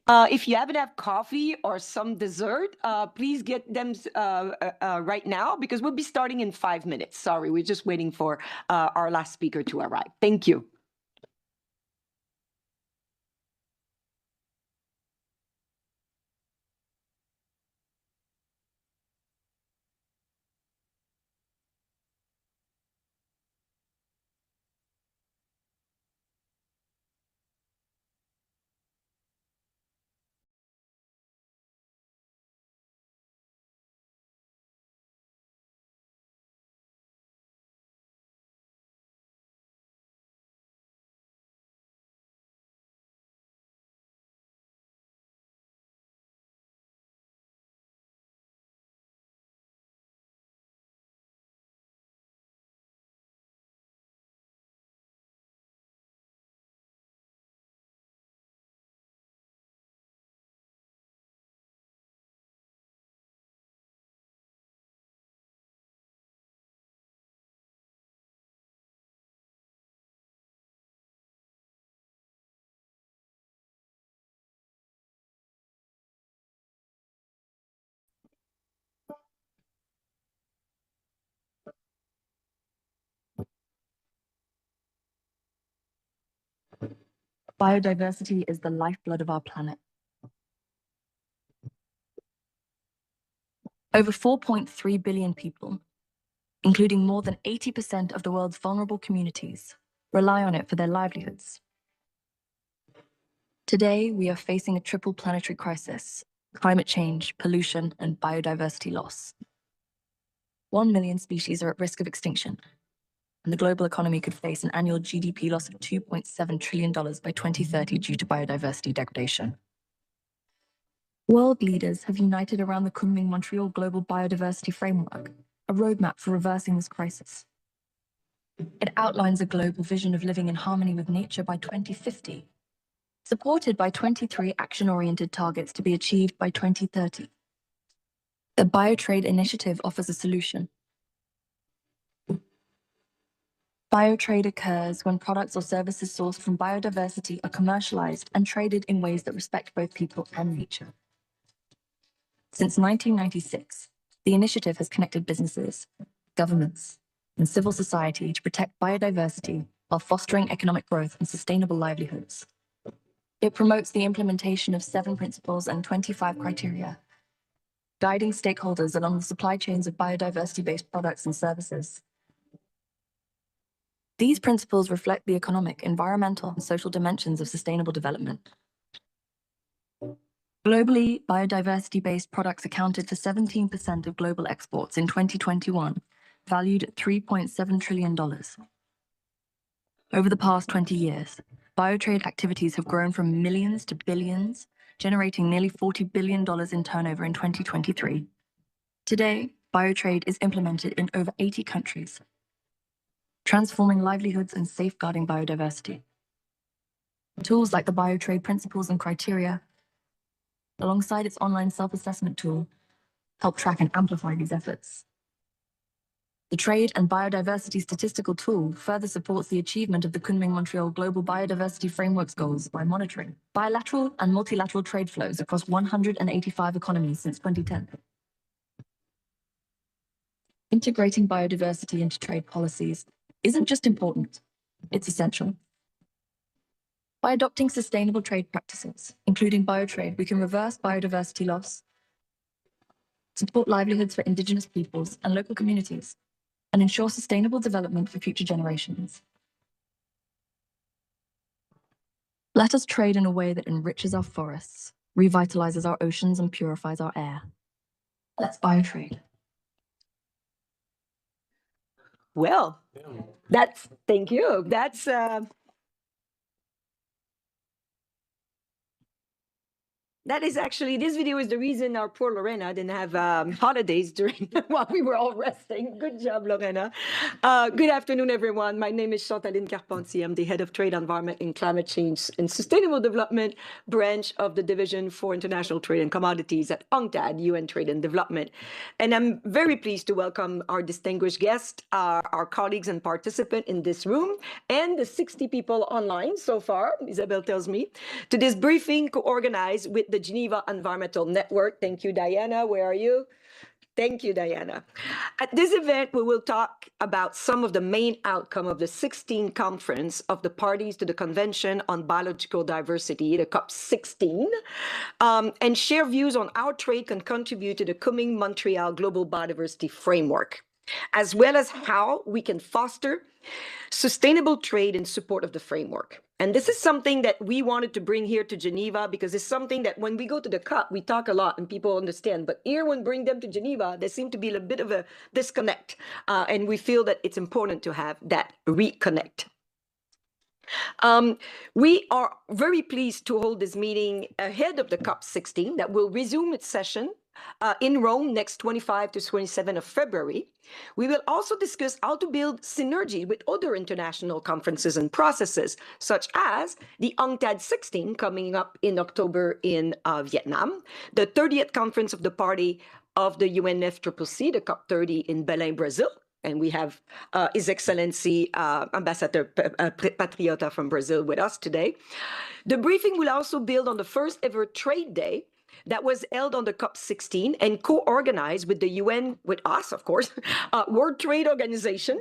If you haven't had coffee or some dessert, please get them right now because we'll be starting in 5 minutes. Sorry, we're just waiting for our last speaker to arrive. Thank you. Biodiversity is the lifeblood of our planet. Over 4.3 billion people, including more than 80% of the world's vulnerable communities, rely on it for their livelihoods. Today, we are facing a triple planetary crisis: climate change, pollution, and biodiversity loss. 1 million species are at risk of extinction, and the global economy could face an annual GDP loss of $2.7 trillion by 2030 due to biodiversity degradation. World leaders have united around the Kunming-Montreal Global Biodiversity Framework, a roadmap for reversing this crisis. It outlines a global vision of living in harmony with nature by 2050, supported by 23 action-oriented targets to be achieved by 2030. The Biotrade Initiative offers a solution. Biotrade occurs when products or services sourced from biodiversity are commercialized and traded in ways that respect both people and nature. Since 1996, the initiative has connected businesses, governments, and civil society to protect biodiversity while fostering economic growth and sustainable livelihoods. It promotes the implementation of 7 principles and 25 criteria, guiding stakeholders along the supply chains of biodiversity-based products and services. These principles reflect the economic, environmental, and social dimensions of sustainable development. Globally, biodiversity-based products accounted for 17% of global exports in 2021, valued at $3.7 trillion. Over the past 20 years, biotrade activities have grown from millions to billions, generating nearly $40 billion in turnover in 2023. Today, biotrade is implemented in over 80 countries, transforming livelihoods and safeguarding biodiversity. Tools like the Biotrade Principles and Criteria, alongside its online self-assessment tool, help track and amplify these efforts. The Trade and Biodiversity Statistical Tool further supports the achievement of the Kunming-Montreal Global Biodiversity Framework's goals by monitoring bilateral and multilateral trade flows across 185 economies since 2010. Integrating biodiversity into trade policies isn't just important, it's essential. By adopting sustainable trade practices, including biotrade, we can reverse biodiversity loss, support livelihoods for Indigenous peoples and local communities, and ensure sustainable development for future generations. Let us trade in a way that enriches our forests, revitalizes our oceans, and purifies our air. Let's biotrade. Well, thank you. That's That is actually, this video is the reason our poor Lorena didn't have holidays during while we were all resting. Good job, Lorena. Good afternoon, everyone. My name is Chantaline Carpentier. I'm the head of Trade, Environment, and Climate Change and Sustainable Development branch of the Division for International Trade and Commodities at UNCTAD, UN Trade and Development. And I'm very pleased to welcome our distinguished guests, our colleagues and participants in this room, and the 60 people online so far, Isabel tells me, to this briefing co-organized with the Geneva Environmental Network. Thank you, Diana. Where are you? Thank you, Diana. At this event, we will talk about some of the main outcome of the 16th conference of the parties to the Convention on Biological Diversity, the COP16, and share views on how trade can contribute to the Kunming-Montreal Global Biodiversity Framework, as well as how we can foster sustainable trade in support of the framework. And this is something that we wanted to bring here to Geneva because it's something that when we go to the COP, we talk a lot and people understand. But here, when we bring them to Geneva, there seems to be a bit of a disconnect. And we feel that it's important to have that reconnect. We are very pleased to hold this meeting ahead of the COP16 that will resume its session in Rome next 25 to 27 of February. We will also discuss how to build synergy with other international conferences and processes, such as the UNCTAD 16 coming up in October in Vietnam, the 30th conference of the party of the UNFCCC, the COP30 in Belém, Brazil. And we have His Excellency Ambassador Patriota from Brazil with us today. The briefing will also build on the first ever trade day that was held on the COP16 and co-organized with the UN, with us, of course, World Trade Organization,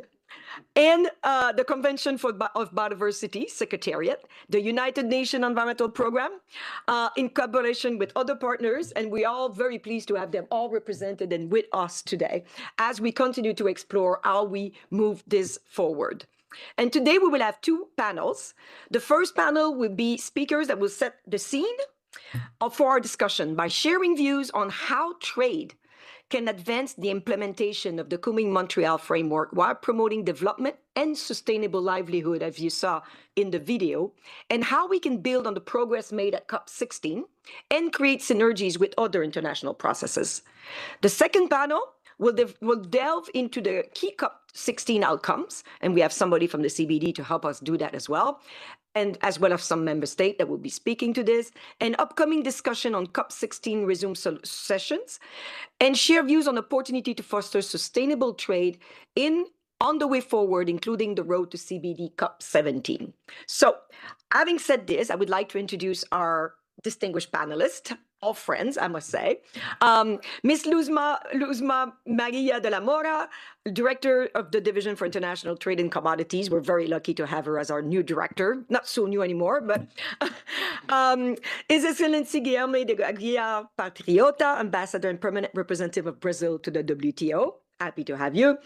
and the Convention of Biodiversity Secretariat, the United Nations Environmental Program, in collaboration with other partners. And we are all very pleased to have them all represented and with us today as we continue to explore how we move this forward. And today we will have two panels. The first panel will be speakers that will set the scene for our discussion by sharing views on how trade can advance the implementation of the Kunming-Montreal framework while promoting development and sustainable livelihood, as you saw in the video, and how we can build on the progress made at COP16 and create synergies with other international processes. The second panel will delve into the key COP16 outcomes, and we have somebody from the CBD to help us do that as well, and as well as some member state that will be speaking to this, and upcoming discussion on COP16 resume sessions, and share views on opportunity to foster sustainable trade on the way forward, including the road to CBD COP17. So, having said this, I would like to introduce our distinguished panelists, all friends, I must say. Ms. Luzma Maria de la Mora, Director of the Division for International Trade and Commodities. We're very lucky to have her as our new director. Not so new anymore, but His Excellency Guilherme de Aguiar Patriota, Ambassador and Permanent Representative of Brazil to the WTO. Happy to have you.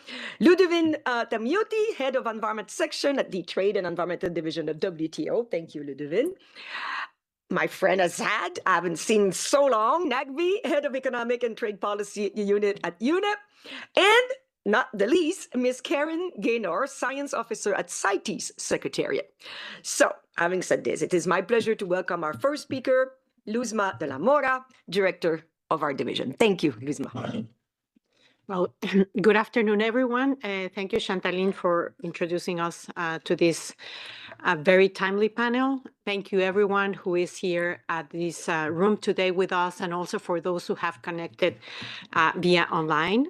Ludovine Tamiotti, Head of Environment Section at the Trade and Environmental Division of WTO. Thank you, Ludovine. My friend Azad, I haven't seen so long, Nagvi, Head of Economic and Trade Policy Unit at UNEP, and not the least, Ms. Karen Gaynor, Science Officer at CITES Secretariat. So, having said this, it is my pleasure to welcome our first speaker, Luzma de la Mora, Director of our division. Thank you, Luzma. Well, good afternoon, everyone. Thank you, Chantaline, for introducing us to this very timely panel. Thank you, everyone who is here at this room today with us, and also for those who have connected via online.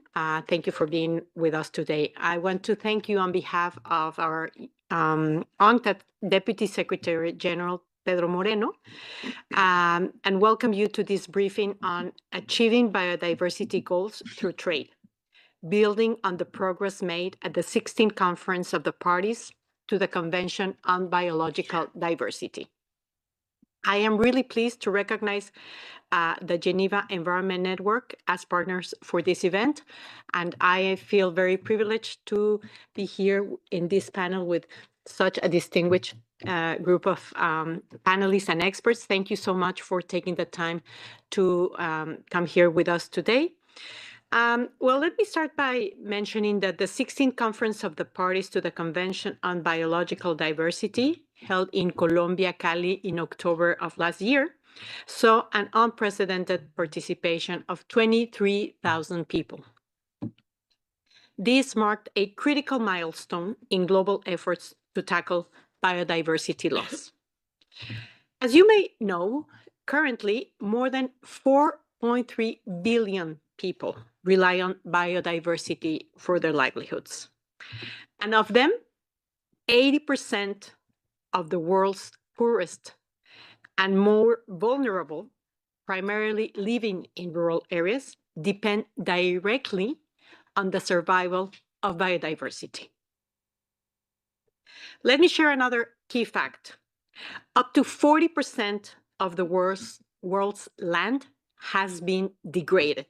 Thank you for being with us today. I want to thank you on behalf of our UNCTAD Deputy Secretary General, Pedro Moreno, and welcome you to this briefing on achieving biodiversity goals through trade, building on the progress made at the 16th Conference of the Parties to the Convention on Biological Diversity. I am really pleased to recognize the Geneva Environment Network as partners for this event, and I feel very privileged to be here in this panel with such a distinguished group of panelists and experts. Thank you so much for taking the time to come here with us today. Well, let me start by mentioning that the 16th Conference of the Parties to the Convention on Biological Diversity, held in Colombia, Cali, in October of last year, So an unprecedented participation of 23,000 people. This marked a critical milestone in global efforts to tackle biodiversity loss. As you may know, currently more than 4.3 billion people rely on biodiversity for their livelihoods. And of them, 80% of the world's poorest and more vulnerable, primarily living in rural areas, depend directly on the survival of biodiversity. Let me share another key fact. Up to 40% of the world's land has been degraded,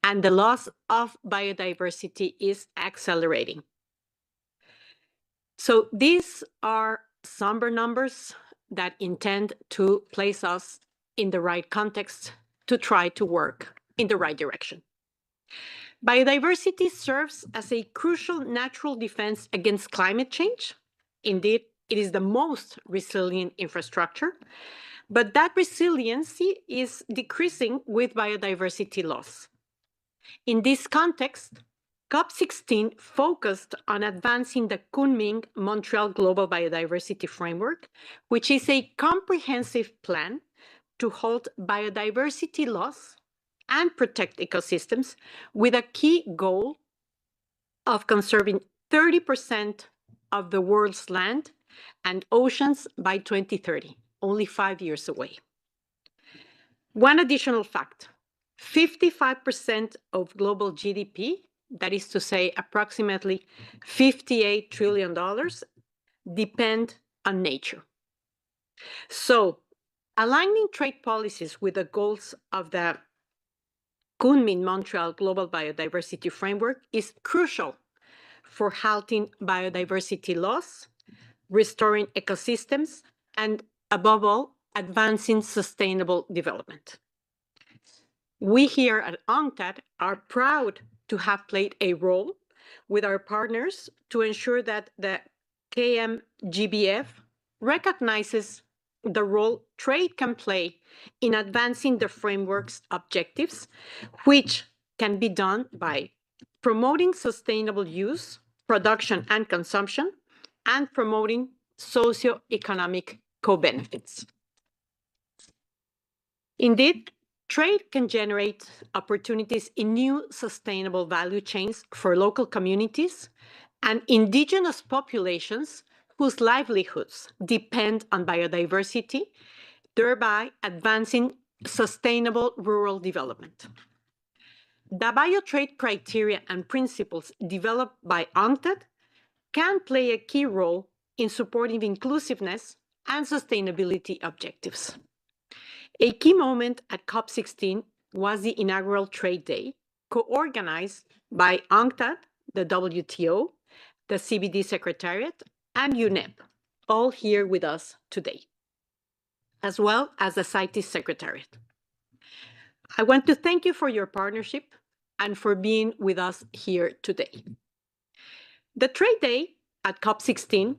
and the loss of biodiversity is accelerating. So these are somber numbers that intend to place us in the right context to try to work in the right direction. Biodiversity serves as a crucial natural defense against climate change. Indeed, it is the most resilient infrastructure, but that resiliency is decreasing with biodiversity loss. In this context, COP16 focused on advancing the Kunming-Montreal Global Biodiversity Framework, which is a comprehensive plan to halt biodiversity loss and protect ecosystems with a key goal of conserving 30% of the world's land and oceans by 2030, only 5 years away. One additional fact, 55% of global GDP, that is to say approximately $58 trillion, depend on nature. So aligning trade policies with the goals of the Kunming-Montreal Global Biodiversity Framework is crucial for halting biodiversity loss, restoring ecosystems, and above all, advancing sustainable development. We here at UNCTAD are proud to have played a role with our partners to ensure that the KM-GBF recognizes the role trade can play in advancing the framework's objectives, which can be done by promoting sustainable use, production, and consumption, and promoting socioeconomic co-benefits. Indeed, trade can generate opportunities in new sustainable value chains for local communities and indigenous populations whose livelihoods depend on biodiversity, thereby advancing sustainable rural development. The biotrade criteria and principles developed by UNCTAD can play a key role in supporting inclusiveness and sustainability objectives. A key moment at COP16 was the inaugural Trade Day, co-organized by UNCTAD, the WTO, the CBD Secretariat, and UNEP, all here with us today, as well as the CITES Secretariat. I want to thank you for your partnership and for being with us here today. The Trade Day at COP16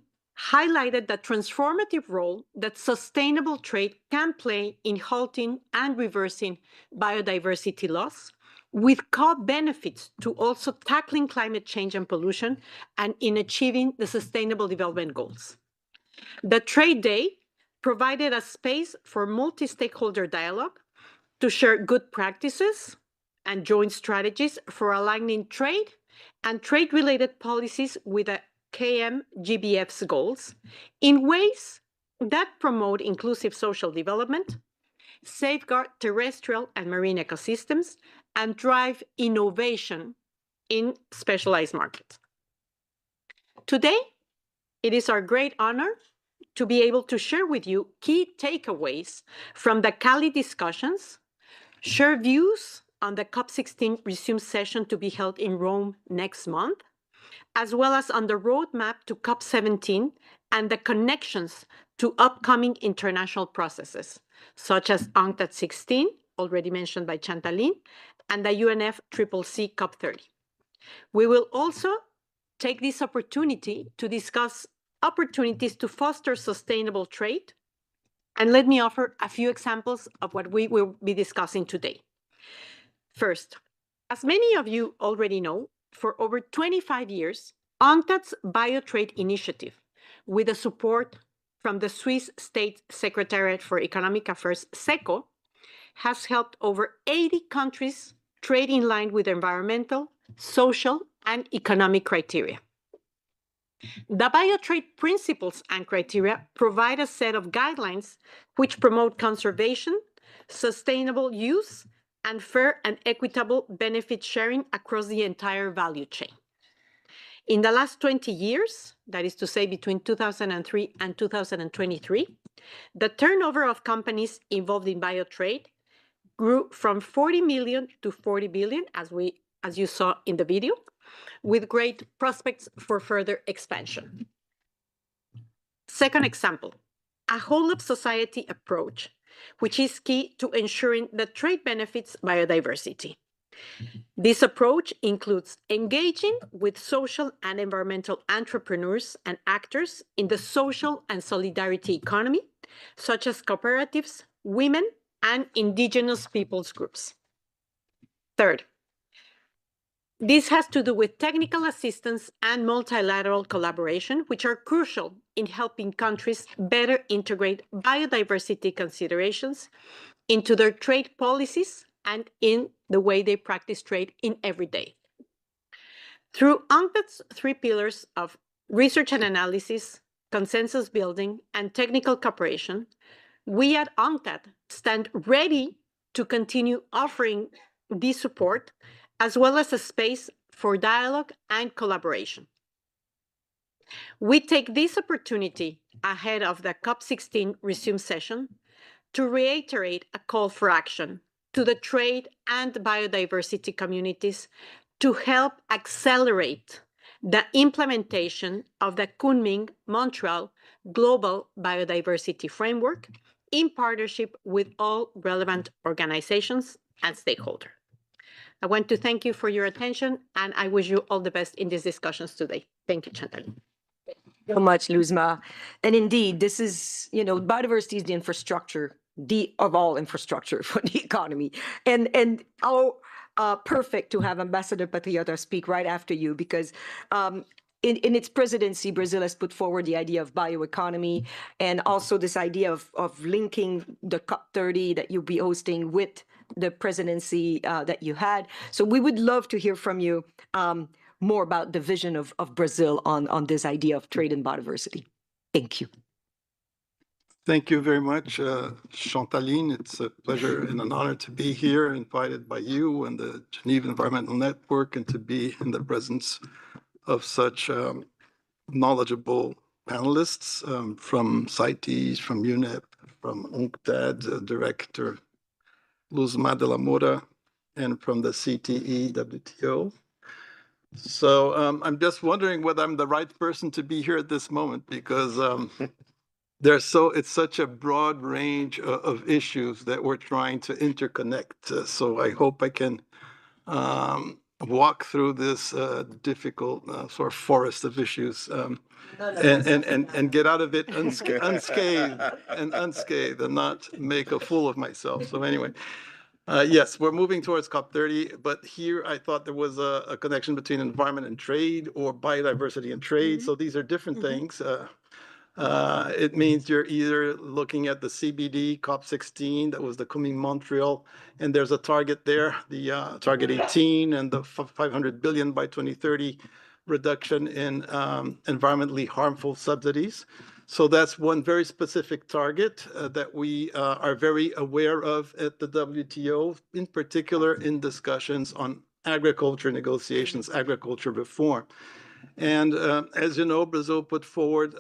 highlighted the transformative role that sustainable trade can play in halting and reversing biodiversity loss, with co-benefits to also tackling climate change and pollution and in achieving the Sustainable Development Goals. The Trade Day provided a space for multi-stakeholder dialogue to share good practices and joint strategies for aligning trade and trade-related policies with the KM-GBF's goals in ways that promote inclusive social development, safeguard terrestrial and marine ecosystems, and drive innovation in specialized markets. Today, it is our great honor to be able to share with you key takeaways from the Cali discussions, share views on the COP16 resume session to be held in Rome next month, as well as on the roadmap to COP17 and the connections to upcoming international processes, such as UNCTAD 16, already mentioned by Chantaline, and the UNFCCC COP30. We will also take this opportunity to discuss opportunities to foster sustainable trade And let me offer a few examples of what we will be discussing today. First, as many of you already know, for over 25 years, UNCTAD's Biotrade initiative, with the support from the Swiss State Secretariat for Economic Affairs, SECO, has helped over 80 countries trade in line with environmental, social, and economic criteria. The Biotrade principles and criteria provide a set of guidelines which promote conservation, sustainable use, and fair and equitable benefit sharing across the entire value chain. In the last 20 years, that is to say between 2003 and 2023, the turnover of companies involved in biotrade grew from 40 million to 40 billion, as you saw in the video, with great prospects for further expansion. Second example, a whole-of-society approach, which is key to ensuring that trade benefits biodiversity. This approach includes engaging with social and environmental entrepreneurs and actors in the social and solidarity economy, such as cooperatives, women, and indigenous peoples groups. Third, this has to do with technical assistance and multilateral collaboration, which are crucial in helping countries better integrate biodiversity considerations into their trade policies and in the way they practice trade in every day. Through UNCTAD's three pillars of research and analysis, consensus building, and technical cooperation, we at UNCTAD stand ready to continue offering this support, as well as a space for dialogue and collaboration. We take this opportunity ahead of the COP16 resume session to reiterate a call for action to the trade and biodiversity communities to help accelerate the implementation of the Kunming-Montreal Global Biodiversity Framework in partnership with all relevant organizations and stakeholders. I want to thank you for your attention, and I wish you all the best in these discussions today. Thank you, Chantal. So much, Luzma. And indeed, this is, biodiversity is the infrastructure, of all infrastructure for the economy. And how perfect to have Ambassador Patriota speak right after you, because in its presidency, Brazil has put forward the idea of bioeconomy and also this idea of linking the COP30 that you'll be hosting with the presidency that you had. So we would love to hear from you more about the vision of Brazil on this idea of trade and biodiversity. Thank you. Thank you very much, Chantaline. It's a pleasure and an honor to be here, invited by you and the Geneva Environmental Network, and to be in the presence of such knowledgeable panelists from CITES, from UNEP, from UNCTAD, Director Luzma de la Mora, and from the CTE WTO. So I'm just wondering whether I'm the right person to be here at this moment, because it's such a broad range of issues that we're trying to interconnect. So I hope I can walk through this difficult sort of forest of issues and get out of it unscathed and not make a fool of myself. So anyway. Yes, we're moving towards COP30, but here I thought there was a connection between environment and trade, or biodiversity and trade. So these are different things. It means you're either looking at the CBD COP16, that was the Kunming-Montreal, and there's a target there, the target 18, and the 500 billion by 2030 reduction in environmentally harmful subsidies. So that's one very specific target that we are very aware of at the WTO, in particular in discussions on agriculture negotiations, agriculture reform. And as you know, Brazil put forward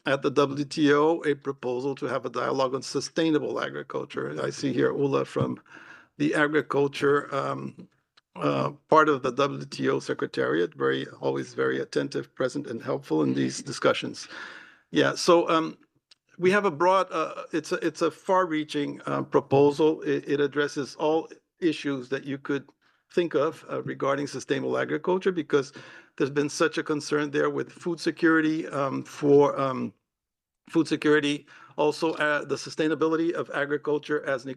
at the WTO a proposal to have a dialogue on sustainable agriculture. I see here Ulla from the agriculture part of the WTO Secretariat, always very attentive, present, and helpful in these discussions. Yeah, so we have a broad, it's a far-reaching proposal. It addresses all issues that you could think of regarding sustainable agriculture, because there's been such a concern there with food security, food security Also, the sustainability of agriculture as an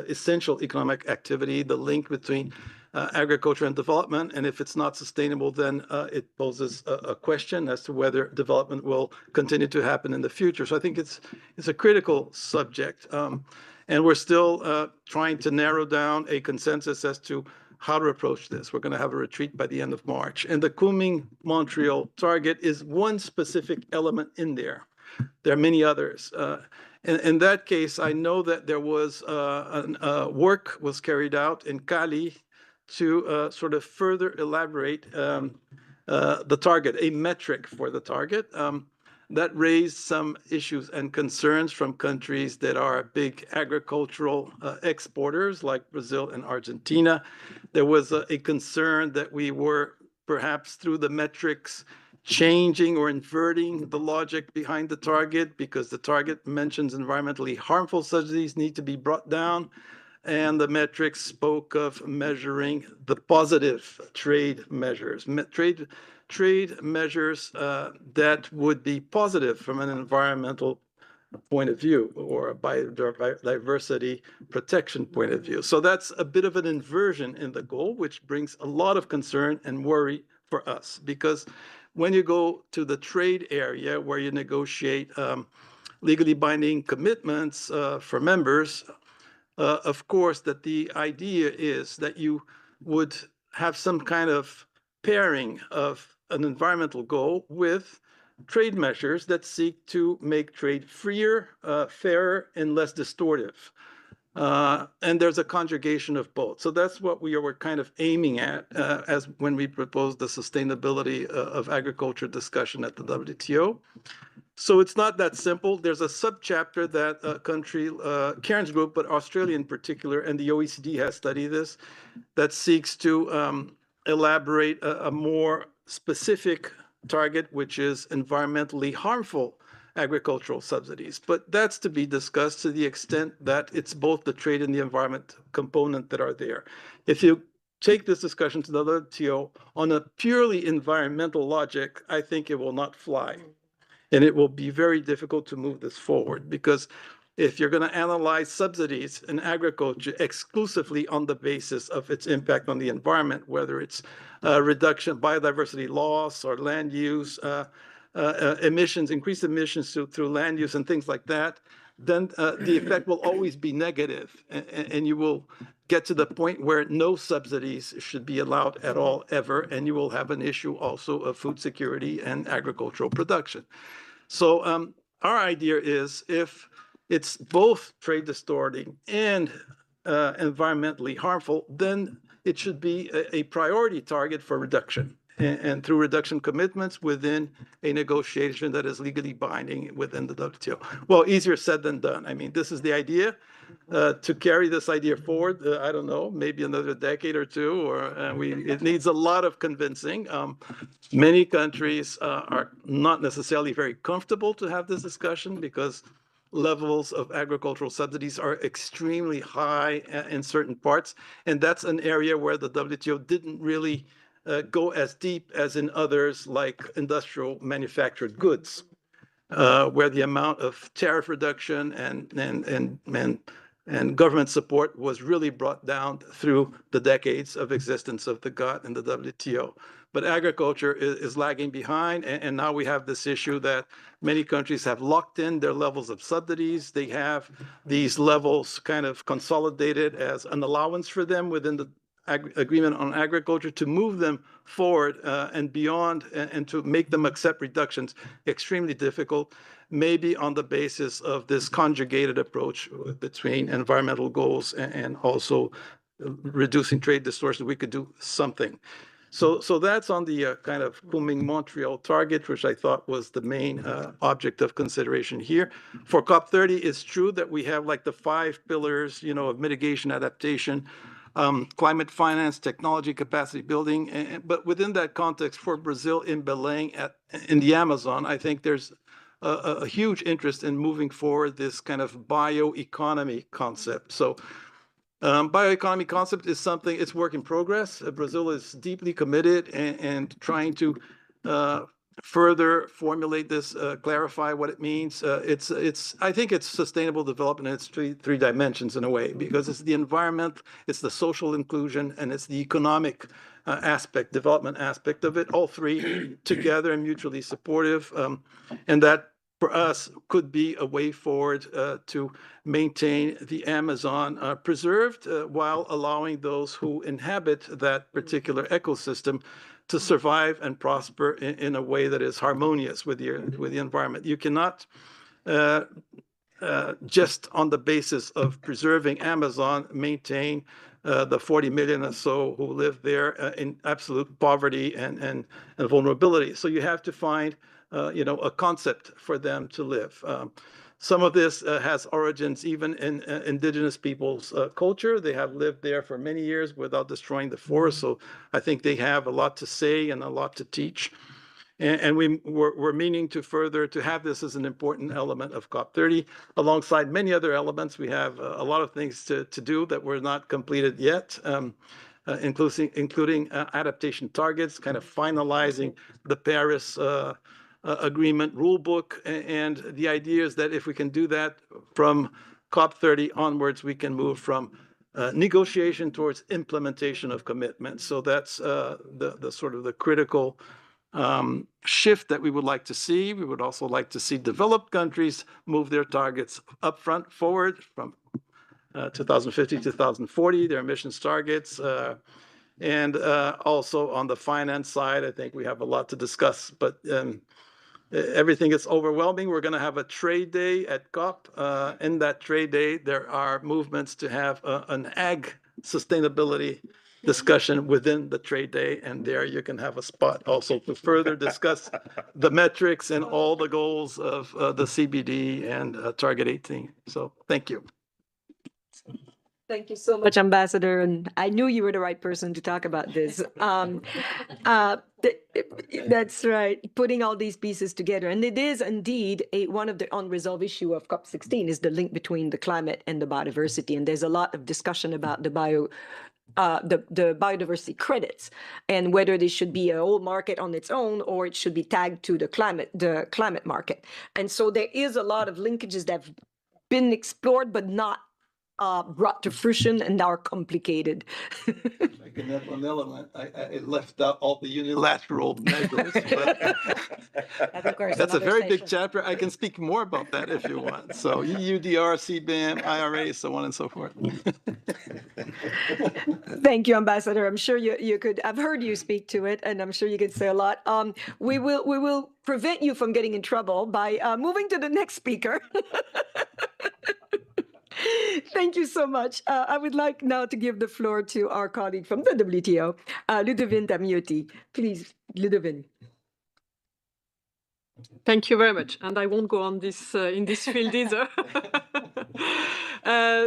essential economic activity, the link between agriculture and development. And if it's not sustainable, then it poses a question as to whether development will continue to happen in the future. So I think it's a critical subject. And we're still trying to narrow down a consensus as to how to approach this. We're going to have a retreat by the end of March. And the Kunming-Montreal target is one specific element in there. There are many others. In that case, I know that there was work was carried out in Cali to sort of further elaborate the target, a metric for the target. That raised some issues and concerns from countries that are big agricultural exporters like Brazil and Argentina. There was a concern that we were perhaps through the metrics changing or inverting the logic behind the target, because the target mentions environmentally harmful subsidies need to be brought down. And the metrics spoke of measuring the positive trade measures, trade measures that would be positive from an environmental point of view or a biodiversity protection point of view. So that's a bit of an inversion in the goal, which brings a lot of concern and worry for us, because when you go to the trade area where you negotiate legally binding commitments for members, of course, that the idea is that you would have some kind of pairing of an environmental goal with trade measures that seek to make trade freer, fairer, and less distortive. And there's a conjugation of both. So that's what we were kind of aiming at as when we proposed the sustainability of agriculture discussion at the WTO. So it's not that simple. There's a subchapter that country, Karen's group, but Australia in particular, and the OECD has studied this, that seeks to elaborate a more specific target, which is environmentally harmful agricultural subsidies. But that's to be discussed to the extent that it's both the trade and the environment component that are there. If you take this discussion to the WTO on a purely environmental logic, I think it will not fly. And it will be very difficult to move this forward, because if you're going to analyze subsidies in agriculture exclusively on the basis of its impact on the environment, whether it's reduction, biodiversity loss, or land use, emissions, increased emissions through land use and things like that, then the effect will always be negative. And you will get to the point where no subsidies should be allowed at all, ever. And you will have an issue also of food security and agricultural production. So our idea is, if it's both trade distorting and environmentally harmful, then it should be a priority target for reduction, and through reduction commitments within a negotiation that is legally binding within the WTO. Well, easier said than done. I mean, this is the idea. To carry this idea forward, I don't know, maybe another decade or two, or it needs a lot of convincing. Many countries are not necessarily very comfortable to have this discussion, because levels of agricultural subsidies are extremely high in certain parts. And that's an area where the WTO didn't really go as deep as in others, like industrial manufactured goods, where the amount of tariff reduction and government support was really brought down through the decades of existence of the GATT and the WTO. But agriculture is lagging behind, and now we have this issue that many countries have locked in their levels of subsidies. They have these levels kind of consolidated as an allowance for them within the agreement on agriculture, to move them forward and beyond, and to make them accept reductions, extremely difficult, maybe on the basis of this conjugated approach between environmental goals and also reducing trade distortion. We could do something. So that's on the kind of Kunming-Montreal target, which I thought was the main object of consideration here. For COP30, it's true that we have like the 5 pillars, of mitigation, adaptation, climate finance, technology, capacity building. But within that context, for Brazil in Belém in the Amazon, I think there's a huge interest in moving forward this kind of bioeconomy concept. So bioeconomy concept is something, it's work in progress. Brazil is deeply committed and trying to further formulate this, clarify what it means. I think it's sustainable development in its three dimensions in a way, because it's the environment, it's the social inclusion, and it's the economic development aspect of it, all three together and mutually supportive. And that for us could be a way forward to maintain the Amazon preserved while allowing those who inhabit that particular ecosystem to survive and prosper in a way that is harmonious with the environment. You cannot just on the basis of preserving Amazon maintain the 40 million or so who live there in absolute poverty and vulnerability. So you have to find a concept for them to live. Some of this has origins even in indigenous people's culture. They have lived there for many years without destroying the forest. So I think they have a lot to say and a lot to teach. And we're meaning to have this as an important element of COP30, alongside many other elements. We have a lot of things to do that were not completed yet, including adaptation targets, kind of finalizing the Paris Agreement rulebook. And the idea is that if we can do that from COP30 onwards, we can move from negotiation towards implementation of commitments. So that's the sort of the critical shift that we would like to see. We would also like to see developed countries move their targets upfront forward from 2050 to 2040, their emissions targets. And also on the finance side, I think we have a lot to discuss, but everything is overwhelming. We're going to have a trade day at COP. In that trade day, there are movements to have an ag sustainability discussion within the trade day, and there you can have a spot also to further discuss the metrics and all the goals of the CBD and Target 18. So thank you. Thank you so much, Ambassador. And I knew you were the right person to talk about this. That's right, putting all these pieces together. And it is indeed one of the unresolved issue of COP16 is the link between the climate and the biodiversity. And there's a lot of discussion about the biodiversity credits and whether they should be a whole market on its own or it should be tagged to the climate market. And so there is a lot of linkages that have been explored but not brought to fruition and are complicated. Like in that one element, I left out all the unilateral measures. But that's a very big chapter. I can speak more about that if you want. So EUDR, CBAM, IRA, so on and so forth. Thank you, Ambassador. I'm sure you could. I've heard you speak to it, and I'm sure you could say a lot. We will prevent you from getting in trouble by moving to the next speaker. Thank you so much. I would like now to give the floor to our colleague from the WTO, Ludovine Tamiotti. Please, Ludovine. Thank you very much. And I won't go on this in this field either.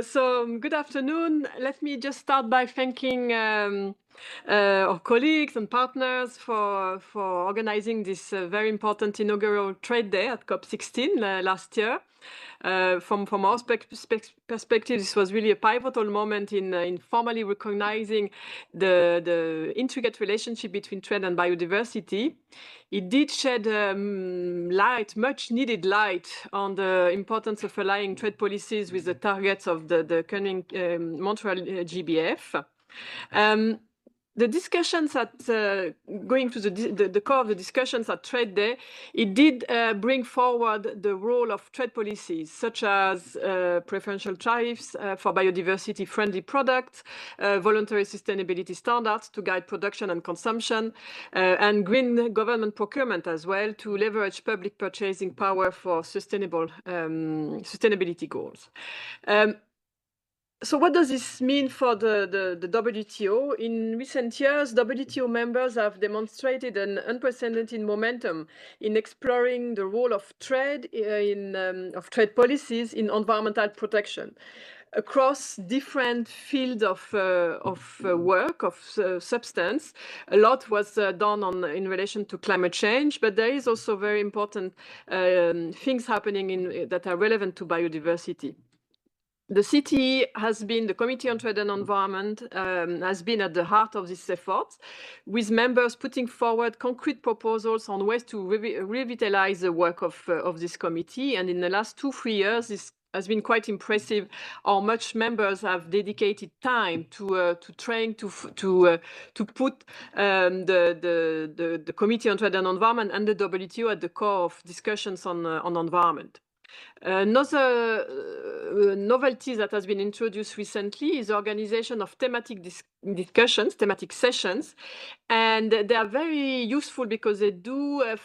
So good afternoon. Let me just start by thanking our colleagues and partners for organizing this very important inaugural trade day at COP16 last year. From our perspective, this was really a pivotal moment in formally recognizing the intricate relationship between trade and biodiversity. It did shed light, much needed light, on the importance of aligning trade policies with the targets of the Kunming-Montreal GBF. The discussions going to the core of the discussions at Trade Day, it did bring forward the role of trade policies, such as preferential tariffs for biodiversity-friendly products, voluntary sustainability standards to guide production and consumption, and green government procurement as well to leverage public purchasing power for sustainability goals. So what does this mean for the WTO? In recent years, WTO members have demonstrated an unprecedented momentum in exploring the role of trade of trade policies in environmental protection. Across different fields of work, of substance, a lot was done in relation to climate change, but there is also very important things happening that are relevant to biodiversity. The CTE has been, the Committee on Trade and Environment, has been at the heart of this effort, with members putting forward concrete proposals on ways to revitalize the work of this committee. And in the last 2-3 years, this has been quite impressive how much members have dedicated time to trying to put the Committee on Trade and Environment and the WTO at the core of discussions on environment. Another novelty that has been introduced recently is the organization of thematic discussions, thematic sessions, and they are very useful because they do allow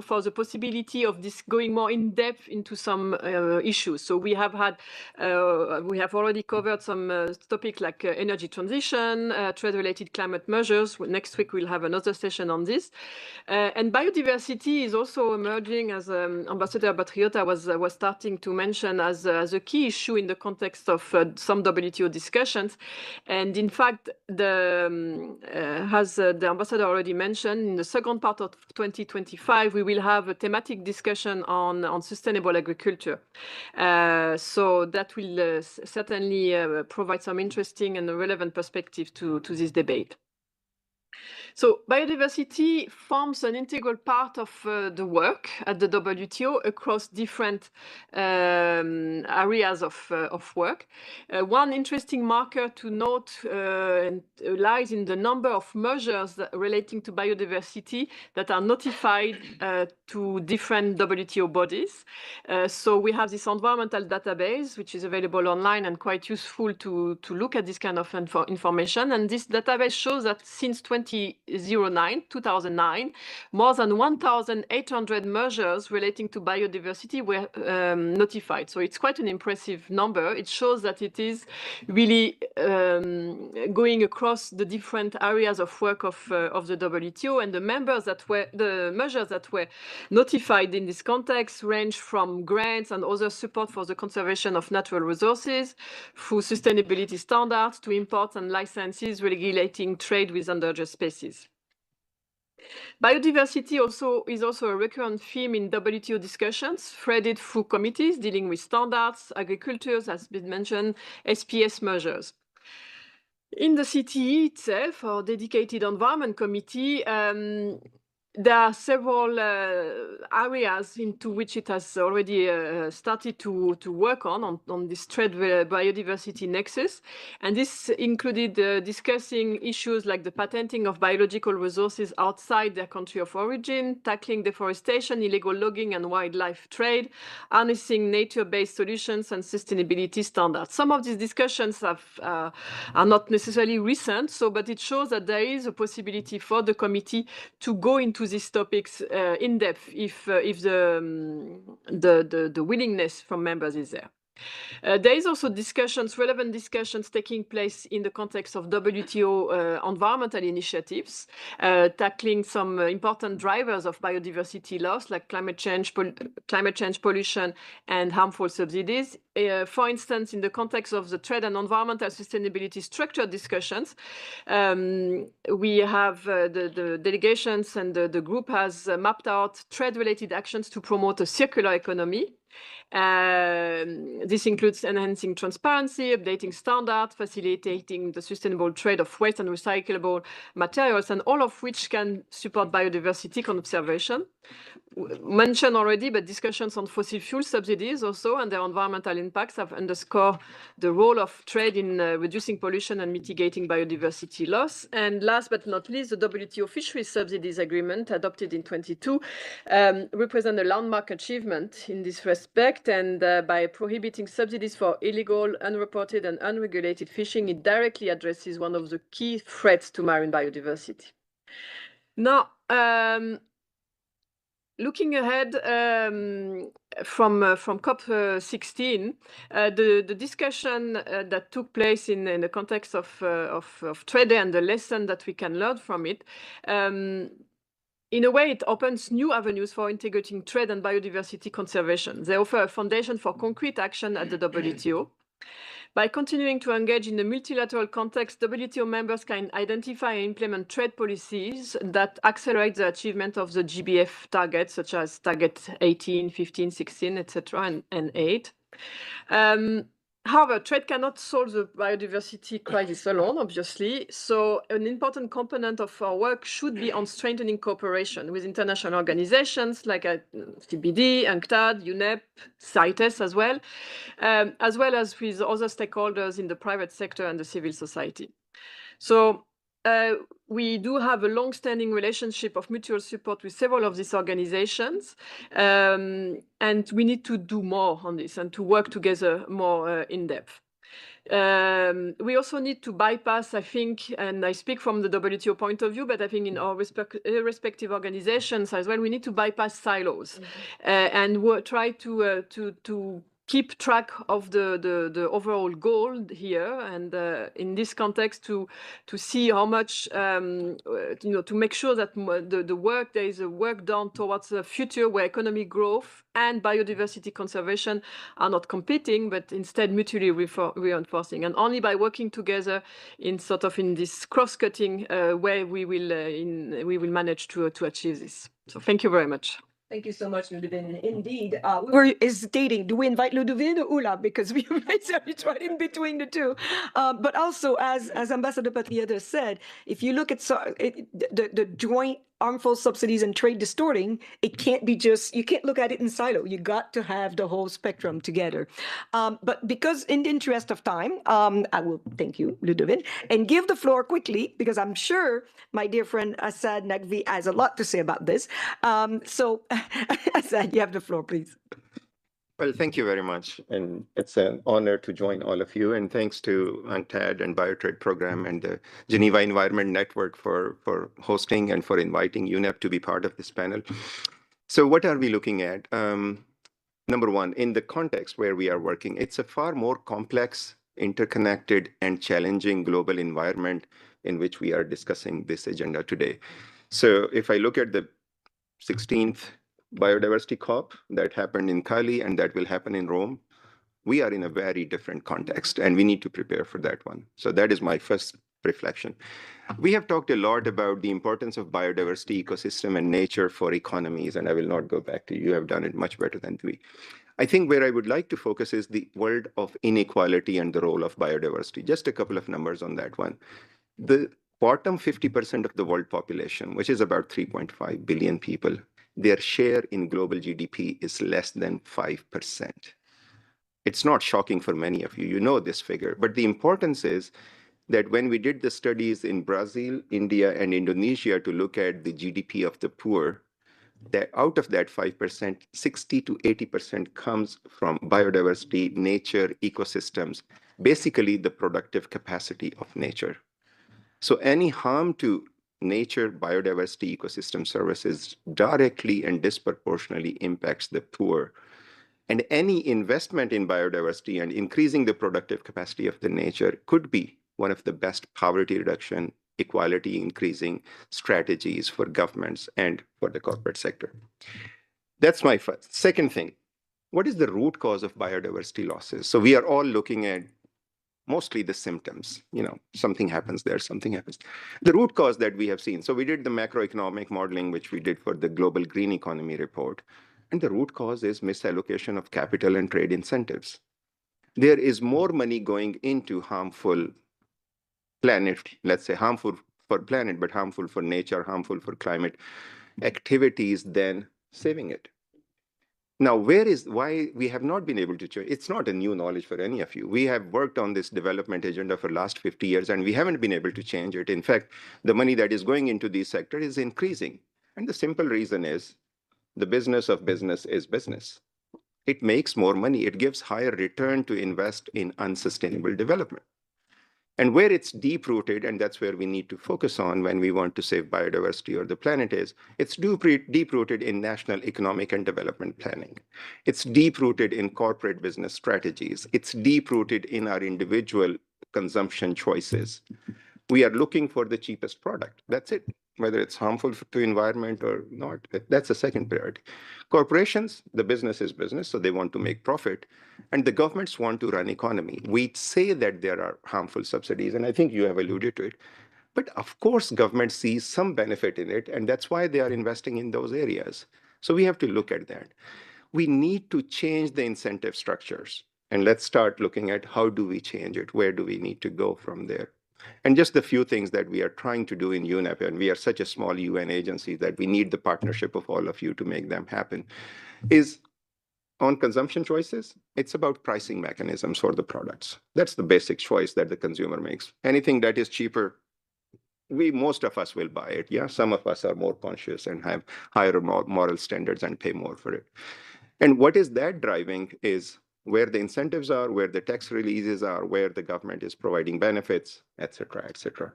for the possibility of this going more in depth into some issues. So we have already covered some topics like energy transition, trade-related climate measures. Next week we'll have another session on this, and biodiversity is also emerging, as Ambassador Batriota was starting to mention, as a key issue in the context of some WTO discussions. And in fact, as the ambassador already mentioned, in the second part of 2025, we will have a thematic discussion on sustainable agriculture. So that will certainly provide some interesting and relevant perspective to this debate. So biodiversity forms an integral part of the work at the WTO across different areas of work. One interesting marker to note lies in the number of measures relating to biodiversity that are notified to different WTO bodies. So we have this environmental database, which is available online and quite useful to look at this kind of information. And this database shows that since 2009, more than 1,800 measures relating to biodiversity were notified. So it's quite an impressive number. It shows that it is really going across the different areas of work of the WTO, and the measures that were notified in this context range from grants and other support for the conservation of natural resources, through sustainability standards, to imports and licenses regulating trade with endangered species. Biodiversity is also a recurrent theme in WTO discussions, threaded through committees dealing with standards, agriculture, as has been mentioned, SPS measures. In the CTE itself, or Dedicated Environment Committee, there are several areas into which it has already started to work on this trade biodiversity nexus. And this included discussing issues like the patenting of biological resources outside their country of origin, tackling deforestation, illegal logging and wildlife trade, harnessing nature-based solutions and sustainability standards. Some of these discussions are not necessarily recent, but it shows that there is a possibility for the committee to go into these topics in depth if the willingness from members is there. There is also relevant discussions taking place in the context of WTO environmental initiatives, tackling some important drivers of biodiversity loss, like climate change, pollution, and harmful subsidies. For instance, in the context of the trade and environmental sustainability structure discussions, we have the delegations and the group has mapped out trade-related actions to promote a circular economy. This includes enhancing transparency, updating standards, facilitating the sustainable trade of waste and recyclable materials, and all of which can support biodiversity conservation. Mentioned already, but discussions on fossil fuel subsidies also and their environmental impacts have underscored the role of trade in reducing pollution and mitigating biodiversity loss. And last but not least, the WTO Fisheries Subsidies Agreement, adopted in 2022, represents a landmark achievement in this respect. And by prohibiting subsidies for illegal, unreported, and unregulated fishing, it directly addresses one of the key threats to marine biodiversity. Now, looking ahead from COP16, the discussion that took place in the context of trade and the lesson that we can learn from it, in a way, it opens new avenues for integrating trade and biodiversity conservation. They offer a foundation for concrete action at the WTO. By continuing to engage in the multilateral context, WTO members can identify and implement trade policies that accelerate the achievement of the GBF targets, such as target 18, 15, 16, etc., and 8. However, trade cannot solve the biodiversity crisis alone, obviously. So an important component of our work should be on strengthening cooperation with international organizations like CBD, UNCTAD, UNEP, CITES as well as with other stakeholders in the private sector and the civil society. So we do have a long-standing relationship of mutual support with several of these organizations, and we need to do more on this and to work together more in depth. We also need to bypass, I think, and I speak from the WTO point of view, but I think in our respective organizations as well, we need to bypass silos and try to keep track of the overall goal here, and in this context to see how much to make sure that there is a work done towards a future where economic growth and biodiversity conservation are not competing but instead mutually reinforcing, and only by working together in this cross-cutting way we will manage to achieve this. So thank you very much. Thank you so much, Ludovine. Indeed, we were hesitating. Do we invite Ludovine or Ula? Because we it's right in between the two. But also, as Ambassador Patriota said, if you look at the joint harmful subsidies and trade distorting, it can't be just, you can't look at it in silo. You got to have the whole spectrum together. But because in the interest of time, I will thank you, Ludovine, and give the floor quickly, because I'm sure my dear friend Assad Naqvi has a lot to say about this. So Assad, you have the floor, please. Well, thank you very much. And it's an honor to join all of you. And thanks to UNCTAD and Biotrade Program and the Geneva Environment Network for hosting and for inviting UNEP to be part of this panel. So what are we looking at? Number one, in the context where we are working, it's a far more complex, interconnected, and challenging global environment in which we are discussing this agenda today. So if I look at the 16th Biodiversity COP that happened in Cali and that will happen in Rome, we are in a very different context and we need to prepare for that one. So that is my first reflection. We have talked a lot about the importance of biodiversity, ecosystem, and nature for economies, and I will not go back to you have done it much better than we. I think where I would like to focus is the world of inequality and the role of biodiversity. Just a couple of numbers on that one. The bottom 50% of the world population, which is about 3.5 billion people, their share in global GDP is less than 5%. It's not shocking for many of you. You know this figure. But the importance is that when we did the studies in Brazil, India, and Indonesia to look at the GDP of the poor, that out of that 5%, 60 to 80% comes from biodiversity, nature, ecosystems, basically the productive capacity of nature. So any harm to nature, biodiversity, ecosystem services directly and disproportionately impacts the poor. And any investment in biodiversity and increasing the productive capacity of the nature could be one of the best poverty reduction, equality increasing strategies for governments and for the corporate sector. That's my first. Second thing, what is the root cause of biodiversity losses? So we are all looking at mostly the symptoms, something happens there, something happens. The root cause that we have seen, so we did the macroeconomic modeling, which we did for the Global Green Economy report, and the root cause is misallocation of capital and trade incentives. There is more money going into harmful planet, let's say harmful for planet, but harmful for nature, harmful for climate activities than saving it. Now, why we have not been able to change? It's not a new knowledge for any of you. We have worked on this development agenda for the last 50 years, and we haven't been able to change it. In fact, the money that is going into these sectors is increasing. And the simple reason is the business of business is business. It makes more money. It gives higher return to invest in unsustainable development. And where it's deep-rooted, and that's where we need to focus on when we want to save biodiversity or the planet is, it's deep-rooted in national economic and development planning. It's deep-rooted in corporate business strategies. It's deep-rooted in our individual consumption choices. We are looking for the cheapest product. That's it. Whether it's harmful to environment or not, that's a second priority. Corporations, the business is business, so they want to make profit. And the governments want to run economy. We say that there are harmful subsidies, and I think you have alluded to it. But of course, government sees some benefit in it, and that's why they are investing in those areas. So we have to look at that. we need to change the incentive structures. And let's start looking at how do we change it? Where do we need to go from there? And just the few things that we are trying to do in UNEP, and we are such a small UN agency that we need the partnership of all of you to make them happen, is on consumption choices, it's about pricing mechanisms for the products. That's the basic choice that the consumer makes. Anything that is cheaper, most of us will buy it. Yeah, some of us are more conscious and have higher moral standards and pay more for it. And what is that driving is where the incentives are, where the tax releases are, where the government is providing benefits, et cetera, et cetera.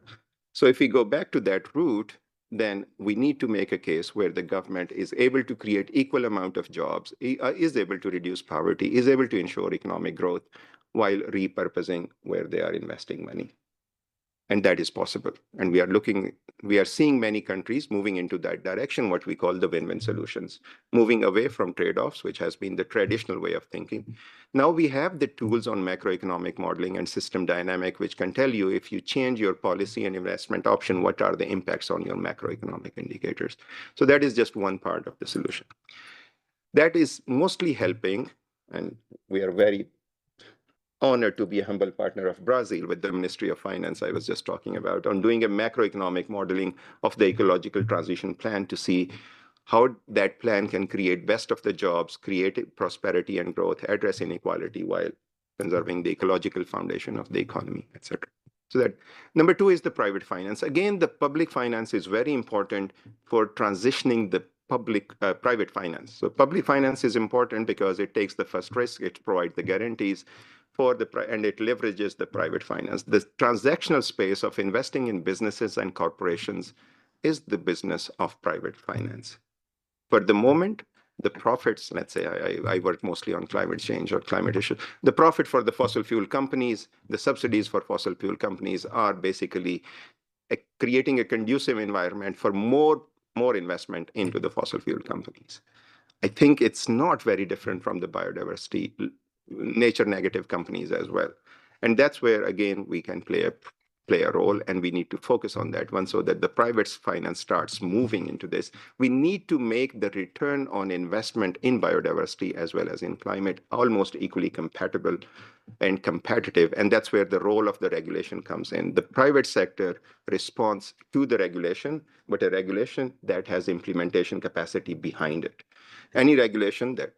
So if we go back to that route, then we need to make a case where the government is able to create equal amount of jobs, is able to reduce poverty, is able to ensure economic growth while repurposing where they are investing money. And that is possible. And we are seeing many countries moving into that direction, what we call the win-win solutions, moving away from trade-offs, which has been the traditional way of thinking. Now we have the tools on macroeconomic modeling and system dynamic, which can tell you if you change your policy and investment option, what are the impacts on your macroeconomic indicators. So that is just one part of the solution. That is mostly helping, and we are very honored to be a humble partner of Brazil with the Ministry of Finance I was just talking about on doing a macroeconomic modeling of the ecological transition plan to see how that plan can create best of the jobs, create prosperity and growth, address inequality while conserving the ecological foundation of the economy, et cetera. So that number two is the private finance. Again, the public finance is very important for transitioning the private finance. So public finance is important because it takes the first risk, it provides the guarantees, and it leverages the private finance. The transactional space of investing in businesses and corporations is the business of private finance. For the moment, the profits, let's say I work mostly on climate change or climate issues, the profit for the fossil fuel companies, the subsidies for fossil fuel companies are basically creating a conducive environment for more investment into the fossil fuel companies. I think it's not very different from the biodiversity nature negative companies as well. And that's where, again, we can play a role, and we need to focus on that one so that the private finance starts moving into this. We need to make the return on investment in biodiversity as well as in climate almost equally compatible and competitive. And that's where the role of the regulation comes in. The private sector responds to the regulation, but a regulation that has implementation capacity behind it. Any regulation that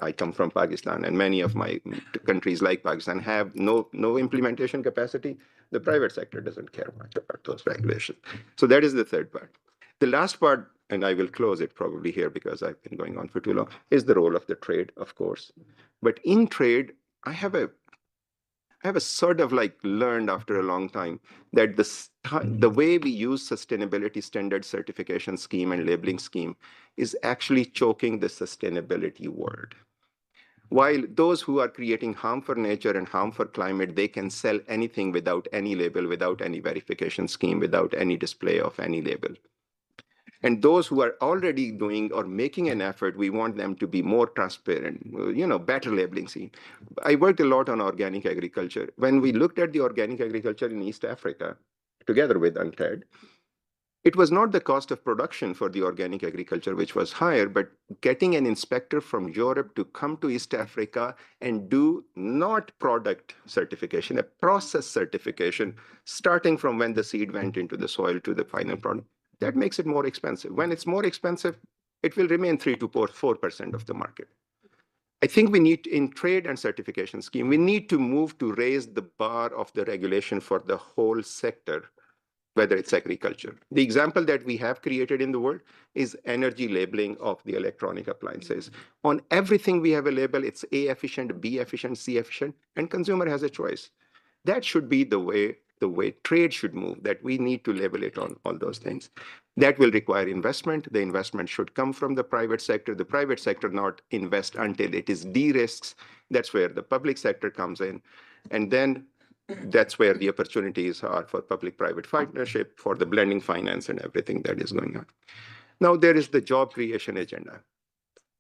I come from Pakistan, and many of my countries like Pakistan have no implementation capacity. The private sector doesn't care much about those regulations. So that is the third part. The last part, and I will close it probably here because I've been going on for too long, is the role of the trade, of course. But in trade, I have a sort of like learned after a long time that the way we use sustainability standard certification scheme and labeling scheme is actually choking the sustainability word. While those who are creating harm for nature and harm for climate, they can sell anything without any label, without any verification scheme, without any display of any label. And those who are already doing or making an effort, we want them to be more transparent, better labeling scheme. I worked a lot on organic agriculture. When we looked at the organic agriculture in East Africa, together with UNCTAD, it was not the cost of production for the organic agriculture, which was higher, but getting an inspector from Europe to come to East Africa and do not product certification, a process certification, starting from when the seed went into the soil to the final product. That makes it more expensive. When it's more expensive, it will remain 3 to 4% of the market. I think we need, in trade and certification scheme, we need to move to raise the bar of the regulation for the whole sector, whether it's agriculture. The example that we have created in the world is energy labeling of the electronic appliances. On everything we have a label, it's A efficient, B efficient, C efficient, and consumer has a choice. That should be the way trade should move, that we need to label it on all those things. That will require investment. The investment should come from the private sector. The private sector not invest until it is de-risks. That's where the public sector comes in. And then that's where the opportunities are for public-private partnership, for the blending finance and everything that is going on. Now, there is the job creation agenda.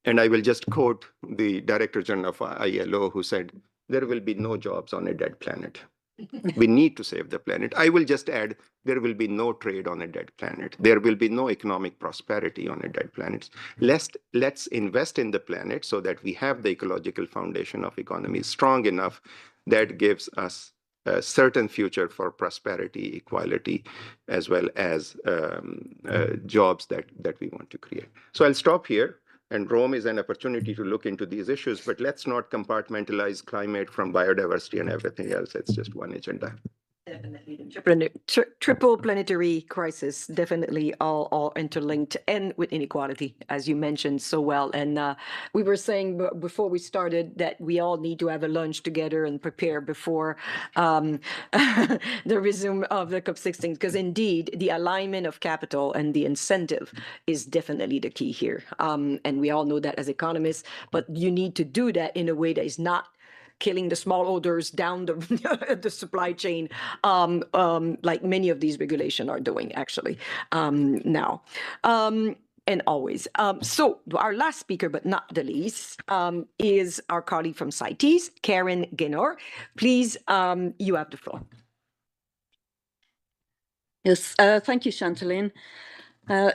And I will just quote the Director General of ILO, who said, there will be no jobs on a dead planet. We need to save the planet. I will just add, there will be no trade on a dead planet. There will be no economic prosperity on a dead planet. Let's invest in the planet so that we have the ecological foundation of economy strong enough that gives us a certain future for prosperity, equality, as well as jobs that we want to create. So I'll stop here. And Rome is an opportunity to look into these issues, but let's not compartmentalize climate from biodiversity and everything else. It's just one agenda. Definitely. Triple planetary crisis, definitely all interlinked, and with inequality, as you mentioned so well. And we were saying before we started that we all need to have a lunch together and prepare before the resume of the COP16, because indeed the alignment of capital and the incentive is definitely the key here. And we all know that as economists, but you need to do that in a way that is not killing the smallholders down the supply chain, like many of these regulations are doing actually now. And always. So our last speaker, but not the least, is our colleague from CITES, Karen Gaynor. Please, you have the floor. Yes, thank you, Chantaline.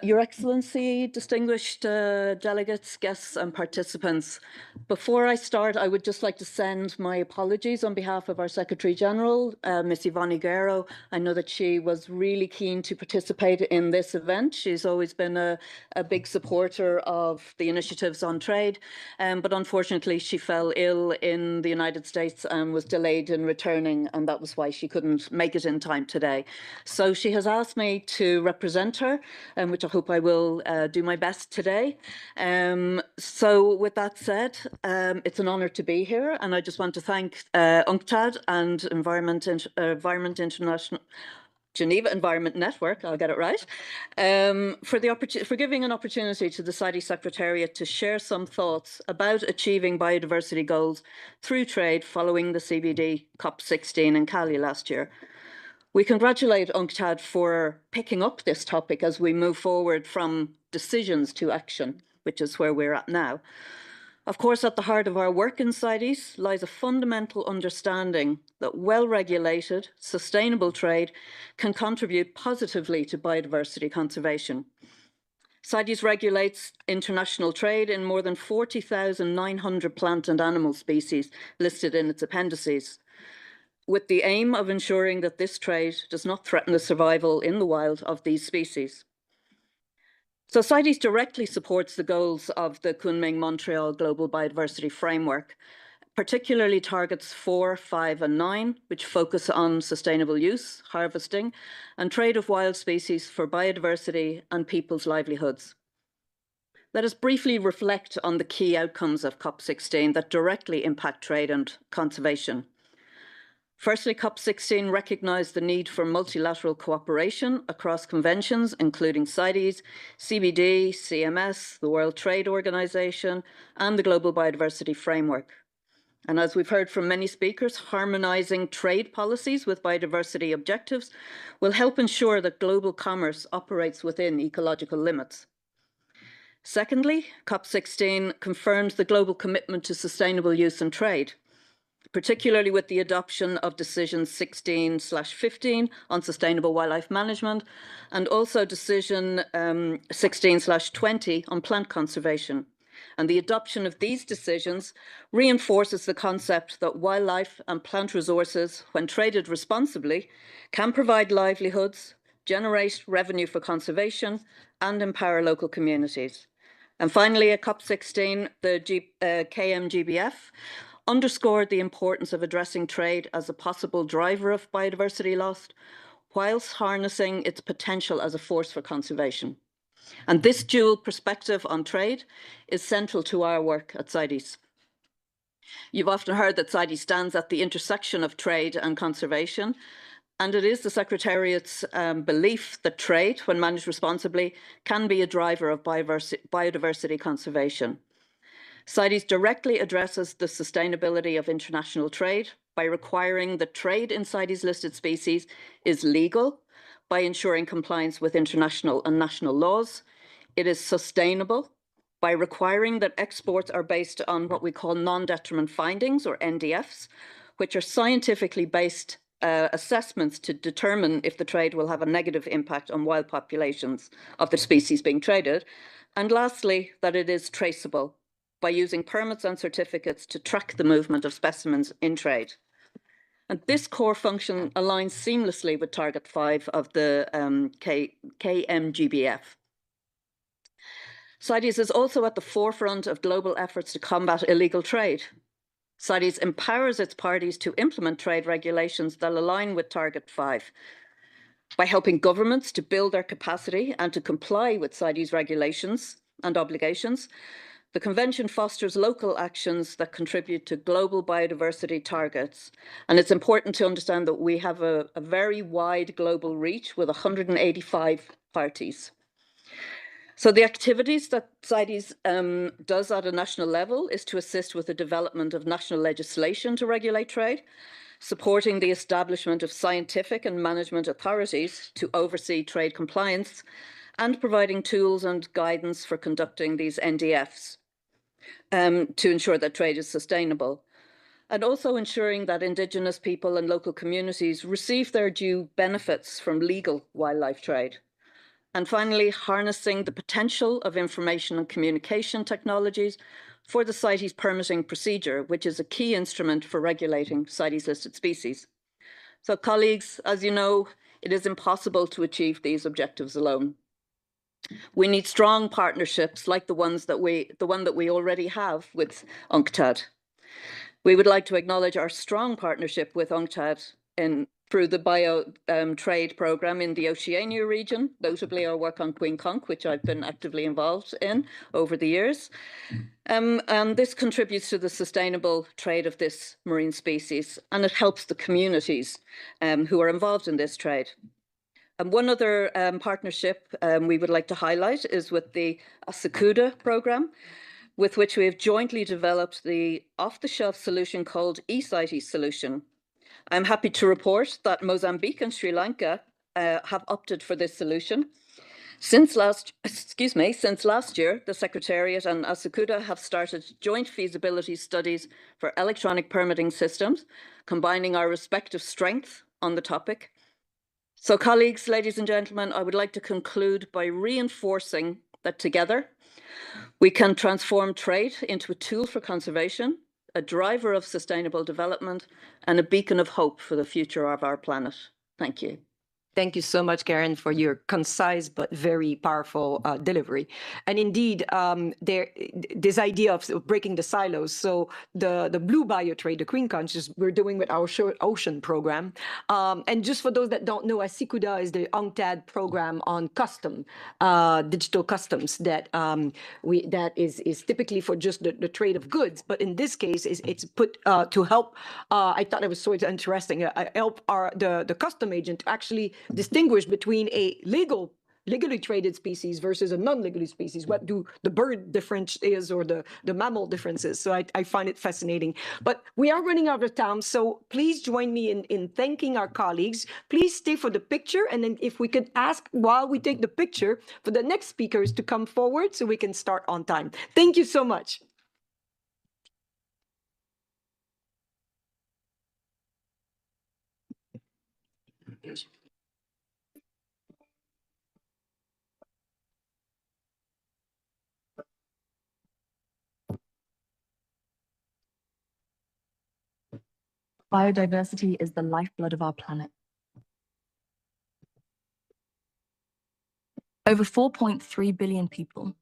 Your Excellency, distinguished delegates, guests and participants, before I start, I would just like to send my apologies on behalf of our Secretary General, Ms. Yvonne Higuero. I know that she was really keen to participate in this event. She's always been a big supporter of the initiatives on trade, but unfortunately she fell ill in the United States and was delayed in returning, and that was why she couldn't make it in time today. So she has asked me to represent her, which I hope I will do my best today. So with that said, it's an honor to be here, and I just want to thank UNCTAD and Environment International, Geneva Environment Network, I'll get it right, for giving an opportunity to the CITES Secretariat to share some thoughts about achieving biodiversity goals through trade following the CBD COP16 in Cali last year. We congratulate UNCTAD for picking up this topic as we move forward from decisions to action, which is where we're at now. Of course, at the heart of our work in CITES lies a fundamental understanding that well-regulated, sustainable trade can contribute positively to biodiversity conservation. CITES regulates international trade in more than 40,900 plant and animal species listed in its appendices, with the aim of ensuring that this trade does not threaten the survival in the wild of these species. So CITES directly supports the goals of the Kunming-Montreal Global Biodiversity Framework, particularly targets 4, 5, and 9, which focus on sustainable use, harvesting, and trade of wild species for biodiversity and people's livelihoods. Let us briefly reflect on the key outcomes of COP16 that directly impact trade and conservation. Firstly, COP16 recognised the need for multilateral cooperation across conventions, including CITES, CBD, CMS, the World Trade Organization, and the Global Biodiversity Framework. And as we've heard from many speakers, harmonising trade policies with biodiversity objectives will help ensure that global commerce operates within ecological limits. Secondly, COP16 confirmed the global commitment to sustainable use and trade, particularly with the adoption of Decision 16/15 on sustainable wildlife management, and also Decision 16/20 on plant conservation. And the adoption of these decisions reinforces the concept that wildlife and plant resources, when traded responsibly, can provide livelihoods, generate revenue for conservation, and empower local communities. And finally, at COP16, the KMGBF underscored the importance of addressing trade as a possible driver of biodiversity loss, whilst harnessing its potential as a force for conservation. And this dual perspective on trade is central to our work at CITES. You've often heard that CITES stands at the intersection of trade and conservation, and it is the Secretariat's belief that trade, when managed responsibly, can be a driver of biodiversity conservation. CITES directly addresses the sustainability of international trade by requiring that trade in CITES listed species is legal, by ensuring compliance with international and national laws. It is sustainable by requiring that exports are based on what we call non-detriment findings, or NDFs, which are scientifically based assessments to determine if the trade will have a negative impact on wild populations of the species being traded. And lastly, that it is traceable by using permits and certificates to track the movement of specimens in trade. And this core function aligns seamlessly with Target 5 of the KMGBF. CITES is also at the forefront of global efforts to combat illegal trade. CITES empowers its parties to implement trade regulations that align with Target 5 by helping governments to build their capacity and to comply with CITES regulations and obligations. The Convention fosters local actions that contribute to global biodiversity targets. And it's important to understand that we have a very wide global reach with 185 parties. So the activities that CITES does at a national level is to assist with the development of national legislation to regulate trade, supporting the establishment of scientific and management authorities to oversee trade compliance, and providing tools and guidance for conducting these NDFs to ensure that trade is sustainable. And also ensuring that Indigenous people and local communities receive their due benefits from legal wildlife trade. And finally, harnessing the potential of information and communication technologies for the CITES permitting procedure, which is a key instrument for regulating CITES-listed species. So colleagues, as you know, it is impossible to achieve these objectives alone. We need strong partnerships like the one that we already have with UNCTAD. We would like to acknowledge our strong partnership with UNCTAD through the bio-trade program in the Oceania region, notably our work on Queen Conch, which I've been actively involved in over the years. And this contributes to the sustainable trade of this marine species, and it helps the communities who are involved in this trade. And one other partnership we would like to highlight is with the Asakuda program, with which we have jointly developed the off-the-shelf solution called eCITES solution. I'm happy to report that Mozambique and Sri Lanka have opted for this solution. Since last year, the Secretariat and Asakuda have started joint feasibility studies for electronic permitting systems, combining our respective strengths on the topic. So colleagues, ladies and gentlemen, I would like to conclude by reinforcing that together we can transform trade into a tool for conservation, a driver of sustainable development, and a beacon of hope for the future of our planet. Thank you. Thank you so much, Karen, for your concise but very powerful delivery. And indeed, this idea of breaking the silos. So the blue biotrade, the Queen Conch, we're doing with our ocean program. And just for those that don't know, Asakuda is the UNCTAD program on digital customs that is typically for just the trade of goods. But in this case, it's put to help. I thought it was so interesting. Help the custom agent to actually distinguish between a legally traded species versus a non-legally species. What do the bird difference is or the mammal differences? So I find it fascinating. But we are running out of time, so please join me in thanking our colleagues. Please stay for the picture, and then if we could ask while we take the picture for the next speakers to come forward so we can start on time. Thank you so much. Biodiversity is the lifeblood of our planet. Over 4.3 billion people,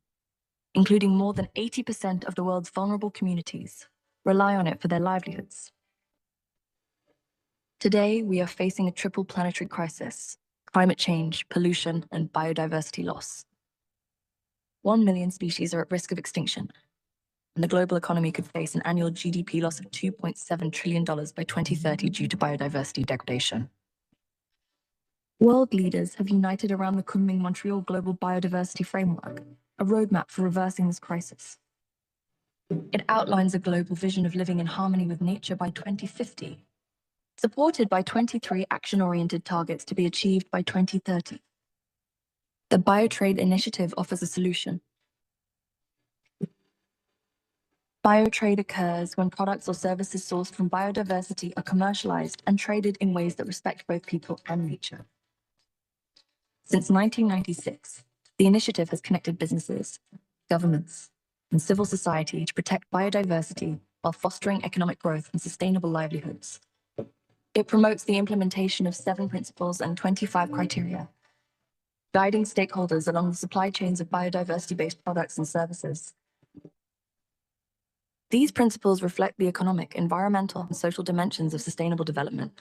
including more than 80% of the world's vulnerable communities, rely on it for their livelihoods. Today, we are facing a triple planetary crisis: climate change, pollution, and biodiversity loss. 1 million species are at risk of extinction, and the global economy could face an annual GDP loss of $2.7 trillion by 2030 due to biodiversity degradation. World leaders have united around the Kunming-Montreal Global Biodiversity Framework, a roadmap for reversing this crisis. It outlines a global vision of living in harmony with nature by 2050, supported by 23 action-oriented targets to be achieved by 2030. The Biotrade Initiative offers a solution. Biotrade occurs when products or services sourced from biodiversity are commercialized and traded in ways that respect both people and nature. Since 1996, the initiative has connected businesses, governments, and civil society to protect biodiversity while fostering economic growth and sustainable livelihoods. It promotes the implementation of 7 principles and 25 criteria, guiding stakeholders along the supply chains of biodiversity-based products and services. These principles reflect the economic, environmental, and social dimensions of sustainable development.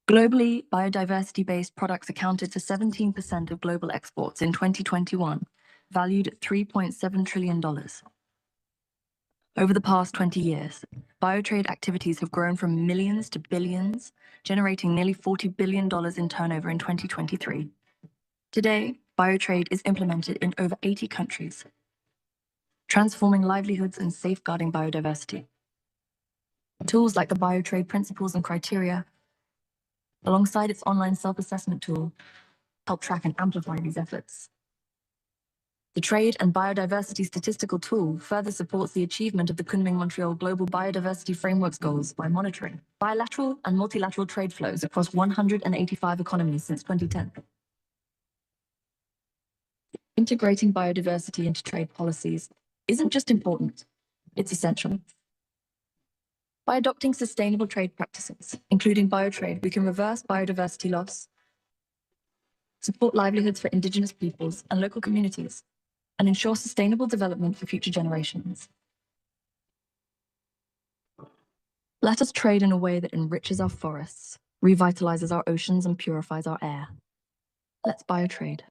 Globally, biodiversity-based products accounted for 17% of global exports in 2021, valued at $3.7 trillion. Over the past 20 years, biotrade activities have grown from millions to billions, generating nearly $40 billion in turnover in 2023. Today, biotrade is implemented in over 80 countries, transforming livelihoods and safeguarding biodiversity. Tools like the biotrade principles and criteria, alongside its online self-assessment tool, help track and amplify these efforts. The Trade and Biodiversity Statistical Tool further supports the achievement of the Kunming-Montreal Global Biodiversity Framework's goals by monitoring bilateral and multilateral trade flows across 185 economies since 2010. Integrating biodiversity into trade policies isn't just important, it's essential. By adopting sustainable trade practices, including biotrade, we can reverse biodiversity loss, support livelihoods for Indigenous peoples and local communities, and ensure sustainable development for future generations. Let us trade in a way that enriches our forests, revitalizes our oceans, and purifies our air. Let's biotrade.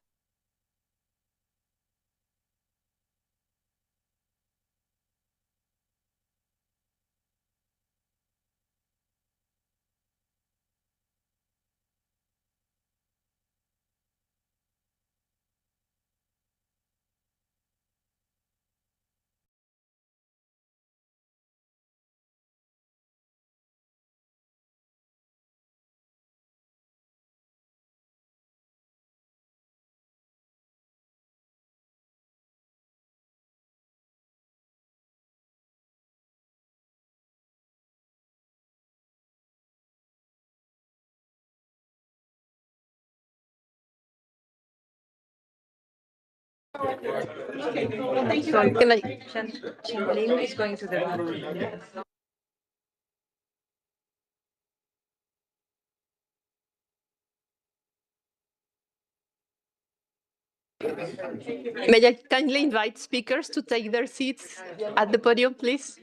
Chantaline is going to the May I kindly invite speakers to take their seats at the podium, please?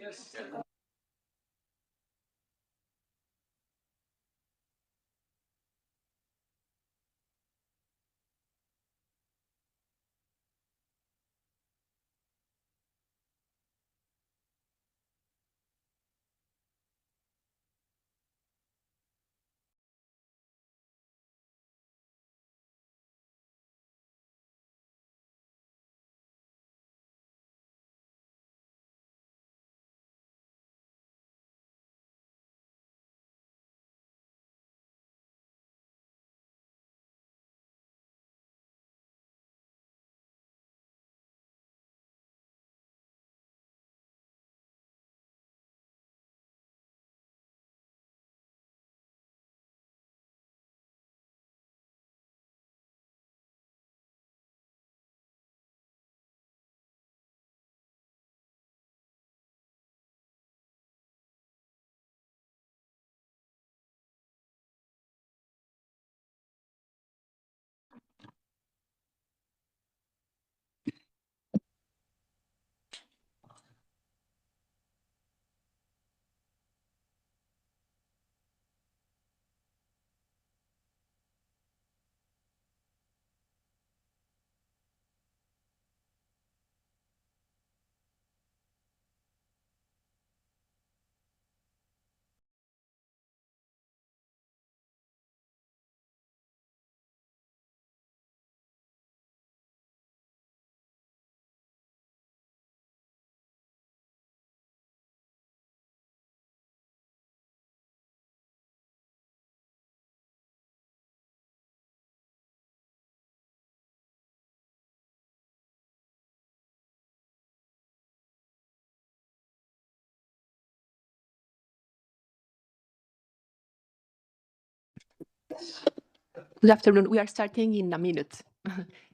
Good afternoon. We are starting in a minute.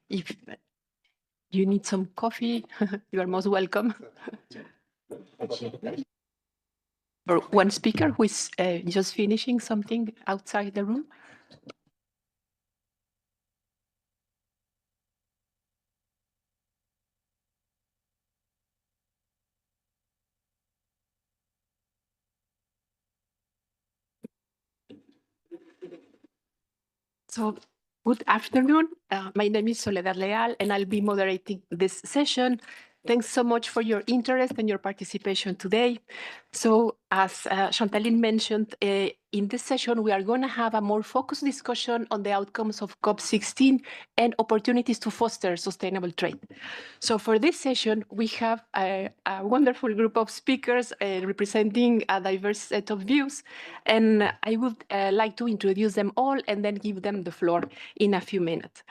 If you need some coffee, you are most welcome. For one speaker who is just finishing something outside the room. So, good afternoon. My name is Soledad Leal, and I'll be moderating this session. Thanks so much for your interest and your participation today. So, as Chantaline mentioned, in this session, we are going to have a more focused discussion on the outcomes of COP16 and opportunities to foster sustainable trade. So for this session, we have a wonderful group of speakers representing a diverse set of views, and I would like to introduce them all and then give them the floor in a few minutes.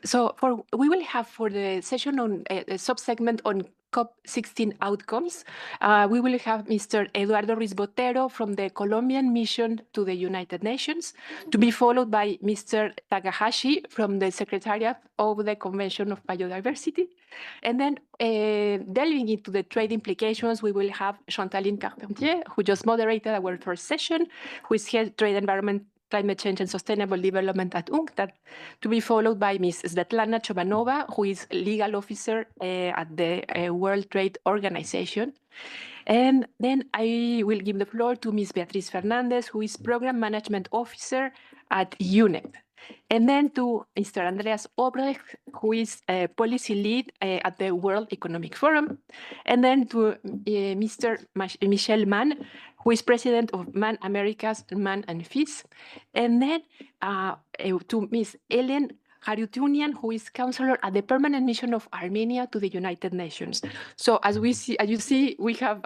So we will have for the session on a sub-segment on COP16 outcomes. We will have Mr. Eduardo Ruiz Botero from the Colombian mission to the United Nations, to be followed by Mr. Takahashi from the Secretariat of the Convention of Biodiversity. And then delving into the trade implications, we will have Chantaline Carpentier, who just moderated our first session, who is head trade environment, climate change and sustainable development at UNCTAD, to be followed by Ms. Svetlana Chovanova, who is legal officer at the World Trade Organization. And then I will give the floor to Ms. Beatriz Fernandez, who is program management officer at UNEP. And then to Mr. Andreas Obrecht, who is a policy lead at the World Economic Forum. And then to Mr. Michel Mann, who is president of Man Americas, Man and FIS. And then to Ms. Ellen Harutyunian, who is counselor at the Permanent Mission of Armenia to the United Nations. So as you see, we have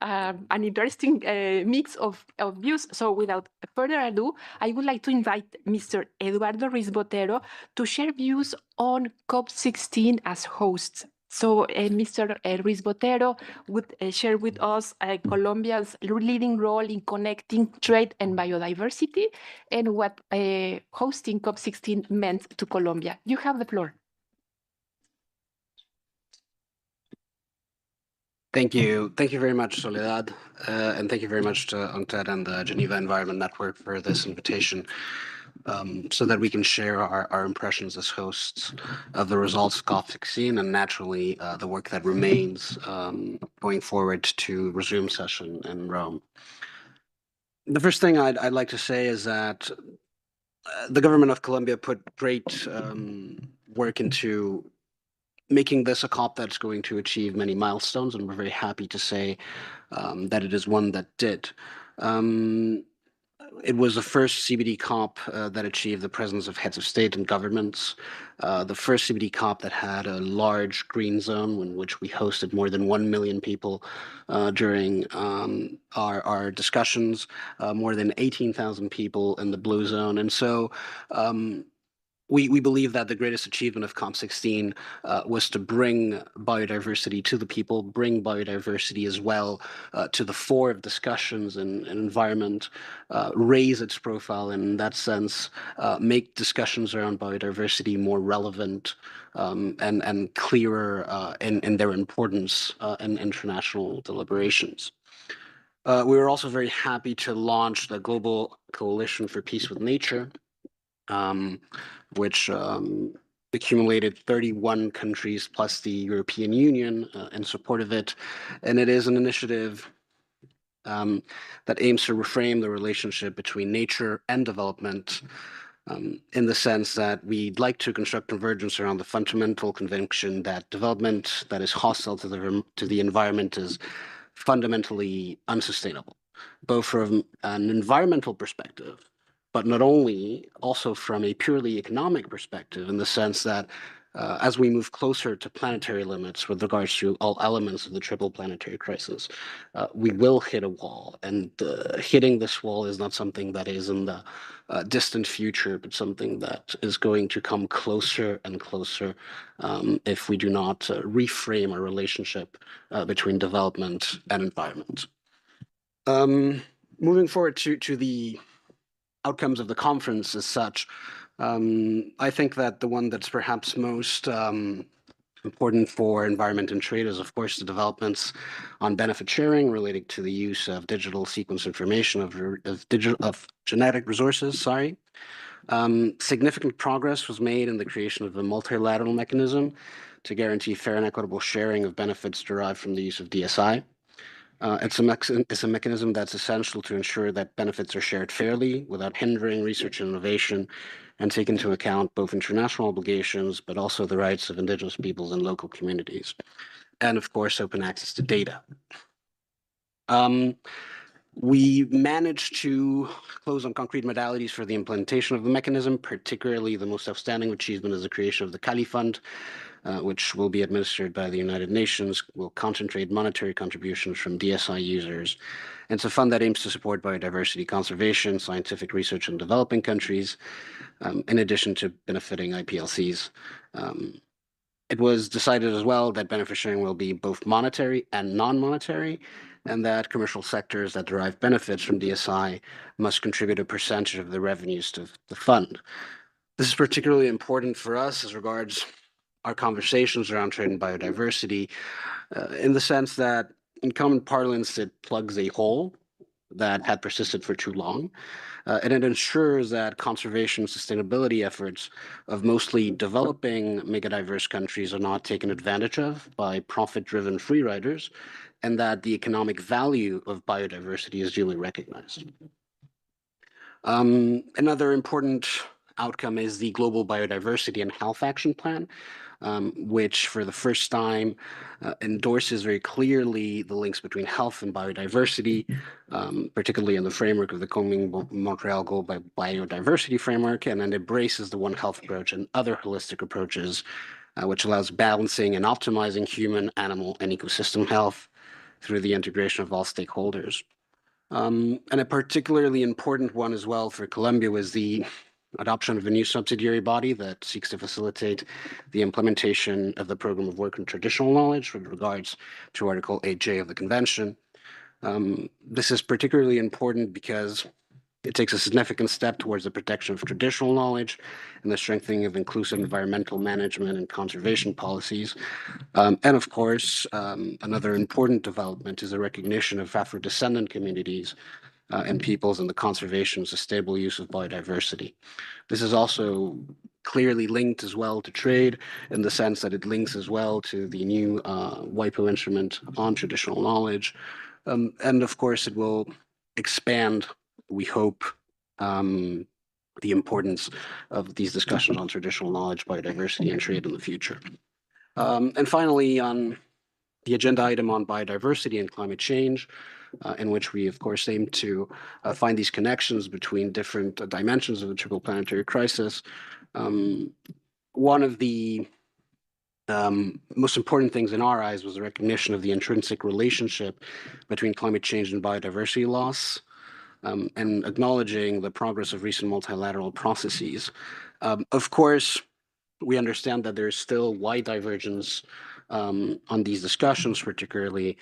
an interesting mix of views. So without further ado, I would like to invite Mr. Eduardo Ruiz Botero to share views on COP16 as host. So Mr. Ruiz Botero would share with us Colombia's leading role in connecting trade and biodiversity and what hosting COP16 meant to Colombia. You have the floor. Thank you. Thank you very much, Soledad. And thank you very much to UNCTAD and the Geneva Environment Network for this invitation, so that we can share our impressions as hosts of the results of COP16 and naturally the work that remains going forward to resume session in Rome. The first thing I'd like to say is that the government of Colombia put great work into making this a COP that's going to achieve many milestones, and we're very happy to say that it is one that did. It was the first CBD COP that achieved the presence of heads of state and governments, the first CBD COP that had a large green zone in which we hosted more than 1 million people during our discussions, more than 18,000 people in the blue zone. And so we believe that the greatest achievement of COP16 was to bring biodiversity to the people, bring biodiversity as well to the fore of discussions and environment, raise its profile, and in that sense, make discussions around biodiversity more relevant and clearer in their importance in international deliberations. We were also very happy to launch the Global Coalition for Peace with Nature, which accumulated 31 countries plus the European Union in support of it. And it is an initiative that aims to reframe the relationship between nature and development, in the sense that we'd like to construct convergence around the fundamental conviction that development that is hostile to the environment is fundamentally unsustainable, both from an environmental perspective, but not only, also from a purely economic perspective, in the sense that as we move closer to planetary limits with regards to all elements of the triple planetary crisis, we will hit a wall. And hitting this wall is not something that is in the distant future, but something that is going to come closer and closer if we do not reframe our relationship between development and environment. Moving forward to the outcomes of the conference as such, I think that the one that's perhaps most important for environment and trade is, of course, the developments on benefit sharing relating to the use of digital sequence information of genetic resources. Significant progress was made in the creation of a multilateral mechanism to guarantee fair and equitable sharing of benefits derived from the use of DSI. It's a mechanism that's essential to ensure that benefits are shared fairly without hindering research and innovation, and take into account both international obligations, but also the rights of indigenous peoples and local communities. And of course, open access to data. We managed to close on concrete modalities for the implementation of the mechanism. Particularly, the most outstanding achievement is the creation of the Cali Fund, which will be administered by the United Nations, will concentrate monetary contributions from DSI users. And it's a fund that aims to support biodiversity conservation, scientific research in developing countries, in addition to benefiting IPLCs. It was decided as well that benefit sharing will be both monetary and non-monetary, and that commercial sectors that derive benefits from DSI must contribute a percentage of the revenues to the fund. This is particularly important for us as regards our conversations around trade and biodiversity, in the sense that, in common parlance, it plugs a hole that had persisted for too long, and it ensures that conservation and sustainability efforts of mostly developing megadiverse countries are not taken advantage of by profit-driven free riders, and that the economic value of biodiversity is duly recognized. Another important outcome is the Global Biodiversity and Health Action Plan, which for the first time endorses very clearly the links between health and biodiversity, particularly in the framework of the Kunming-Montreal Global Biodiversity Framework, and then embraces the One Health approach and other holistic approaches, which allows balancing and optimizing human, animal, and ecosystem health through the integration of all stakeholders. And a particularly important one as well for Colombia was the adoption of a new subsidiary body that seeks to facilitate the implementation of the program of work on traditional knowledge with regards to Article 8J of the Convention. This is particularly important because it takes a significant step towards the protection of traditional knowledge and the strengthening of inclusive environmental management and conservation policies. And of course, another important development is the recognition of Afro-descendant communities and peoples in the conservation and sustainable use of biodiversity. This is also clearly linked as well to trade, in the sense that it links as well to the new WIPO instrument on traditional knowledge. And of course, it will expand, we hope, the importance of these discussions on traditional knowledge, biodiversity, and trade in the future. And finally, on the agenda item on biodiversity and climate change, in which we, of course, aim to find these connections between different dimensions of the triple planetary crisis. One of the most important things in our eyes was the recognition of the intrinsic relationship between climate change and biodiversity loss, and acknowledging the progress of recent multilateral processes. Of course, we understand that there is still wide divergence on these discussions, particularly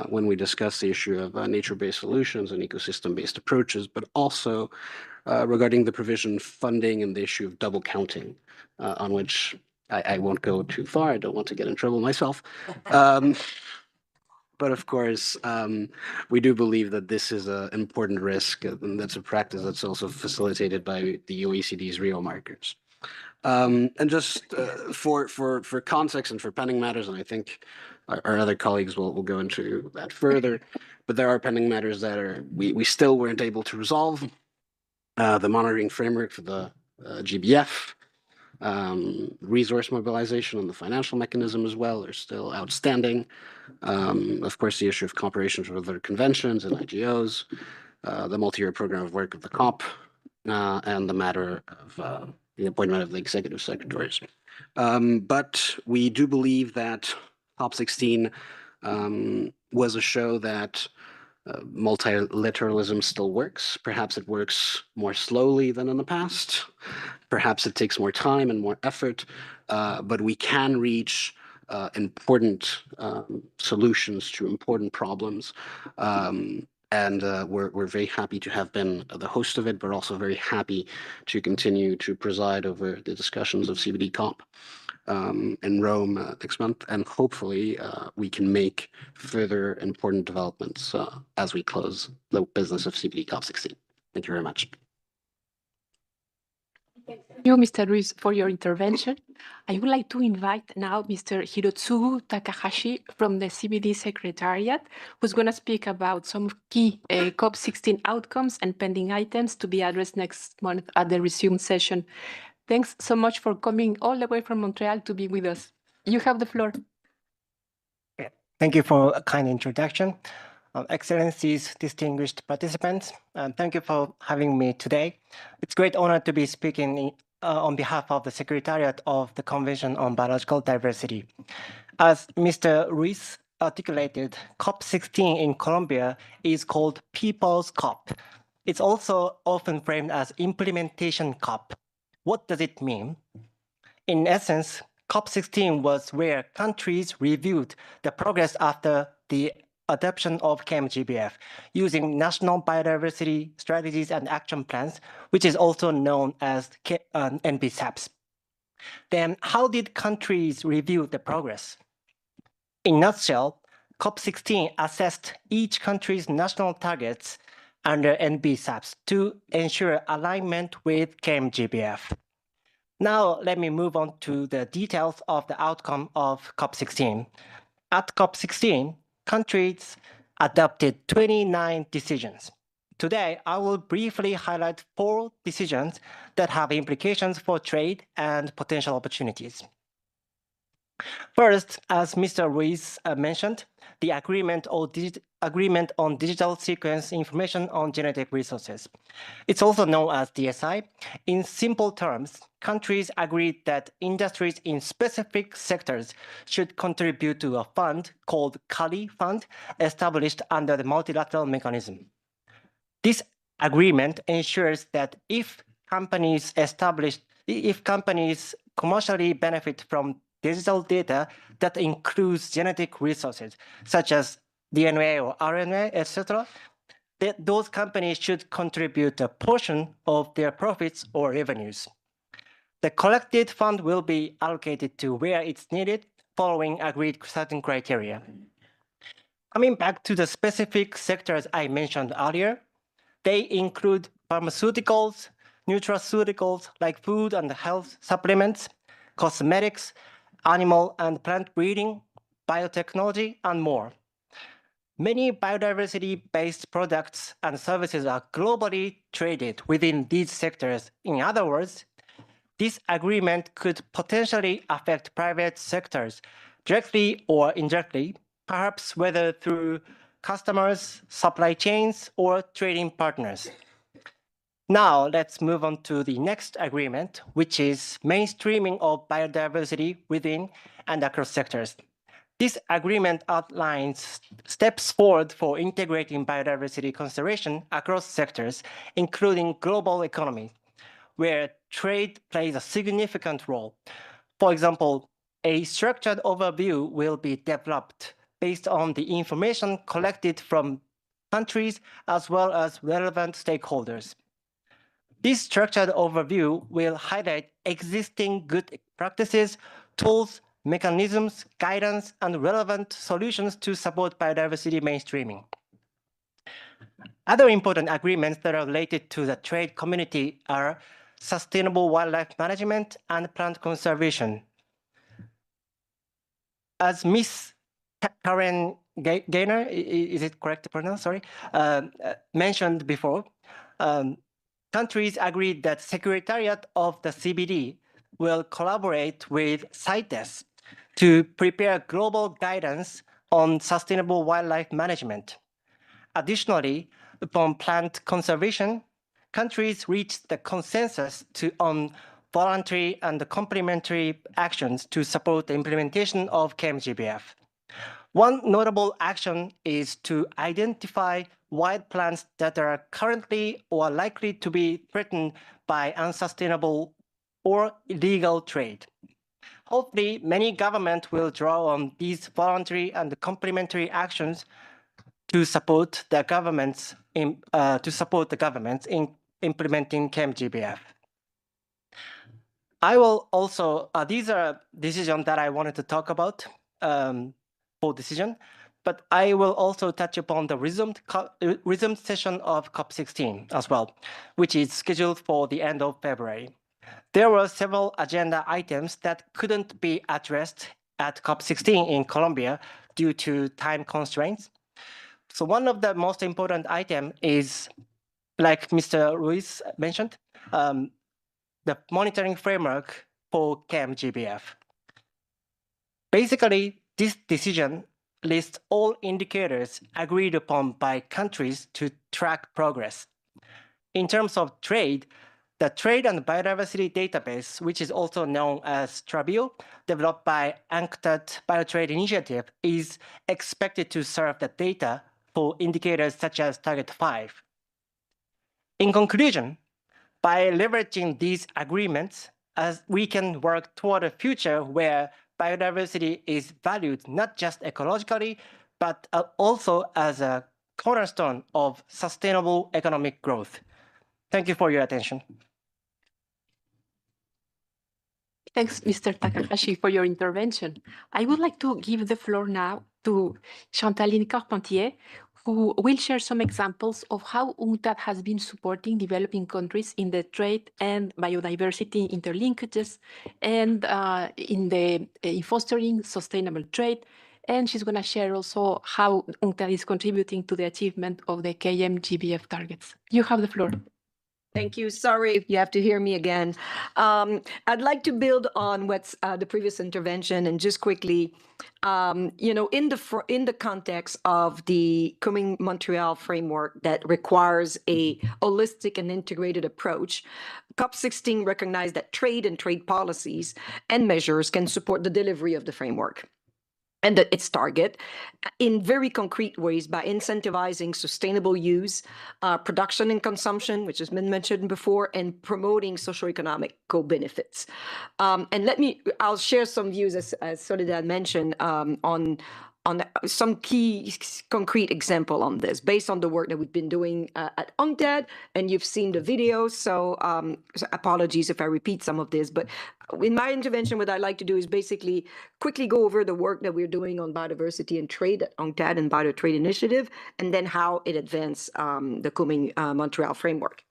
when we discuss the issue of nature-based solutions and ecosystem-based approaches, but also regarding the provision funding and the issue of double counting, on which I won't go too far. I don't want to get in trouble myself. But of course, we do believe that this is an important risk, and that's a practice that's also facilitated by the OECD's Rio markers. And just for context and for pending matters, and I think our other colleagues will go into that further, but there are pending matters that we still weren't able to resolve. The monitoring framework for the GBF, resource mobilization and the financial mechanism as well are still outstanding. Of course, the issue of cooperation with other conventions and IGOs, the multi-year program of work of the COP, and the matter of the appointment of the executive secretaries. But we do believe that COP16 was a show that multilateralism still works. Perhaps it works more slowly than in the past. Perhaps it takes more time and more effort, but we can reach important solutions to important problems And we're very happy to have been the host of it. We're also very happy to continue to preside over the discussions of CBD COP in Rome next month. And hopefully we can make further important developments as we close the business of CBD COP16. Thank you very much. Thank you, Mr. Ruiz, for your intervention. I would like to invite now Mr. Hirotsugu Takahashi from the CBD Secretariat, who's going to speak about some key COP16 outcomes and pending items to be addressed next month at the resumed session. Thanks so much for coming all the way from Montreal to be with us. You have the floor. Thank you for a kind introduction. Excellencies, distinguished participants, thank you for having me today. It's a great honor to be speaking on behalf of the Secretariat of the Convention on Biological Diversity. As Mr. Ruiz articulated, COP16 in Colombia is called People's COP. It's also often framed as Implementation COP. What does it mean? In essence, COP16 was where countries reviewed the progress after the adoption of KMGBF using national biodiversity strategies and action plans, which is also known as NBSAPs. Then how did countries review the progress? In a nutshell, COP16 assessed each country's national targets under NBSAPs to ensure alignment with KMGBF. Now let me move on to the details of the outcome of COP16. At COP16, countries adopted 29 decisions. Today, I will briefly highlight 4 decisions that have implications for trade and potential opportunities. First, as Mr. Ruiz mentioned, the agreement on digital sequence information on genetic resources. It's also known as DSI. In simple terms, countries agreed that industries in specific sectors should contribute to a fund called KALI Fund, established under the multilateral mechanism. This agreement ensures that if companies commercially benefit from digital data that includes genetic resources, such as DNA or RNA, etc., those companies should contribute a portion of their profits or revenues. The collected fund will be allocated to where it's needed, following agreed certain criteria. Coming back to the specific sectors I mentioned earlier, they include pharmaceuticals, nutraceuticals like food and health supplements, cosmetics, animal and plant breeding, biotechnology, and more. Many biodiversity-based products and services are globally traded within these sectors. In other words, this agreement could potentially affect private sectors directly or indirectly, perhaps whether through customers, supply chains, or trading partners. Now let's move on to the next agreement, which is mainstreaming of biodiversity within and across sectors. This agreement outlines steps forward for integrating biodiversity conservation across sectors, including global economy, where trade plays a significant role. For example, a structured overview will be developed based on the information collected from countries as well as relevant stakeholders. This structured overview will highlight existing good practices, tools, mechanisms, guidance, and relevant solutions to support biodiversity mainstreaming. Other important agreements that are related to the trade community are sustainable wildlife management and plant conservation. As Ms. Karen Gaynor, is it correct to pronounce? Sorry, mentioned before, countries agreed that Secretariat of the CBD will collaborate with CITES to prepare global guidance on sustainable wildlife management. Additionally, upon plant conservation, countries reached the consensus on voluntary and complementary actions to support the implementation of KMGBF. One notable action is to identify wild plants that are currently or likely to be threatened by unsustainable or illegal trade. Hopefully, many governments will draw on these voluntary and complementary actions to support the governments in implementing CAM-GBF. I will also, these are decisions that I wanted to talk about for decision, but I will also touch upon the resumed session of COP16 as well, which is scheduled for the end of February. There were several agenda items that couldn't be addressed at COP16 in Colombia due to time constraints. So one of the most important items is, like Mr. Ruiz mentioned, the monitoring framework for CAM-GBF. Basically, this decision lists all indicators agreed upon by countries to track progress. In terms of trade, the Trade and Biodiversity Database, which is also known as TRABIO, developed by UNCTAD Biotrade Initiative, is expected to serve the data for indicators such as Target 5. In conclusion, by leveraging these agreements, as we can work toward a future where biodiversity is valued not just ecologically, but also as a cornerstone of sustainable economic growth. Thank you for your attention. Thanks, Mr. Takahashi, for your intervention. I would like to give the floor now to Chantaline Carpentier, who will share some examples of how UNCTAD has been supporting developing countries in the trade and biodiversity interlinkages and in fostering sustainable trade. And she's going to share also how UNCTAD is contributing to the achievement of the CAM-GBF targets. You have the floor. Thank you. Sorry if you have to hear me again. I'd like to build on what's the previous intervention and just quickly, in the context of the Kunming-Montreal framework that requires a holistic and integrated approach, COP16 recognized that trade and trade policies and measures can support the delivery of the framework and its target in very concrete ways by incentivizing sustainable use, production and consumption, which has been mentioned before, and promoting socioeconomic co-benefits. I'll share some views, as Soledad mentioned, on some key concrete example on this, based on the work that we've been doing at UNCTAD, and you've seen the videos, so apologies if I repeat some of this, but in my intervention, what I'd like to do is basically quickly go over the work that we're doing on biodiversity and trade at UNCTAD and Biotrade Initiative, and then how it advanced the Kunming-Montreal framework.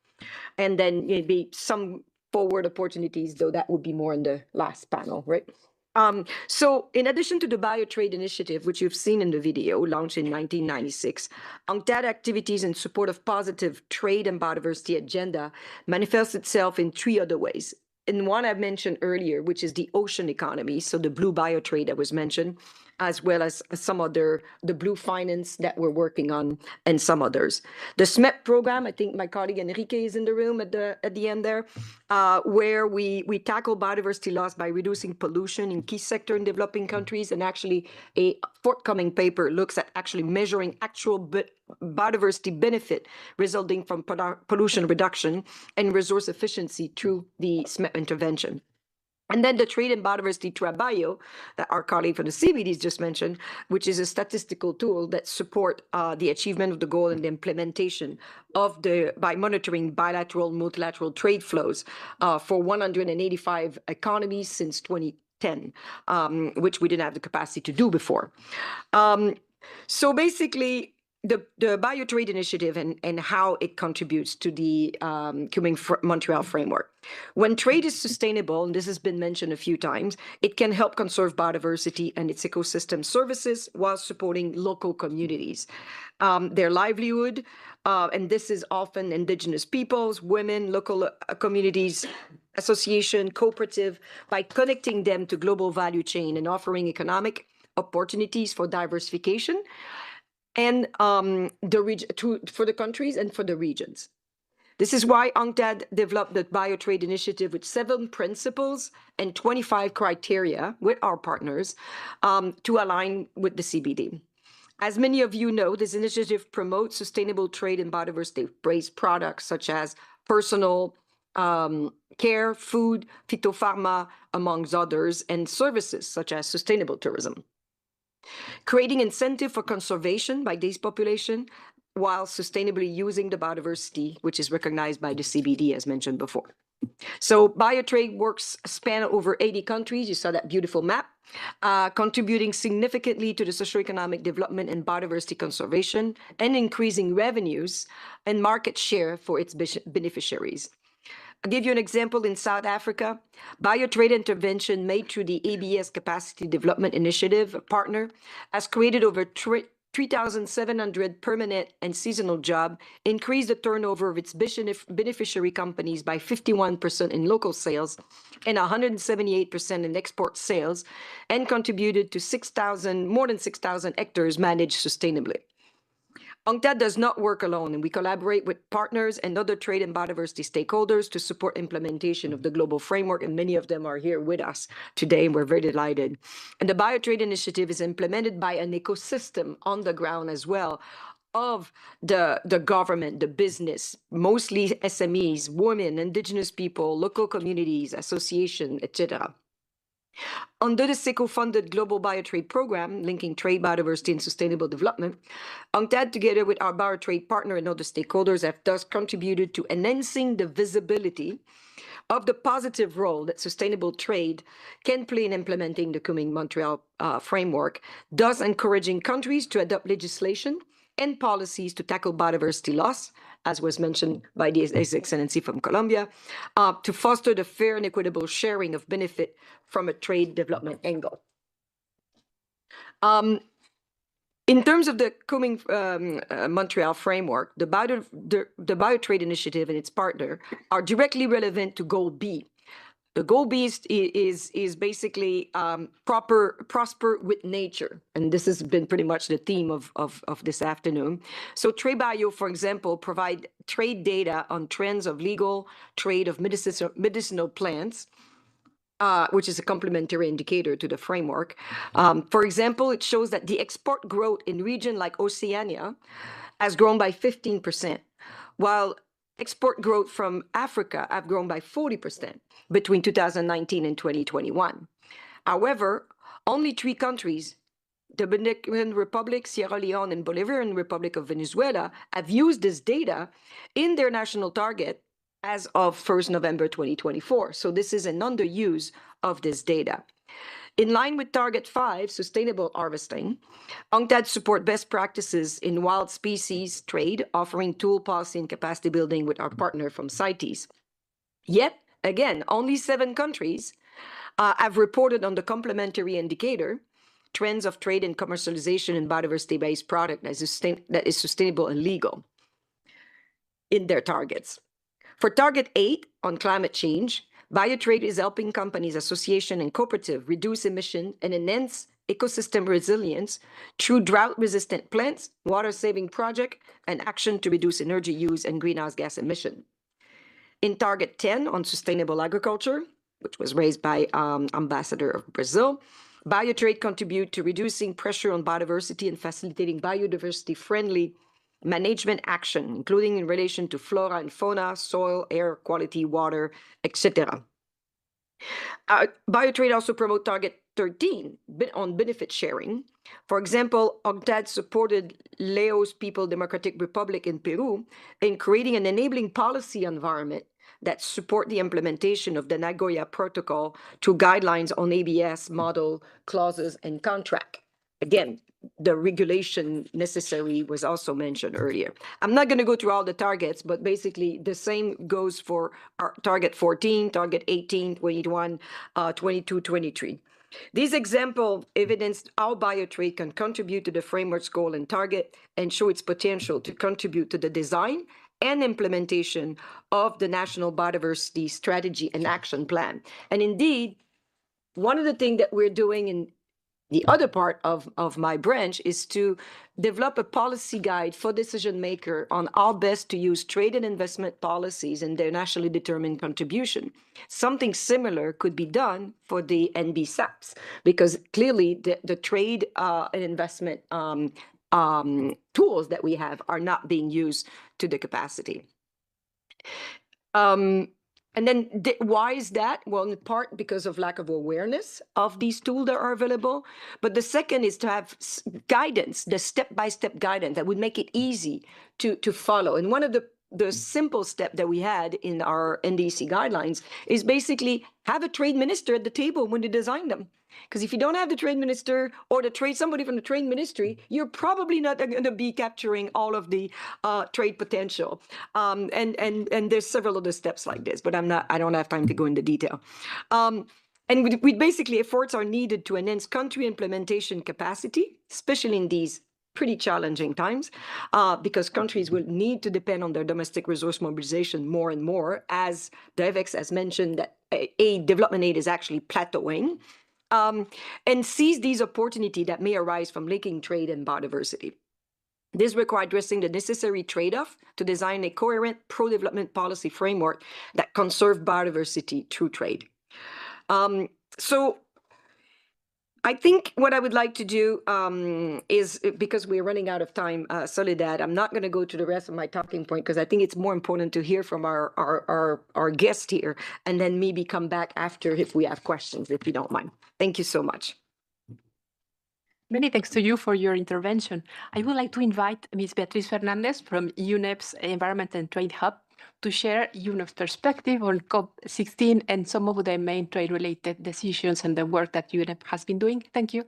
And then maybe some forward opportunities, though that would be more in the last panel, right? So in addition to the Biotrade Initiative, which you've seen in the video, launched in 1996, UNCTAD activities in support of positive trade and biodiversity agenda manifests itself in 3 other ways. In one I've mentioned earlier, which is the ocean economy, so the blue biotrade that was mentioned, as well as some other, the blue finance that we're working on, and some others. The SMEP program, I think my colleague Enrique is in the room at the end there, where we tackle biodiversity loss by reducing pollution in key sectors in developing countries, and actually a forthcoming paper looks at actually measuring actual biodiversity benefit resulting from pollution reduction and resource efficiency through the SMEP intervention. And then the Trade and Biodiversity TRABIO, that our colleague from the CBDs just mentioned, which is a statistical tool that support the achievement of the goal and the implementation of by monitoring bilateral, multilateral trade flows for 185 economies since 2010, which we didn't have the capacity to do before. So basically, the Biotrade Initiative and how it contributes to the Kunming-Montreal framework. When trade is sustainable, and this has been mentioned a few times, it can help conserve biodiversity and its ecosystem services while supporting local communities. Their livelihood, and this is often indigenous peoples, women, local communities, association, cooperative, by connecting them to global value chain and offering economic opportunities for diversification, and for the countries and for the regions. This is why UNCTAD developed the Biotrade Initiative with 7 principles and 25 criteria with our partners to align with the CBD. As many of you know, this initiative promotes sustainable trade and biodiversity-based products such as personal care, food, phytopharma, amongst others, and services such as sustainable tourism. creating incentive for conservation by these population while sustainably using the biodiversity, which is recognized by the CBD, as mentioned before. So biotrade works span over 80 countries. You saw that beautiful map, contributing significantly to the socioeconomic development and biodiversity conservation and increasing revenues and market share for its beneficiaries. I'll give you an example in South Africa. Biotrade intervention made through the ABS Capacity Development Initiative, a partner, has created over 3,700 permanent and seasonal jobs, increased the turnover of its beneficiary companies by 51% in local sales and 178% in export sales, and contributed to more than 6,000 hectares managed sustainably. UNCTAD does not work alone, and we collaborate with partners and other trade and biodiversity stakeholders to support implementation of the global framework, and many of them are here with us today, and we're very delighted. And the Biotrade Initiative is implemented by an ecosystem on the ground as well of the government, the business, mostly SMEs, women, indigenous people, local communities, associations, etc. Under the SECO-funded Global Biotrade Program, linking trade, biodiversity, and sustainable development, UNCTAD, together with our biotrade partner and other stakeholders, have thus contributed to enhancing the visibility of the positive role that sustainable trade can play in implementing the Kunming-Montreal framework, thus encouraging countries to adopt legislation and policies to tackle biodiversity loss, as was mentioned by His Excellency from Colombia, to foster the fair and equitable sharing of benefit from a trade development angle. In terms of the Kunming-Montreal framework, the Biotrade Initiative and its partner are directly relevant to Goal B. The Goal B is basically prosper with nature. And this has been pretty much the theme of this afternoon. So TradeBio, for example, provide trade data on trends of legal trade of medicinal plants, which is a complementary indicator to the framework. For example, it shows that the export growth in region like Oceania has grown by 15%, while export growth from Africa have grown by 40% between 2019 and 2021. However, only 3 countries, the Dominican Republic, Sierra Leone, and Bolivarian Republic of Venezuela, have used this data in their national target as of 1st November 2024. So this is an underuse of this data. In line with Target 5, sustainable harvesting, UNCTAD support best practices in wild species trade, offering tool policy and capacity building with our partner from CITES. Yet, again, only 7 countries have reported on the complementary indicator, trends of trade and commercialization in biodiversity-based product that is sustainable and legal in their targets. For Target 8 on climate change, Biotrade is helping companies, associations, and cooperatives reduce emission and enhance ecosystem resilience through drought-resistant plants, water-saving projects, and action to reduce energy use and greenhouse gas emission. In Target 10 on sustainable agriculture, which was raised by Ambassador of Brazil, Biotrade contribute to reducing pressure on biodiversity and facilitating biodiversity-friendly management action, including in relation to flora and fauna, soil, air quality, water, etc. Biotrade also promote Target 13 on benefit sharing. For example, UNCTAD supported Laos People Democratic Republic in Peru in creating an enabling policy environment that support the implementation of the Nagoya Protocol through guidelines on ABS, model, clauses, and contract. Again, the regulation necessary was also mentioned earlier. I'm not going to go through all the targets, but basically the same goes for our Target 14, Target 18, 21, 22, 23. These examples evidence how Biotrade can contribute to the framework's goal and target and show its potential to contribute to the design and implementation of the National Biodiversity Strategy and Action Plan. And indeed, one of the things that we're doing in the other part of my branch is to develop a policy guide for decision maker on how best to use trade and investment policies and their nationally determined contribution. Something similar could be done for the NBSAPs, because clearly the trade and investment tools that we have are not being used to the capacity. And then why is that? Well, in part because of lack of awareness of these tools that are available. But the second is to have guidance, the step-by-step guidance that would make it easy to follow. And one of the simple step that we had in our NDC guidelines is basically have a trade minister at the table when you design them. Because if you don't have the trade minister or somebody from the trade ministry, you're probably not going to be capturing all of the trade potential. And there's several other steps like this, but I don't have time to go into detail. And we basically efforts are needed to enhance country implementation capacity, especially in these pretty challenging times, because countries will need to depend on their domestic resource mobilization more and more, as Devex has mentioned that development aid is actually plateauing. And seize these opportunities that may arise from linking trade and biodiversity. This requires addressing the necessary trade-off to design a coherent pro-development policy framework that conserves biodiversity through trade. So I think what I would like to do is, because we're running out of time, Soledad, I'm not going to go to the rest of my talking point because I think it's more important to hear from our guest here, and then maybe come back after if we have questions, if you don't mind. Thank you so much. Many thanks to you for your intervention. I would like to invite Ms. Beatriz Fernandez from UNEP's Environment and Trade Hub to share UNEP's perspective on COP16 and some of the main trade-related decisions and the work that UNEP has been doing. Thank you.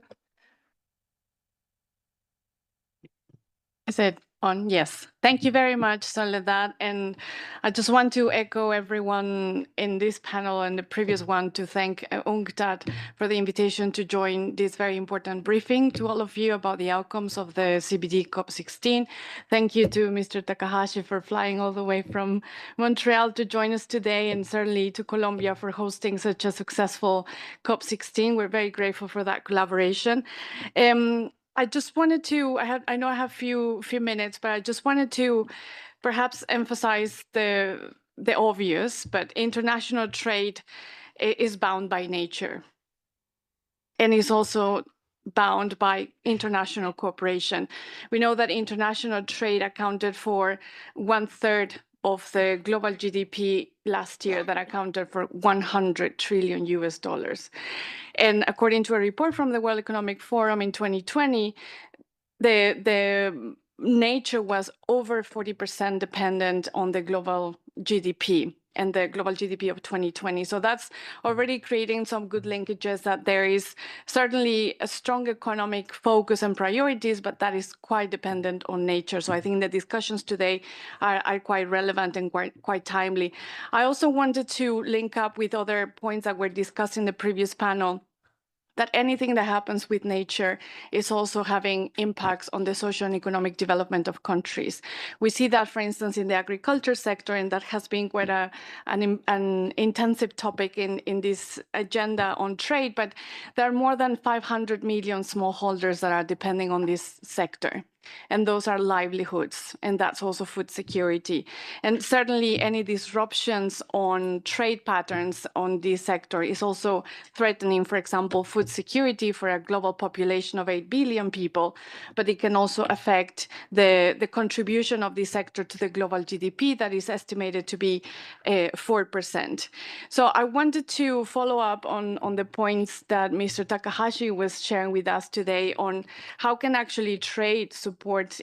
Is it on? Yes. Thank you very much, Soledad. And I just want to echo everyone in this panel and the previous one to thank UNCTAD for the invitation to join this very important briefing to all of you about the outcomes of the CBD COP16. Thank you to Mr. Takahashi for flying all the way from Montreal to join us today, and certainly to Colombia for hosting such a successful COP16. We're very grateful for that collaboration. I just wanted to, I know I have few minutes, but I just wanted to perhaps emphasize the obvious, but international trade is bound by nature and is also bound by international cooperation. We know that international trade accounted for 1/3 of the global GDP last year, that accounted for $100 trillion US. And according to a report from the World Economic Forum in 2020, the nature was over 40% dependent on the global GDP and the global GDP of 2020. So that's already creating some good linkages that there is certainly a strong economic focus and priorities, but that is quite dependent on nature. So I think the discussions today are quite relevant and quite timely. I also wanted to link up with other points that were discussed in the previous panel, that anything that happens with nature is also having impacts on the social and economic development of countries. We see that, for instance, in the agriculture sector, and that has been quite an intensive topic in this agenda on trade, but there are more than 500 million smallholders that are depending on this sector. And those are livelihoods, and that's also food security. And certainly any disruptions on trade patterns on this sector is also threatening, for example, food security for a global population of 8 billion people, but it can also affect the contribution of this sector to the global GDP that is estimated to be 4%. So I wanted to follow up on the points that Mr. Takahashi was sharing with us today on how can actually trade support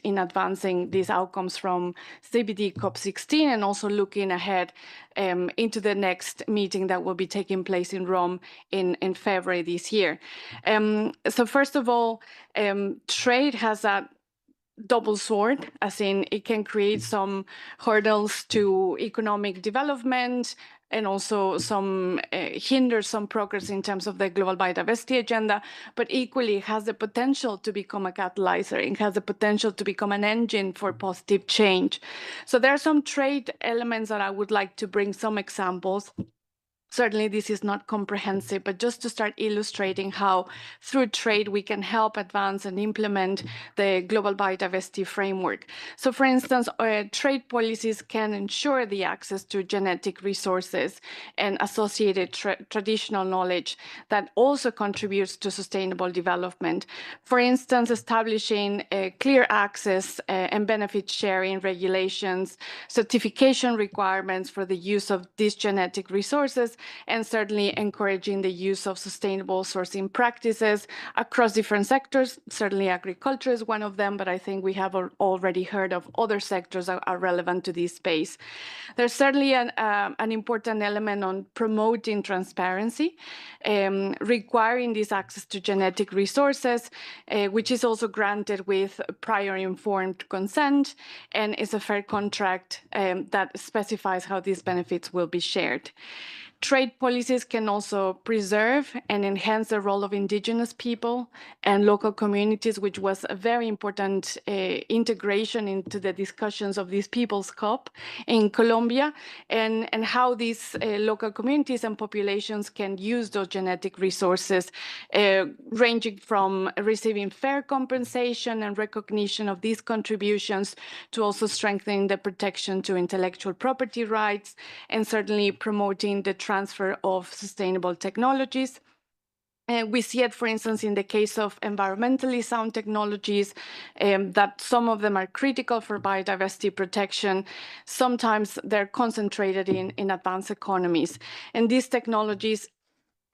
in advancing these outcomes from CBD COP16, and also looking ahead into the next meeting that will be taking place in Rome in February this year. So first of all, trade has a double sword, as in it can create some hurdles to economic development, and also hinder some progress in terms of the global biodiversity agenda, but equally has the potential to become a catalyzer. It has the potential to become an engine for positive change. So there are some trade elements that I would like to bring some examples. Certainly, this is not comprehensive, but just to start illustrating how through trade we can help advance and implement the global biodiversity framework. So for instance, trade policies can ensure the access to genetic resources and associated traditional knowledge that also contributes to sustainable development. For instance, establishing clear access and benefit sharing regulations, certification requirements for the use of these genetic resources, and certainly encouraging the use of sustainable sourcing practices across different sectors. Certainly agriculture is one of them, but I think we have already heard of other sectors that are relevant to this space. There's certainly an important element on promoting transparency, requiring this access to genetic resources, which is also granted with prior informed consent and is a fair contract that specifies how these benefits will be shared. Trade policies can also preserve and enhance the role of indigenous people and local communities, which was a very important integration into the discussions of this People's COP in Colombia, and how these local communities and populations can use those genetic resources, ranging from receiving fair compensation and recognition of these contributions to also strengthening the protection to intellectual property rights, and certainly promoting the transfer of sustainable technologies. We see it, for instance, in the case of environmentally sound technologies, that some of them are critical for biodiversity protection. Sometimes they're concentrated in advanced economies. And these technologies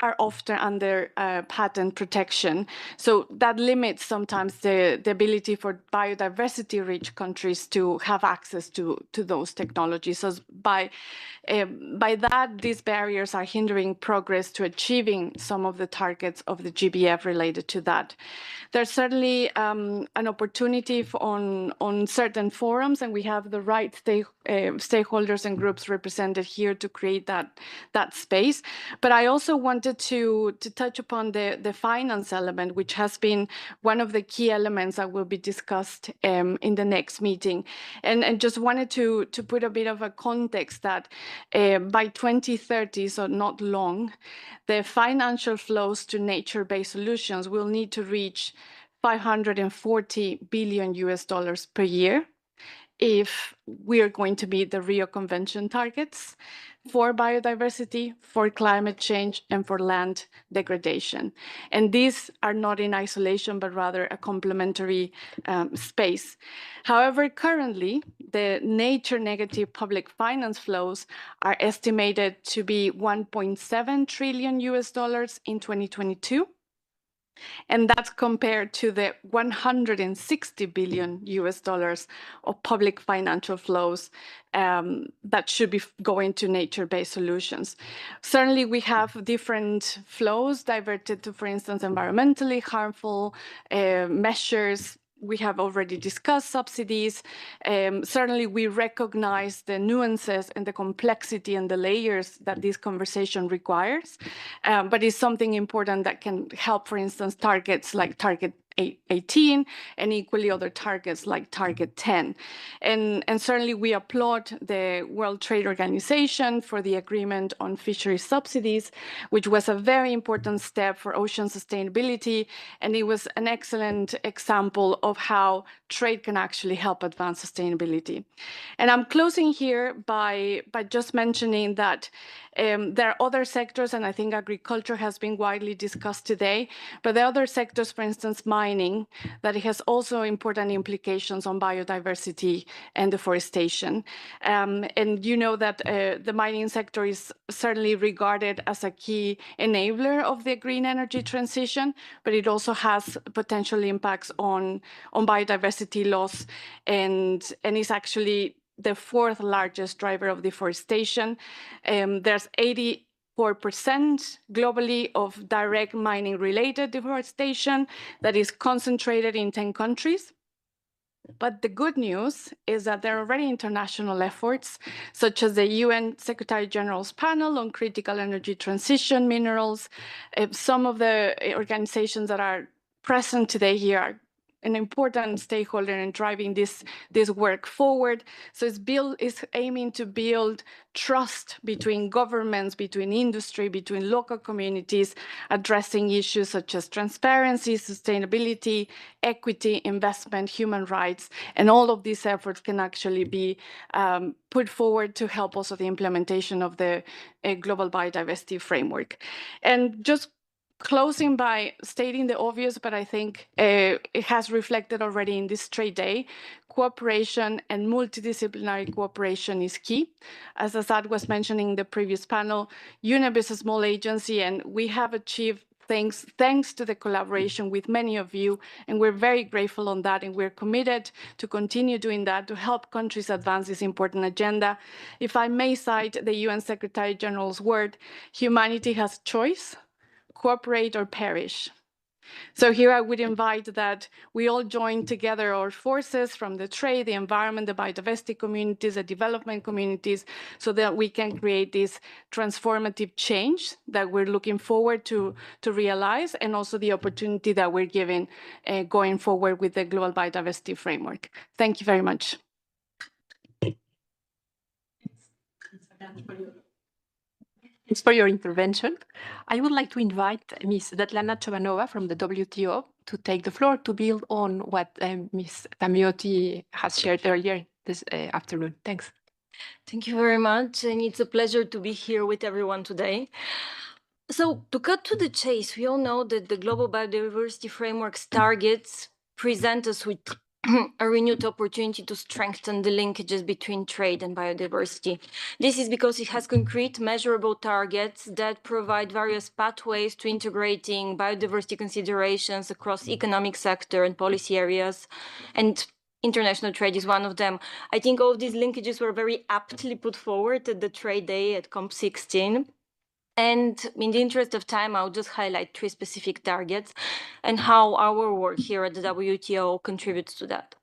are often under patent protection. So that limits sometimes the ability for biodiversity-rich countries to have access to those technologies. So by that, these barriers are hindering progress to achieving some of the targets of the GBF related to that. There's certainly an opportunity on certain forums, and we have the right stakeholders and groups represented here to create that space. But I also wanted to touch upon the finance element, which has been one of the key elements that will be discussed in the next meeting. And just wanted to put a bit of a context that by 2030, so not long, the financial flows to nature-based solutions will need to reach $540 billion per year if we are going to meet the Rio Convention targets for biodiversity, for climate change, and for land degradation. And these are not in isolation, but rather a complementary space. However, currently, the nature negative public finance flows are estimated to be $1.7 trillion in 2022. And that's compared to the $160 billion of public financial flows that should be going to nature-based solutions. Certainly, we have different flows diverted to, for instance, environmentally harmful measures. We have already discussed subsidies. Certainly, we recognize the nuances and the complexity and the layers that this conversation requires, but it's something important that can help, for instance, targets like Target 18 and equally other targets like Target 10. And certainly we applaud the World Trade Organization for the agreement on fisheries subsidies, which was a very important step for ocean sustainability. And it was an excellent example of how trade can actually help advance sustainability. And I'm closing here by just mentioning that there are other sectors, and I think agriculture has been widely discussed today, but there are other sectors, for instance, mining, that it has also important implications on biodiversity and deforestation. And you know that the mining sector is certainly regarded as a key enabler of the green energy transition, but it also has potential impacts on biodiversity loss, and is actually the fourth largest driver of deforestation. There's 84% globally of direct mining-related deforestation that is concentrated in 10 countries. But the good news is that there are already international efforts, such as the UN Secretary General's panel on critical energy transition minerals. Some of the organizations that are present today here are an important stakeholder in driving this work forward. So it's aiming to build trust between governments, between industry, between local communities, addressing issues such as transparency, sustainability, equity, investment, human rights, and all of these efforts can actually be put forward to help also the implementation of the Global Biodiversity Framework. And just closing by stating the obvious, but I think it has reflected already in this trade day, cooperation and multidisciplinary cooperation is key. As Azad was mentioning in the previous panel, UNEP is a small agency, and we have achieved things thanks to the collaboration with many of you, and we're very grateful on that, and we're committed to continue doing that to help countries advance this important agenda. If I may cite the UN Secretary General's word, humanity has choice, cooperate or perish. So here I would invite that we all join together our forces from the trade, the environment, the biodiversity communities, the development communities, so that we can create this transformative change that we're looking forward to realize, and also the opportunity that we're given going forward with the Global Biodiversity Framework. Thank you very much. Thanks for your intervention. I would like to invite Ms. Svetlana Chovanova from the WTO to take the floor to build on what Ms. Tamiotti has shared earlier this afternoon. Thanks. Thank you very much, and it's a pleasure to be here with everyone today. So, to cut to the chase, we all know that the Global Biodiversity Framework's targets present us with a renewed opportunity to strengthen the linkages between trade and biodiversity. This is because it has concrete, measurable targets that provide various pathways to integrating biodiversity considerations across economic sector and policy areas, and international trade is one of them. I think all of these linkages were very aptly put forward at the trade day at COP16. And in the interest of time, I'll just highlight 3 specific targets and how our work here at the WTO contributes to that.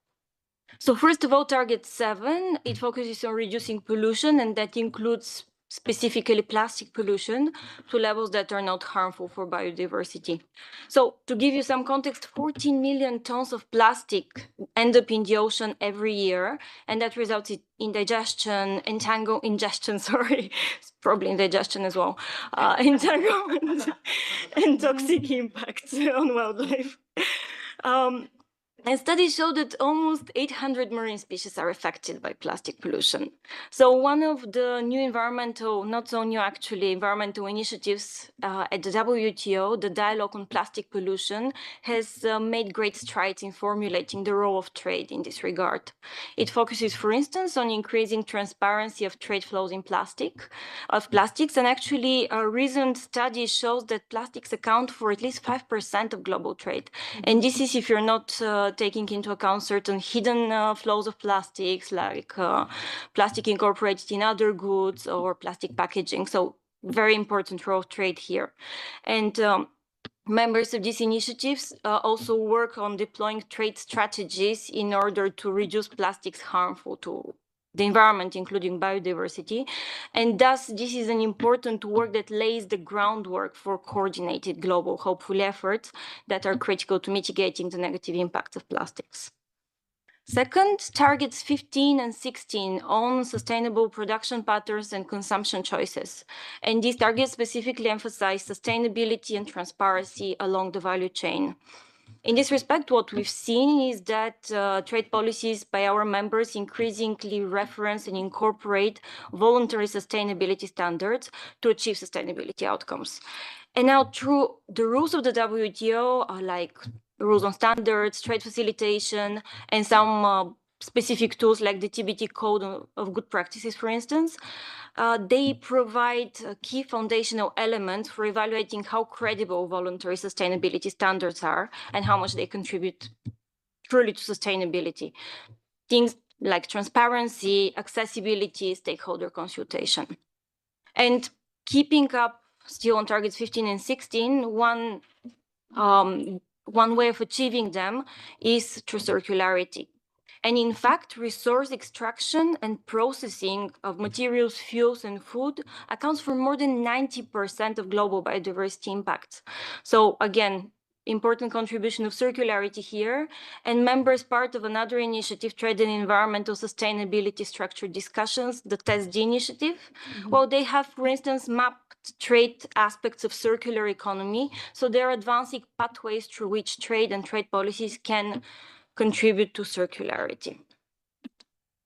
So first of all, target 7, it focuses on reducing pollution, and that includes specifically plastic pollution to levels that are not harmful for biodiversity. So to give you some context, 14 million tons of plastic end up in the ocean every year, and that results in ingestion, sorry, probably indigestion as well, entanglement and toxic impacts on wildlife. And studies show that almost 800 marine species are affected by plastic pollution. So one of the new environmental, not so new actually, environmental initiatives at the WTO, the Dialogue on Plastic Pollution, has made great strides in formulating the role of trade in this regard. It focuses, for instance, on increasing transparency of trade flows in plastics, and actually a recent study shows that plastics account for at least 5% of global trade. And this is if you're not taking into account certain hidden flows of plastics, like plastic incorporated in other goods or plastic packaging. So very important role of trade here. And members of these initiatives also work on deploying trade strategies in order to reduce plastics harmful to the environment, including biodiversity. And thus, this is an important work that lays the groundwork for coordinated global, hopeful efforts that are critical to mitigating the negative impacts of plastics. Second, targets 15 and 16 on sustainable production patterns and consumption choices. And these targets specifically emphasize sustainability and transparency along the value chain. In this respect, what we've seen is that trade policies by our members increasingly reference and incorporate voluntary sustainability standards to achieve sustainability outcomes. And now through the rules of the WTO, like rules on standards, trade facilitation, and some specific tools like the TBT Code of Good Practices, for instance, they provide key foundational elements for evaluating how credible voluntary sustainability standards are and how much they contribute truly to sustainability. Things like transparency, accessibility, stakeholder consultation. And keeping up still on targets 15 and 16, one way of achieving them is through circularity. And in fact, resource extraction and processing of materials, fuels, and food accounts for more than 90% of global biodiversity impacts. So again, important contribution of circularity here, and members part of another initiative, Trade and Environmental Sustainability Structured Discussions, the TESD initiative. Well, they have, for instance, mapped trade aspects of circular economy, so they're advancing pathways through which trade and trade policies can contribute to circularity.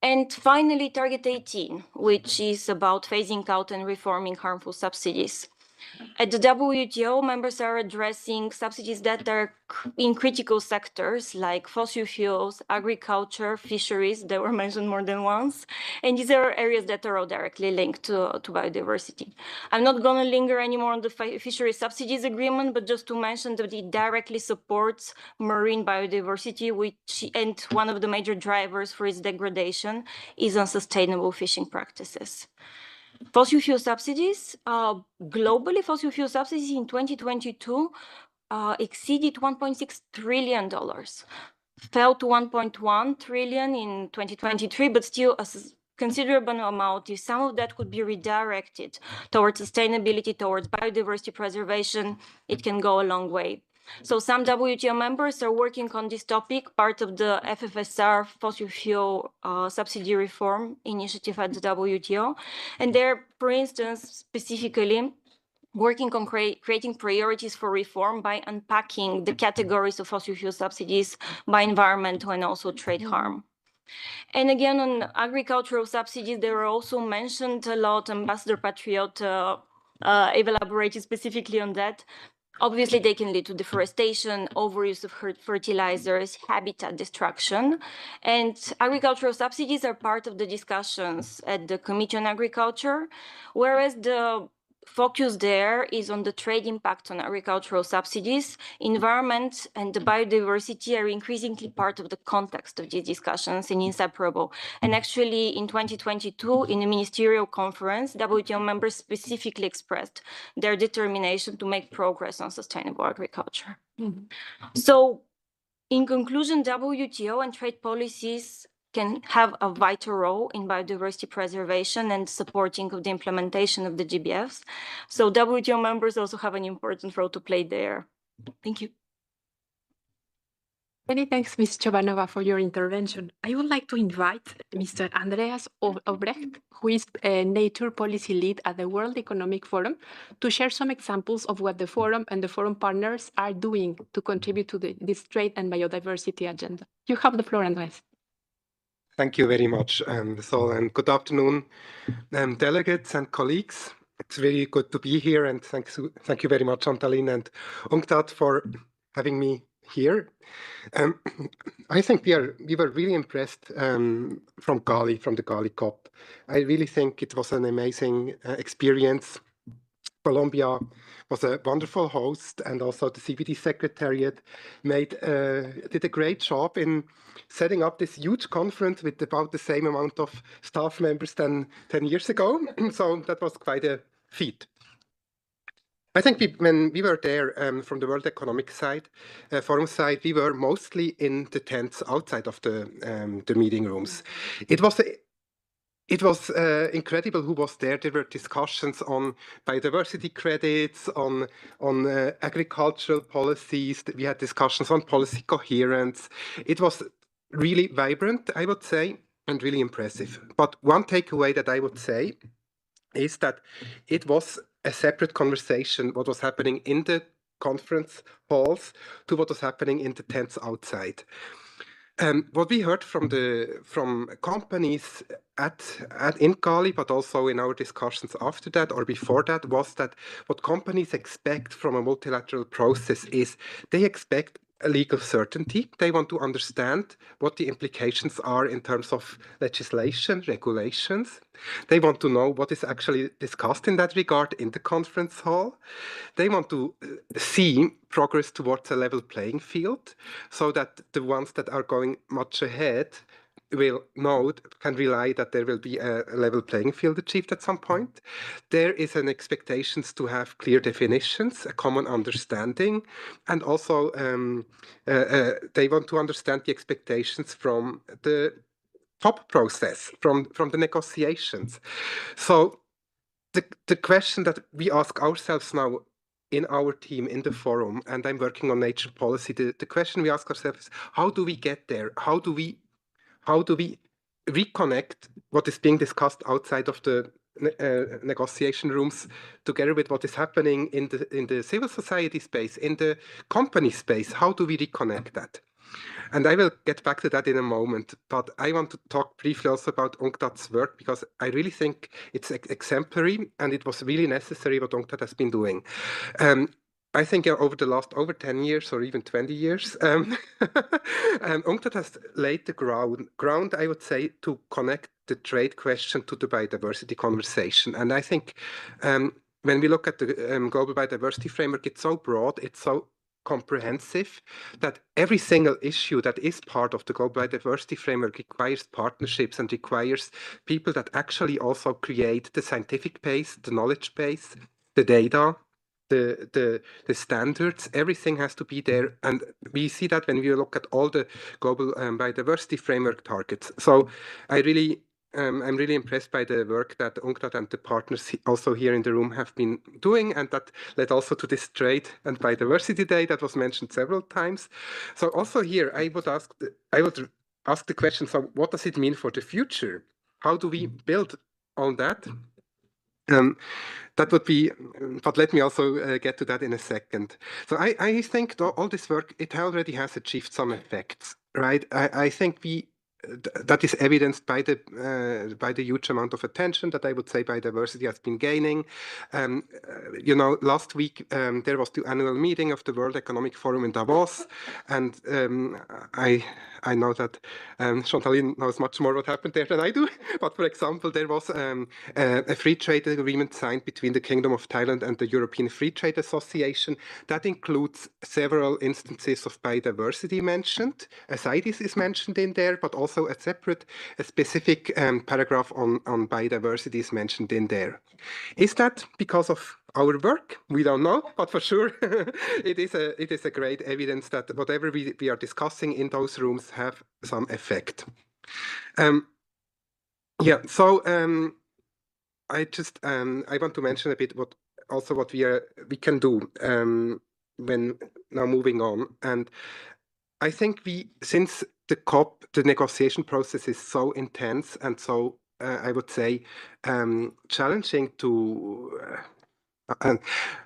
And finally, Target 18, which is about phasing out and reforming harmful subsidies. At the WTO, members are addressing subsidies that are in critical sectors like fossil fuels, agriculture, fisheries, that were mentioned more than once. And these are areas that are all directly linked to biodiversity. I'm not going to linger anymore on the fishery subsidies agreement, but just to mention that it directly supports marine biodiversity, and one of the major drivers for its degradation is unsustainable fishing practices. Fossil fuel subsidies, globally, fossil fuel subsidies in 2022 exceeded $1.6 trillion, fell to 1.1 trillion in 2023, but still a considerable amount. If some of that could be redirected towards sustainability, towards biodiversity preservation, it can go a long way. So some WTO members are working on this topic, part of the FFSR fossil fuel subsidy reform initiative at the WTO. And they're, for instance, specifically working on creating priorities for reform by unpacking the categories of fossil fuel subsidies by environmental and also trade harm. And again, on agricultural subsidies, they were also mentioned a lot. Ambassador Patriot elaborated specifically on that. Obviously, they can lead to deforestation, overuse of fertilizers, habitat destruction. And agricultural subsidies are part of the discussions at the Committee on Agriculture, whereas the focus there is on the trade impact on agricultural subsidies. Environment and the biodiversity are increasingly part of the context of these discussions and inseparable. And actually, in 2022, in a ministerial conference, WTO members specifically expressed their determination to make progress on sustainable agriculture. So, in conclusion, WTO and trade policies can have a vital role in biodiversity preservation and supporting of the implementation of the GBFs. So WTO members also have an important role to play there. Thank you. Many thanks, Ms. Chovanova, for your intervention. I would like to invite Mr. Andreas Obrecht, who is a Nature Policy Lead at the World Economic Forum, to share some examples of what the Forum and the Forum partners are doing to contribute to this trade and biodiversity agenda. You have the floor, Andreas. Thank you very much, and good afternoon, delegates and colleagues. It's really good to be here, and thank you very much, Chantaline and UNCTAD, for having me here. I think we were really impressed from the Gali COP. I really think it was an amazing experience. Colombia was a wonderful host, and also the CBD Secretariat did a great job in setting up this huge conference with about the same amount of staff members than 10 years ago. So that was quite a feat. I think when we were there from the World Economic Forum side, we were mostly in the tents outside of the meeting rooms. It was incredible who was there. There were discussions on biodiversity credits, on agricultural policies. We had discussions on policy coherence. It was really vibrant, I would say, and really impressive. But one takeaway that I would say is that it was a separate conversation, what was happening in the conference halls to what was happening in the tents outside. What we heard from companies in Gali, but also in our discussions after that or before that, was that what companies expect from a multilateral process is they expect a legal certainty. They want to understand what the implications are in terms of legislation, regulations. They want to know what is actually discussed in that regard in the conference hall. They want to see progress towards a level playing field so that the ones that are going much ahead can rely that there will be a level playing field achieved at some point. There is an expectation to have clear definitions, a common understanding, and also they want to understand the expectations from the top process, from the negotiations. So the question that we ask ourselves now in our team, in the forum, and I'm working on nature policy, the question we ask ourselves is, how do we get there? How do we reconnect what is being discussed outside of the negotiation rooms together with what is happening in the civil society space, in the company space? How do we reconnect that? And I will get back to that in a moment, but I want to talk briefly also about UNCTAD's work, because I really think it's exemplary and it was really necessary what UNCTAD has been doing. I think over the last 10 years or even 20 years, UNCTAD has laid the ground, I would say, to connect the trade question to the biodiversity conversation. And I think when we look at the global biodiversity framework, it's so broad, it's so comprehensive that every single issue that is part of the global biodiversity framework requires partnerships and requires people that actually also create the scientific base, the knowledge base, the data, the standards. Everything has to be there, and we see that when we look at all the global biodiversity framework targets. So I'm really impressed by the work that UNCTAD and the partners also here in the room have been doing, and that led also to this Trade and Biodiversity Day that was mentioned several times. So also here, I would ask the question, so what does it mean for the future? How do we build on that? That would be, but let me also get to that in a second. So I think all this work, it already has achieved some effects, right? I think that is evidenced by the huge amount of attention that I would say biodiversity has been gaining. Last week there was the annual meeting of the World Economic Forum in Davos, and I know that Chantaline knows much more what happened there than I do. But for example, there was a free trade agreement signed between the Kingdom of Thailand and the European Free Trade Association that includes several instances of biodiversity mentioned. CITES is mentioned in there, but also a specific paragraph on biodiversity is mentioned in there. Is that because of our work? We don't know, but for sure it is a great evidence that whatever we are discussing in those rooms have some effect. So I want to mention a bit what we can do when now moving on. And I think since the negotiation process is so intense and so I would say challenging to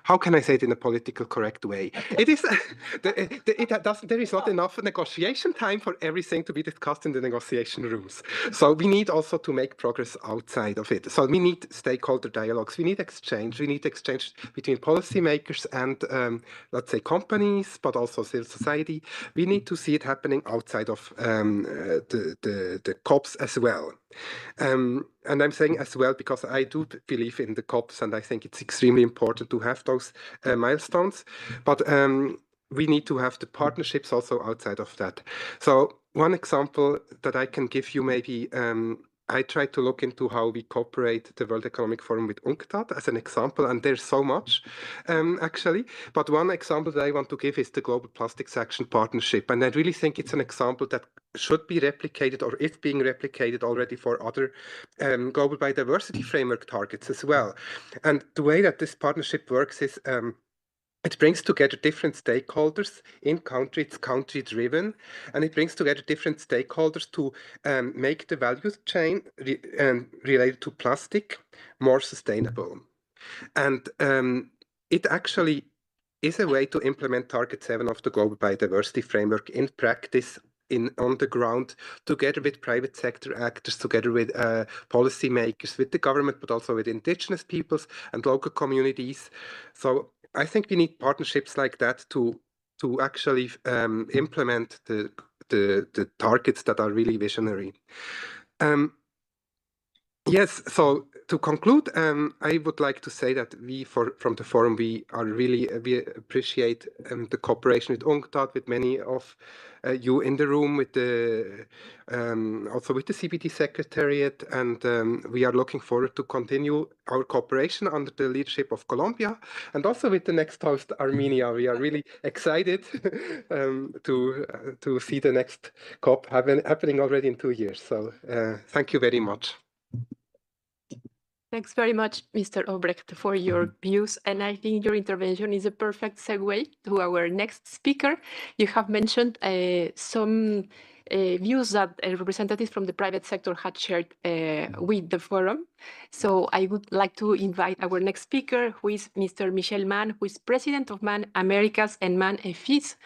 how can I say it in a political correct way? It is there is not enough negotiation time for everything to be discussed in the negotiation rooms. So we need also to make progress outside of it. So we need stakeholder dialogues. We need exchange. We need exchange between policymakers and let's say companies, but also civil society. We need to see it happening outside of the COPs as well. And I'm saying as well because I do believe in the COPs, and I think it's extremely important to have those milestones. But we need to have the partnerships also outside of that. So one example that I can give you maybe, I tried to look into how we cooperate the World Economic Forum with UNCTAD as an example, and there's so much actually. But one example that I want to give is the Global Plastics Action Partnership, and I really think it's an example that should be replicated or is being replicated already for other global biodiversity framework targets as well. And the way that this partnership works is it brings together different stakeholders in country. It's country-driven, and it brings together different stakeholders to make the value chain related to plastic more sustainable. And it actually is a way to implement Target 7 of the Global Biodiversity Framework in practice on the ground, together with private sector actors, together with policymakers, with the government, but also with indigenous peoples and local communities. So I think we need partnerships like that to actually implement the targets that are really visionary. Yes, so to conclude, I would like to say that from the forum, we appreciate the cooperation with UNCTAD, with many of you in the room, with also with the CBD Secretariat, and we are looking forward to continue our cooperation under the leadership of Colombia, and also with the next host, Armenia. We are really excited to see the next COP happening already in 2 years. So thank you very much. Thanks very much, Mr. Obrecht, for your views. And I think your intervention is a perfect segue to our next speaker. You have mentioned some views that representatives from the private sector had shared with the forum. So I would like to invite our next speaker, who is Mr. Michel Mann, who is president of MAN Americas and MAN FIS,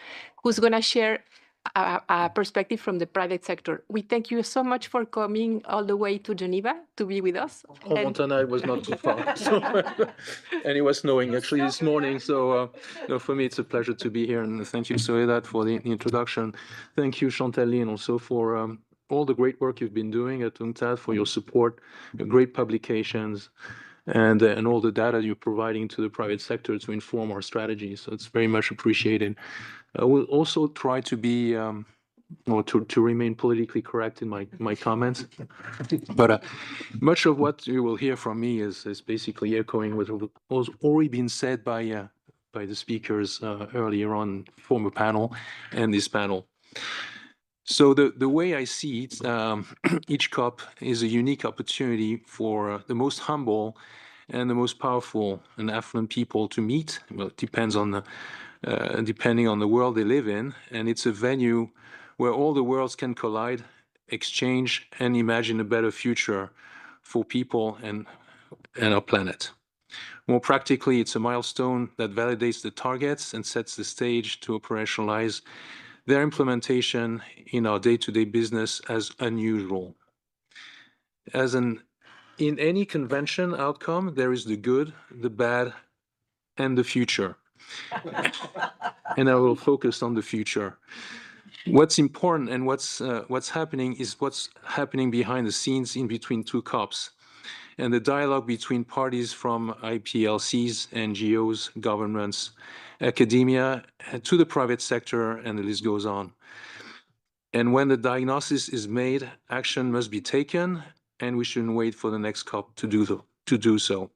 who's going to share a perspective from the private sector. We thank you so much for coming all the way to Geneva to be with us. Montana was not too far, so, and it was snowing actually this morning. So for me, it's a pleasure to be here, and thank you, Soledad, for the introduction. Thank you, Chantaline, also for all the great work you've been doing at UNCTAD, for your support, your great publications, and all the data you're providing to the private sector to inform our strategy. So it's very much appreciated. I will also try to be or to remain politically correct in my comments. But much of what you will hear from me is basically echoing what was already been said by the speakers earlier on, former panel and this panel. So the way I see it, each COP is a unique opportunity for the most humble and the most powerful and affluent people to meet. Well, it depends on the depending on the world they live in, and it's a venue where all the worlds can collide, exchange, and imagine a better future for people and our planet. More practically, it's a milestone that validates the targets and sets the stage to operationalize their implementation in our day-to-day business as unusual. In any convention outcome, there is the good, the bad, and the future. And I will focus on the future. What's important and what's happening is what's happening behind the scenes in between two COPs, and the dialogue between parties from IPLCs, NGOs, governments, academia, to the private sector, and the list goes on. And when the diagnosis is made, action must be taken, and we shouldn't wait for the next COP to do so.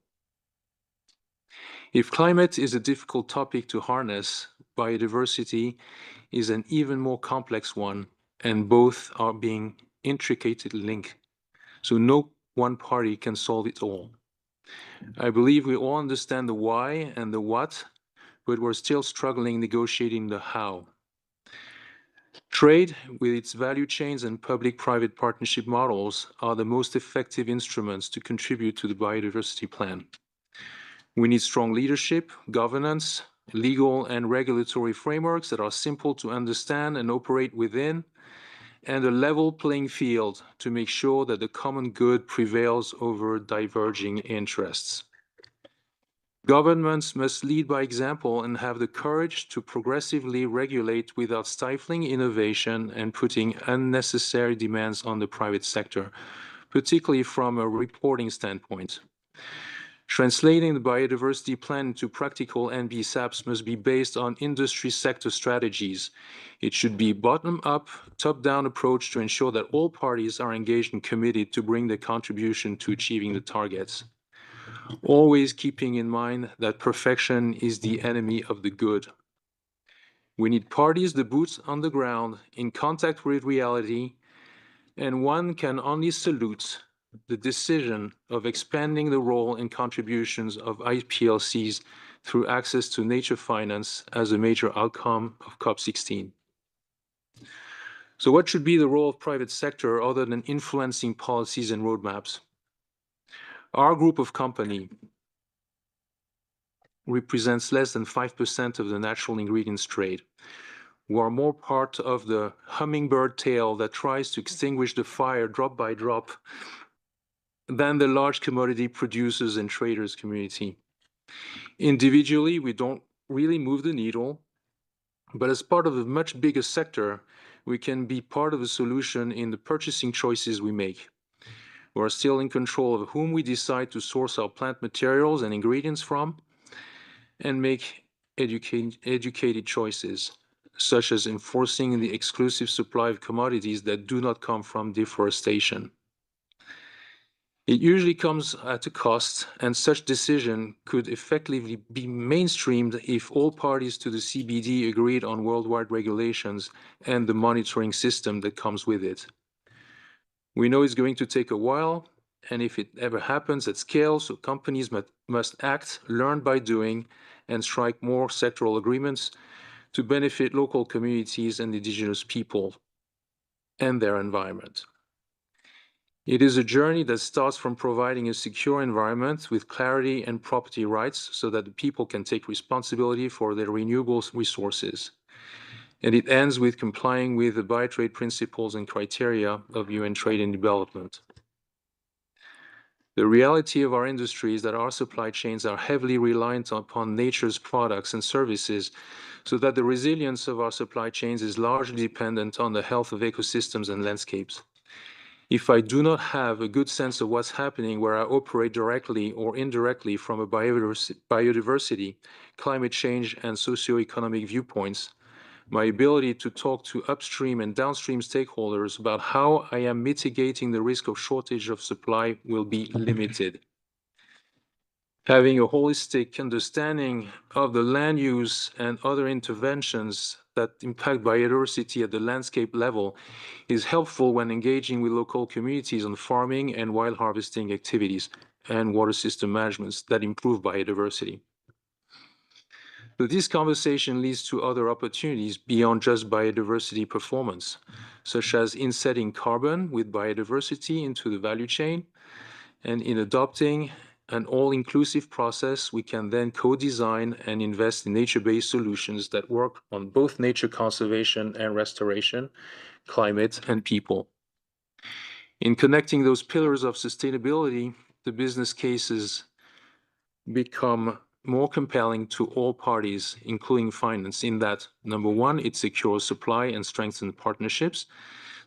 If climate is a difficult topic to harness, biodiversity is an even more complex one, and both are being intricately linked. So no one party can solve it all. I believe we all understand the why and the what, but we're still struggling negotiating the how. Trade, with its value chains and public-private partnership models, are the most effective instruments to contribute to the biodiversity plan. We need strong leadership, governance, legal and regulatory frameworks that are simple to understand and operate within, and a level playing field to make sure that the common good prevails over diverging interests. Governments must lead by example and have the courage to progressively regulate without stifling innovation and putting unnecessary demands on the private sector, particularly from a reporting standpoint. Translating the biodiversity plan into practical NBSAPs must be based on industry sector strategies. It should be bottom-up, top-down approach to ensure that all parties are engaged and committed to bring their contribution to achieving the targets. Always keeping in mind that perfection is the enemy of the good. We need parties, the boots on the ground, in contact with reality, and one can only salute the decision of expanding the role and contributions of IPLCs through access to nature finance as a major outcome of COP16. So what should be the role of private sector other than influencing policies and roadmaps? Our group of company represents less than 5% of the natural ingredients trade. We are more part of the hummingbird tail that tries to extinguish the fire drop by drop than the large commodity producers and traders community. Individually, we don't really move the needle, but as part of a much bigger sector, we can be part of the solution in the purchasing choices we make. We are still in control of whom we decide to source our plant materials and ingredients from, and make educated choices, such as enforcing the exclusive supply of commodities that do not come from deforestation. It usually comes at a cost, and such decision could effectively be mainstreamed if all parties to the CBD agreed on worldwide regulations and the monitoring system that comes with it. We know it's going to take a while, and if it ever happens at scale, so companies must act, learn by doing, and strike more sectoral agreements to benefit local communities and indigenous people and their environment. It is a journey that starts from providing a secure environment with clarity and property rights so that the people can take responsibility for their renewable resources. And it ends with complying with the biotrade principles and criteria of UN Trade and Development. The reality of our industry is that our supply chains are heavily reliant upon nature's products and services, so that the resilience of our supply chains is largely dependent on the health of ecosystems and landscapes. If I do not have a good sense of what's happening where I operate directly or indirectly from a biodiversity, climate change, and socioeconomic viewpoints, my ability to talk to upstream and downstream stakeholders about how I am mitigating the risk of shortage of supply will be limited. Having a holistic understanding of the land use and other interventions that impact biodiversity at the landscape level is helpful when engaging with local communities on farming and wild harvesting activities and water system managements that improve biodiversity. So this conversation leads to other opportunities beyond just biodiversity performance, such as insetting carbon with biodiversity into the value chain, and in adopting an all-inclusive process, we can then co-design and invest in nature-based solutions that work on both nature conservation and restoration, climate, and people. In connecting those pillars of sustainability, the business cases become more compelling to all parties, including finance, in that, number one, it secures supply and strengthens partnerships.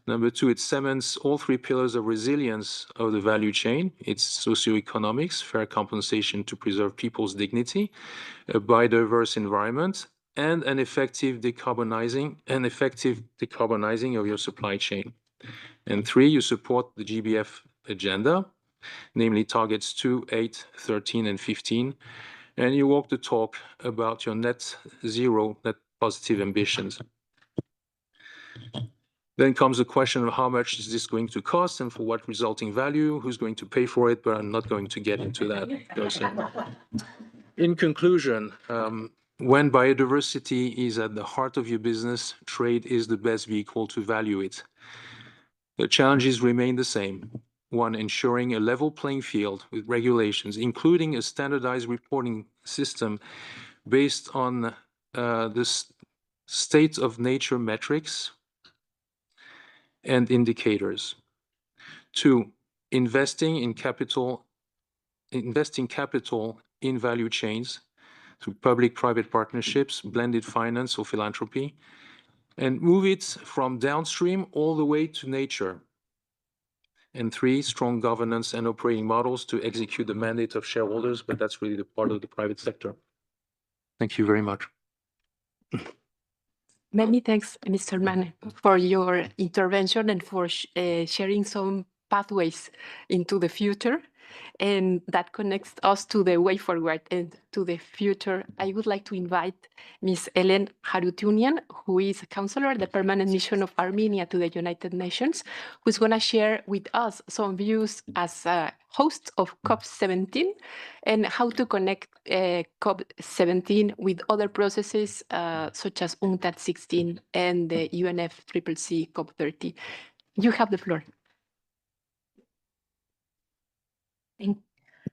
Number two, it cements all three pillars of resilience of the value chain. It's socioeconomics, fair compensation to preserve people's dignity, a biodiverse environment, and an effective decarbonizing of your supply chain. And three, you support the GBF agenda, namely targets 2, 8, 13, and 15, and you walk the talk about your net zero, net positive ambitions. Then comes the question of how much is this going to cost and for what resulting value, who's going to pay for it, but I'm not going to get into that. In conclusion, when biodiversity is at the heart of your business, trade is the best vehicle to value it. The challenges remain the same. One, ensuring a level playing field with regulations, including a standardized reporting system based on the state of nature metrics and indicators. Two, investing capital in value chains through public-private partnerships, blended finance, or philanthropy, and move it from downstream all the way to nature. And three, strong governance and operating models to execute the mandate of shareholders, but that's really the part of the private sector. Thank you very much. Many thanks, Mr. Mann, for your intervention and for sharing some pathways into the future. And that connects us to the way forward and to the future. I would like to invite Ms. Ellen Harutunian, who is a counselor at the Permanent Mission of Armenia to the United Nations, who's going to share with us some views as a host of COP17 and how to connect COP17 with other processes such as UNCTAD 16 and the UNFCCC COP30. You have the floor.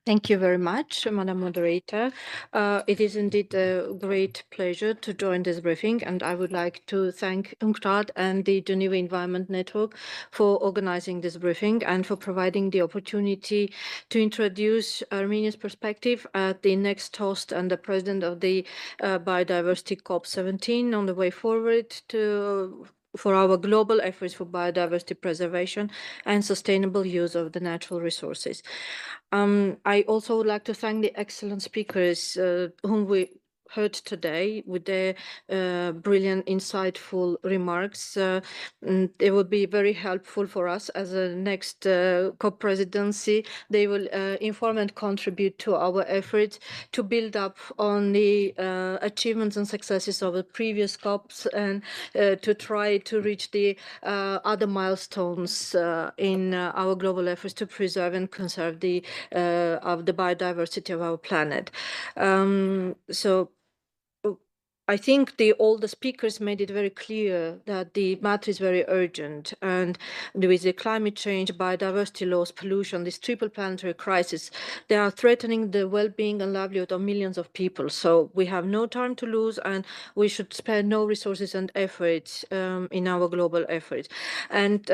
Thank you very much, Madam Moderator. It is indeed a great pleasure to join this briefing, and I would like to thank UNCTAD and the Geneva Environment Network for organizing this briefing and for providing the opportunity to introduce Armenia's perspective as the next host and the president of the Biodiversity COP17 on the way forward for our global efforts for biodiversity preservation and sustainable use of the natural resources. I also would like to thank the excellent speakers whom we heard today with their brilliant, insightful remarks. It will be very helpful for us as a next COP presidency. They will inform and contribute to our efforts to build up on the achievements and successes of the previous COPs and to try to reach the other milestones in our global efforts to preserve and conserve the biodiversity of our planet. So I think all the speakers made it very clear that the matter is very urgent, and with the climate change, biodiversity loss, pollution, this triple planetary crisis, they are threatening the well-being and livelihood of millions of people. So we have no time to lose, and we should spare no resources and efforts in our global efforts. And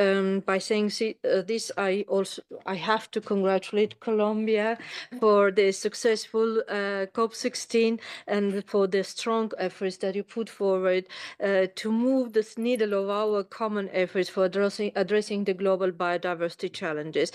by saying this, I have to congratulate Colombia for the successful COP16 and for the strong efforts that you put forward to move this needle of our common efforts for addressing the global biodiversity challenges.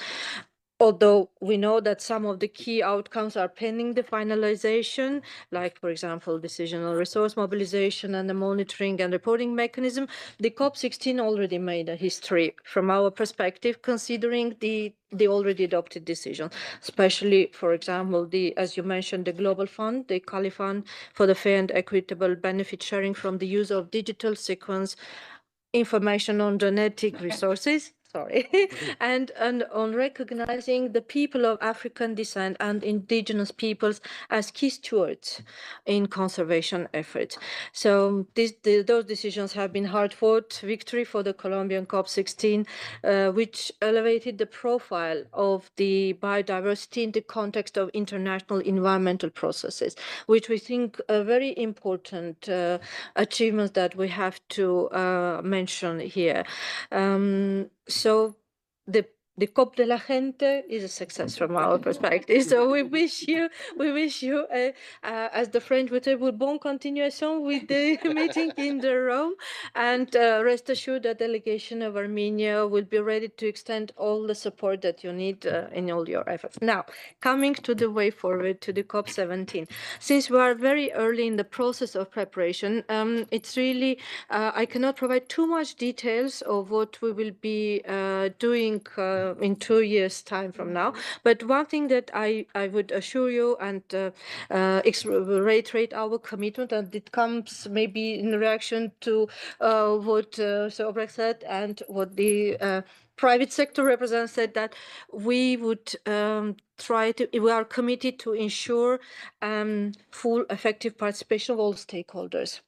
Although we know that some of the key outcomes are pending the finalization, like, for example, decisional resource mobilization and the monitoring and reporting mechanism, the COP16 already made a history from our perspective, considering the already adopted decision, especially, for example, as you mentioned, the Global Fund, the Cali Fund for the fair and equitable benefit sharing from the use of digital sequence information on genetic resources. And on recognizing the people of African descent and indigenous peoples as key stewards in conservation efforts. So those decisions have been hard-fought victory for the Colombian COP16, which elevated the profile of the biodiversity in the context of international environmental processes, which we think are very important achievements that we have to mention here. So the COP de la Gente is a success from our perspective. So we wish you, as the French would say, bonne continuation with the meeting in the Rome, and rest assured that the delegation of Armenia will be ready to extend all the support that you need in all your efforts. Now, coming to the way forward to the COP17, since we are very early in the process of preparation, it's really I cannot provide too much details of what we will be doing in 2 years' time from now. But one thing that I would assure you and reiterate our commitment, and it comes maybe in reaction to what Sir Obrecht said and what the private sector representatives said, that we would we are committed to ensure full effective participation of all stakeholders,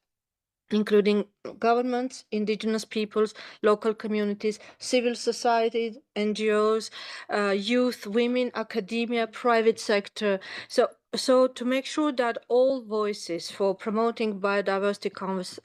including governments, indigenous peoples, local communities, civil society, NGOs, youth, women, academia, private sector. So to make sure that all voices for promoting biodiversity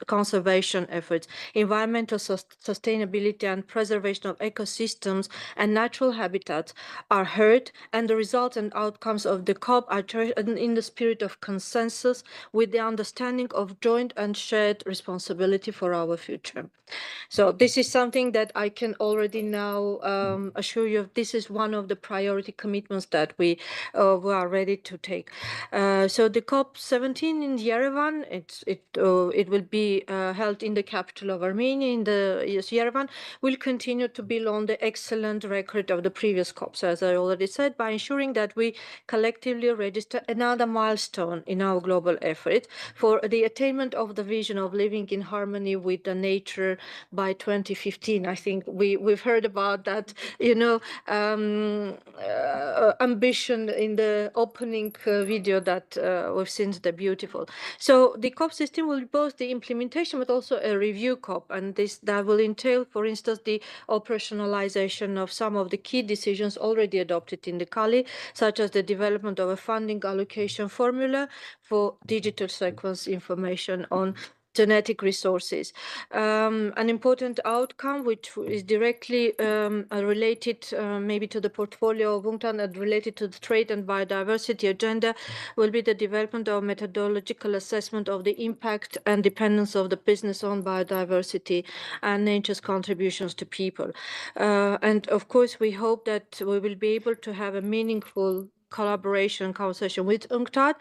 conservation efforts, environmental sustainability and preservation of ecosystems and natural habitats are heard, and the results and outcomes of the COP are in the spirit of consensus, with the understanding of joint and shared responsibility for our future. So this is something that I can already now assure you of. This is one of the priority commitments that we are ready to take. So the COP17 in Yerevan, it will be held in the capital of Armenia, in the Yerevan, will continue to build on the excellent record of the previous COPs, as I already said, by ensuring that we collectively register another milestone in our global effort for the attainment of the vision of living in harmony with the nature by 2015. I think we've heard about that, ambition in the opening video that we've seen. They're beautiful. So the COP system will be both the implementation but also a review COP, and that will entail, for instance, the operationalization of some of the key decisions already adopted in the Cali, such as the development of a funding allocation formula for digital sequence information on genetic resources. An important outcome, which is directly related maybe to the portfolio of UNCTAD and related to the trade and biodiversity agenda, will be the development of methodological assessment of the impact and dependence of the business on biodiversity and nature's contributions to people. And of course, we hope that we will be able to have a meaningful collaboration conversation with UNCTAD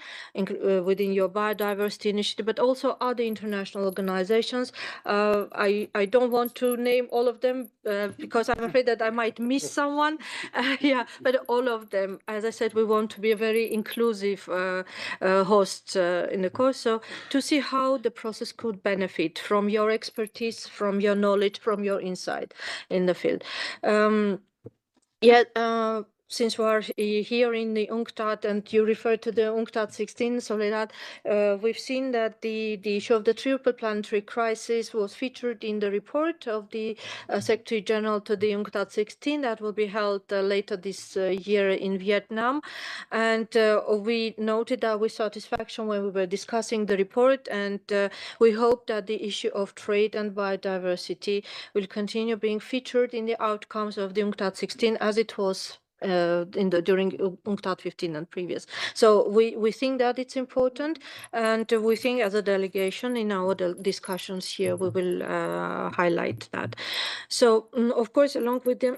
within your biodiversity initiative, but also other international organizations. I don't want to name all of them because I'm afraid that I might miss someone. Yeah, but all of them, as I said, we want to be a very inclusive host in the course. So to see how the process could benefit from your expertise, from your knowledge, from your insight in the field. Since we are here in the UNCTAD and you refer to the UNCTAD 16, Soledad, we've seen that the issue of the triple planetary crisis was featured in the report of the Secretary General to the UNCTAD 16 that will be held later this year in Vietnam. And we noted that with satisfaction when we were discussing the report, and we hope that the issue of trade and biodiversity will continue being featured in the outcomes of the UNCTAD 16 as it was during UNCTAD 15 and previous. So we think that it's important, and we think as a delegation in our discussions here we will highlight that. So of course, along with the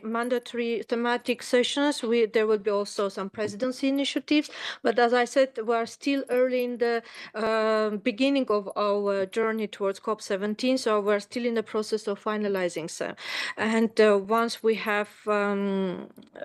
mandatory thematic sessions, there will be also some presidency initiatives. But as I said, we are still early in the beginning of our journey towards COP17, so we're still in the process of finalizing some. And once we have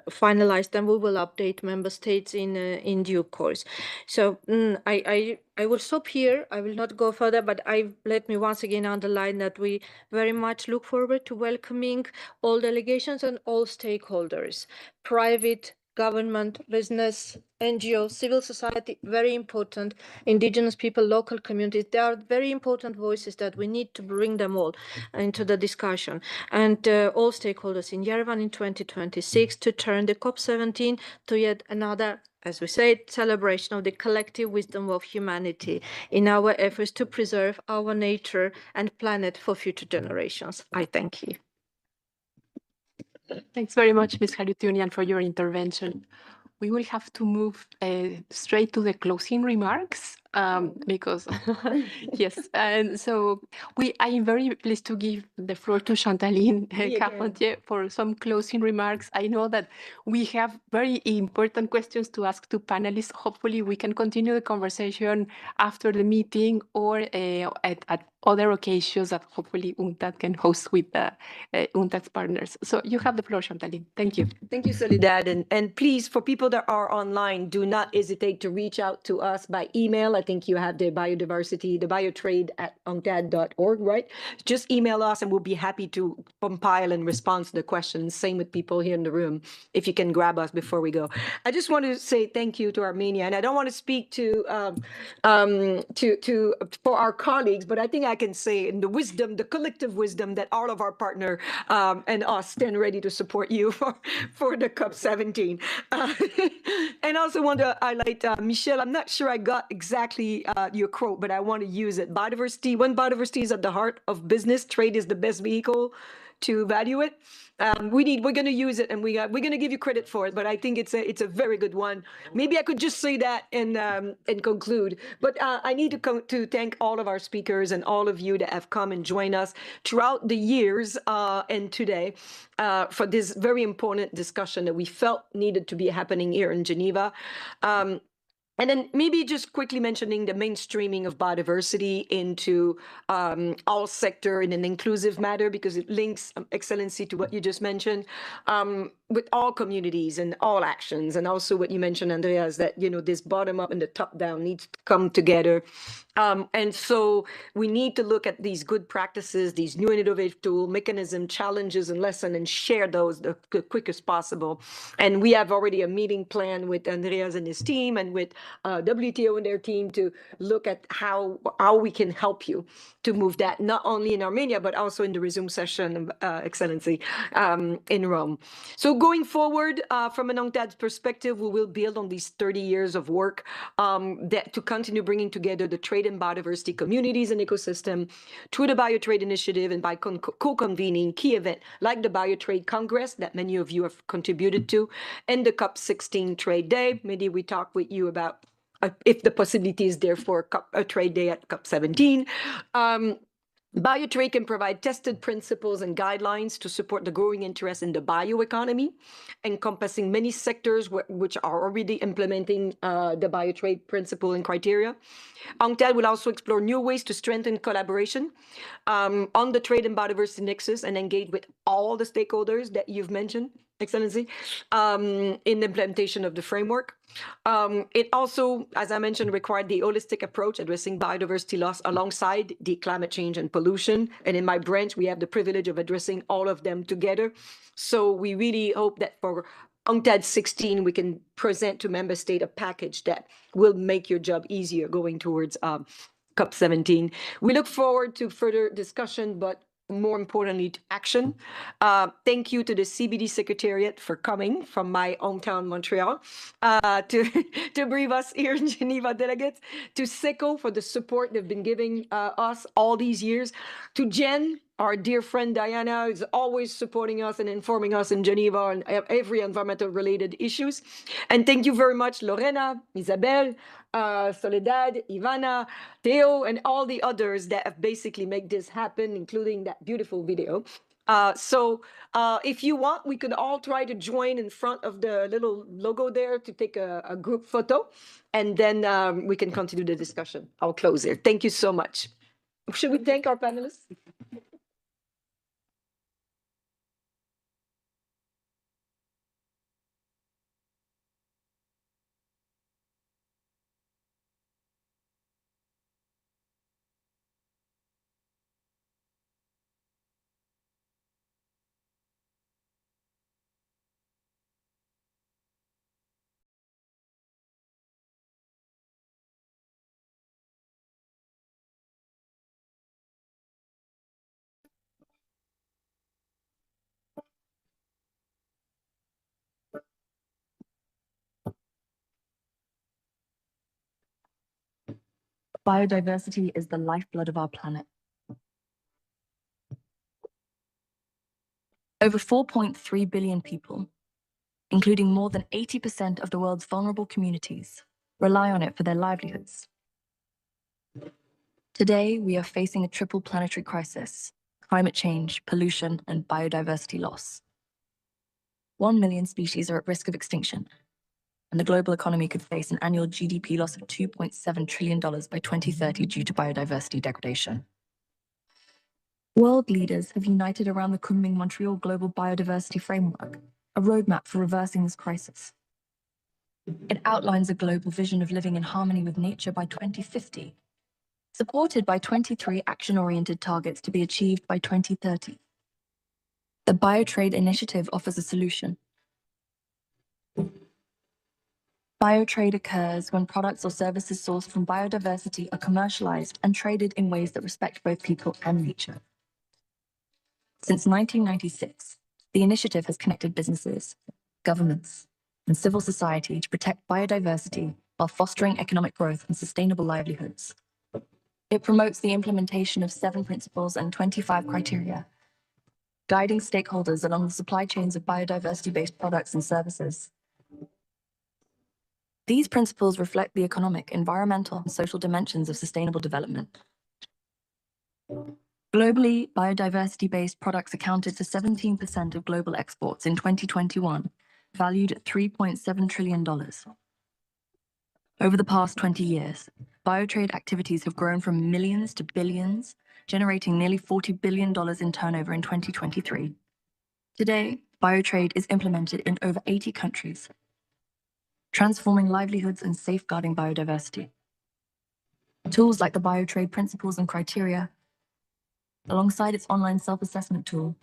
finalized them, we will update member states in due course. So I will stop here. I will not go further, but let me once again underline that we very much look forward to welcoming all delegations and all stakeholders, private, government, business, NGO, civil society, very important, indigenous people, local communities. They are very important voices that we need to bring them all into the discussion. And all stakeholders in Yerevan in 2026 to turn the COP17 to yet another, as we said, celebration of the collective wisdom of humanity in our efforts to preserve our nature and planet for future generations. I thank you. Thanks very much, Ms. Harutunian, for your intervention. We will have to move straight to the closing remarks because, yes, and so I am very pleased to give the floor to Chantaline Carpentier for some closing remarks. I know that we have very important questions to ask to panelists. Hopefully we can continue the conversation after the meeting or at other occasions that hopefully UNCTAD can host with UNCTAD's partners. So you have the floor, Chantaline. Thank you. Thank you, Soledad. And please, for people that are online, do not hesitate to reach out to us by email. I think you have the biotrade at unctad.org, right? Just email us and we'll be happy to compile and respond to the questions. Same with people here in the room, if you can grab us before we go. I just want to say thank you to Armenia. And I don't want to speak for our colleagues, but I think I can say in the collective wisdom that all of our partner and us stand ready to support you for the COP17. And I also want to highlight, Michelle, I'm not sure I got exactly your quote, but I want to use it. Biodiversity, when biodiversity is at the heart of business, trade is the best vehicle to value it. We're going to use it, and we're going to give you credit for it. But I think it's a very good one. Maybe I could just say that and conclude. But I need to thank all of our speakers and all of you that have come and joined us throughout the years and today for this very important discussion that we felt needed to be happening here in Geneva. And then maybe just quickly mentioning the mainstreaming of biodiversity into all sector in an inclusive manner, because it links, Excellency, to what you just mentioned, with all communities and all actions. And also what you mentioned, Andreas, that, this bottom up and the top down needs to come together. And so we need to look at these good practices, these new innovative tool mechanism, challenges and lessons, and share those the quickest possible. And we have already a meeting planned with Andreas and his team and with WTO and their team to look at how we can help you to move that, not only in Armenia, but also in the resume session, Excellency, in Rome. So going forward, from an UNCTAD perspective, we will build on these 30 years of work to continue bringing together the trade and biodiversity communities and ecosystem through the Biotrade Initiative and by co-convening key events like the Biotrade Congress that many of you have contributed to, and the COP16 Trade Day. Maybe we talk with you about if the possibility is there for a trade day at COP17. Biotrade can provide tested principles and guidelines to support the growing interest in the bioeconomy, encompassing many sectors which are already implementing the Biotrade principle and criteria. UNCTAD will also explore new ways to strengthen collaboration on the trade and biodiversity nexus and engage with all the stakeholders that you've mentioned, Excellency, in the implementation of the framework. It also, as I mentioned, required the holistic approach addressing biodiversity loss alongside the climate change and pollution. And in my branch, we have the privilege of addressing all of them together. So we really hope that for UNCTAD 16, we can present to member state a package that will make your job easier going towards COP17. We look forward to further discussion, but more importantly, to action. Thank you to the CBD Secretariat for coming from my hometown, Montreal, to brief us here in Geneva delegates, to SECO for the support they've been giving us all these years, to Jen, our dear friend Diana, is always supporting us and informing us in Geneva on every environmental related issues. And thank you very much, Lorena, Isabel, Soledad, Ivana, Theo, and all the others that have basically made this happen, including that beautiful video. So if you want, we could all try to join in front of the little logo there to take a group photo, and then we can continue the discussion. I'll close here. Thank you so much. Should we thank our panelists? Biodiversity is the lifeblood of our planet. Over 4.3 billion people, including more than 80% of the world's vulnerable communities, rely on it for their livelihoods. Today, we are facing a triple planetary crisis: climate change, pollution, and biodiversity loss. 1 million species are at risk of extinction, and the global economy could face an annual GDP loss of $2.7 trillion by 2030 due to biodiversity degradation. World leaders have united around the Kunming-Montreal Global Biodiversity Framework, a roadmap for reversing this crisis. It outlines a global vision of living in harmony with nature by 2050, supported by 23 action-oriented targets to be achieved by 2030. The Biotrade initiative offers a solution. Biotrade occurs when products or services sourced from biodiversity are commercialized and traded in ways that respect both people and nature. Since 1996, the initiative has connected businesses, governments, and civil society to protect biodiversity while fostering economic growth and sustainable livelihoods. It promotes the implementation of 7 principles and 25 criteria, guiding stakeholders along the supply chains of biodiversity-based products and services. These principles reflect the economic, environmental, and social dimensions of sustainable development. Globally, biodiversity-based products accounted for 17% of global exports in 2021, valued at $3.7 trillion. Over the past 20 years, biotrade activities have grown from millions to billions, generating nearly $40 billion in turnover in 2023. Today, biotrade is implemented in over 80 countries, transforming livelihoods and safeguarding biodiversity. Tools like the Biotrade principles and criteria, alongside its online self-assessment tool,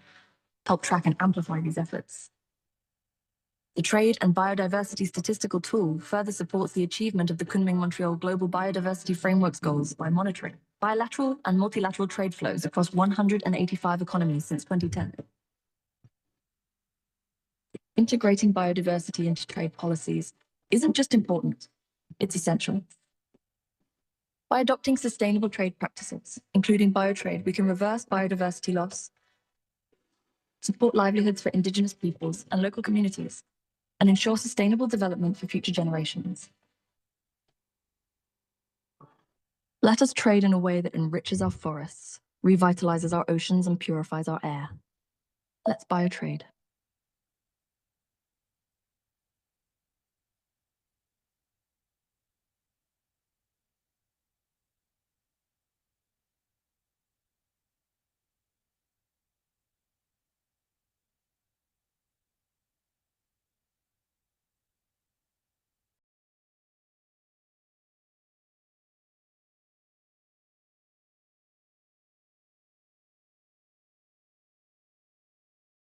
help track and amplify these efforts. The Trade and Biodiversity Statistical Tool further supports the achievement of the Kunming-Montreal Global Biodiversity Framework's goals by monitoring bilateral and multilateral trade flows across 185 economies since 2010. Integrating biodiversity into trade policies isn't just important, it's essential. By adopting sustainable trade practices, including biotrade, we can reverse biodiversity loss, support livelihoods for Indigenous peoples and local communities, and ensure sustainable development for future generations. Let us trade in a way that enriches our forests, revitalizes our oceans and purifies our air. Let's biotrade.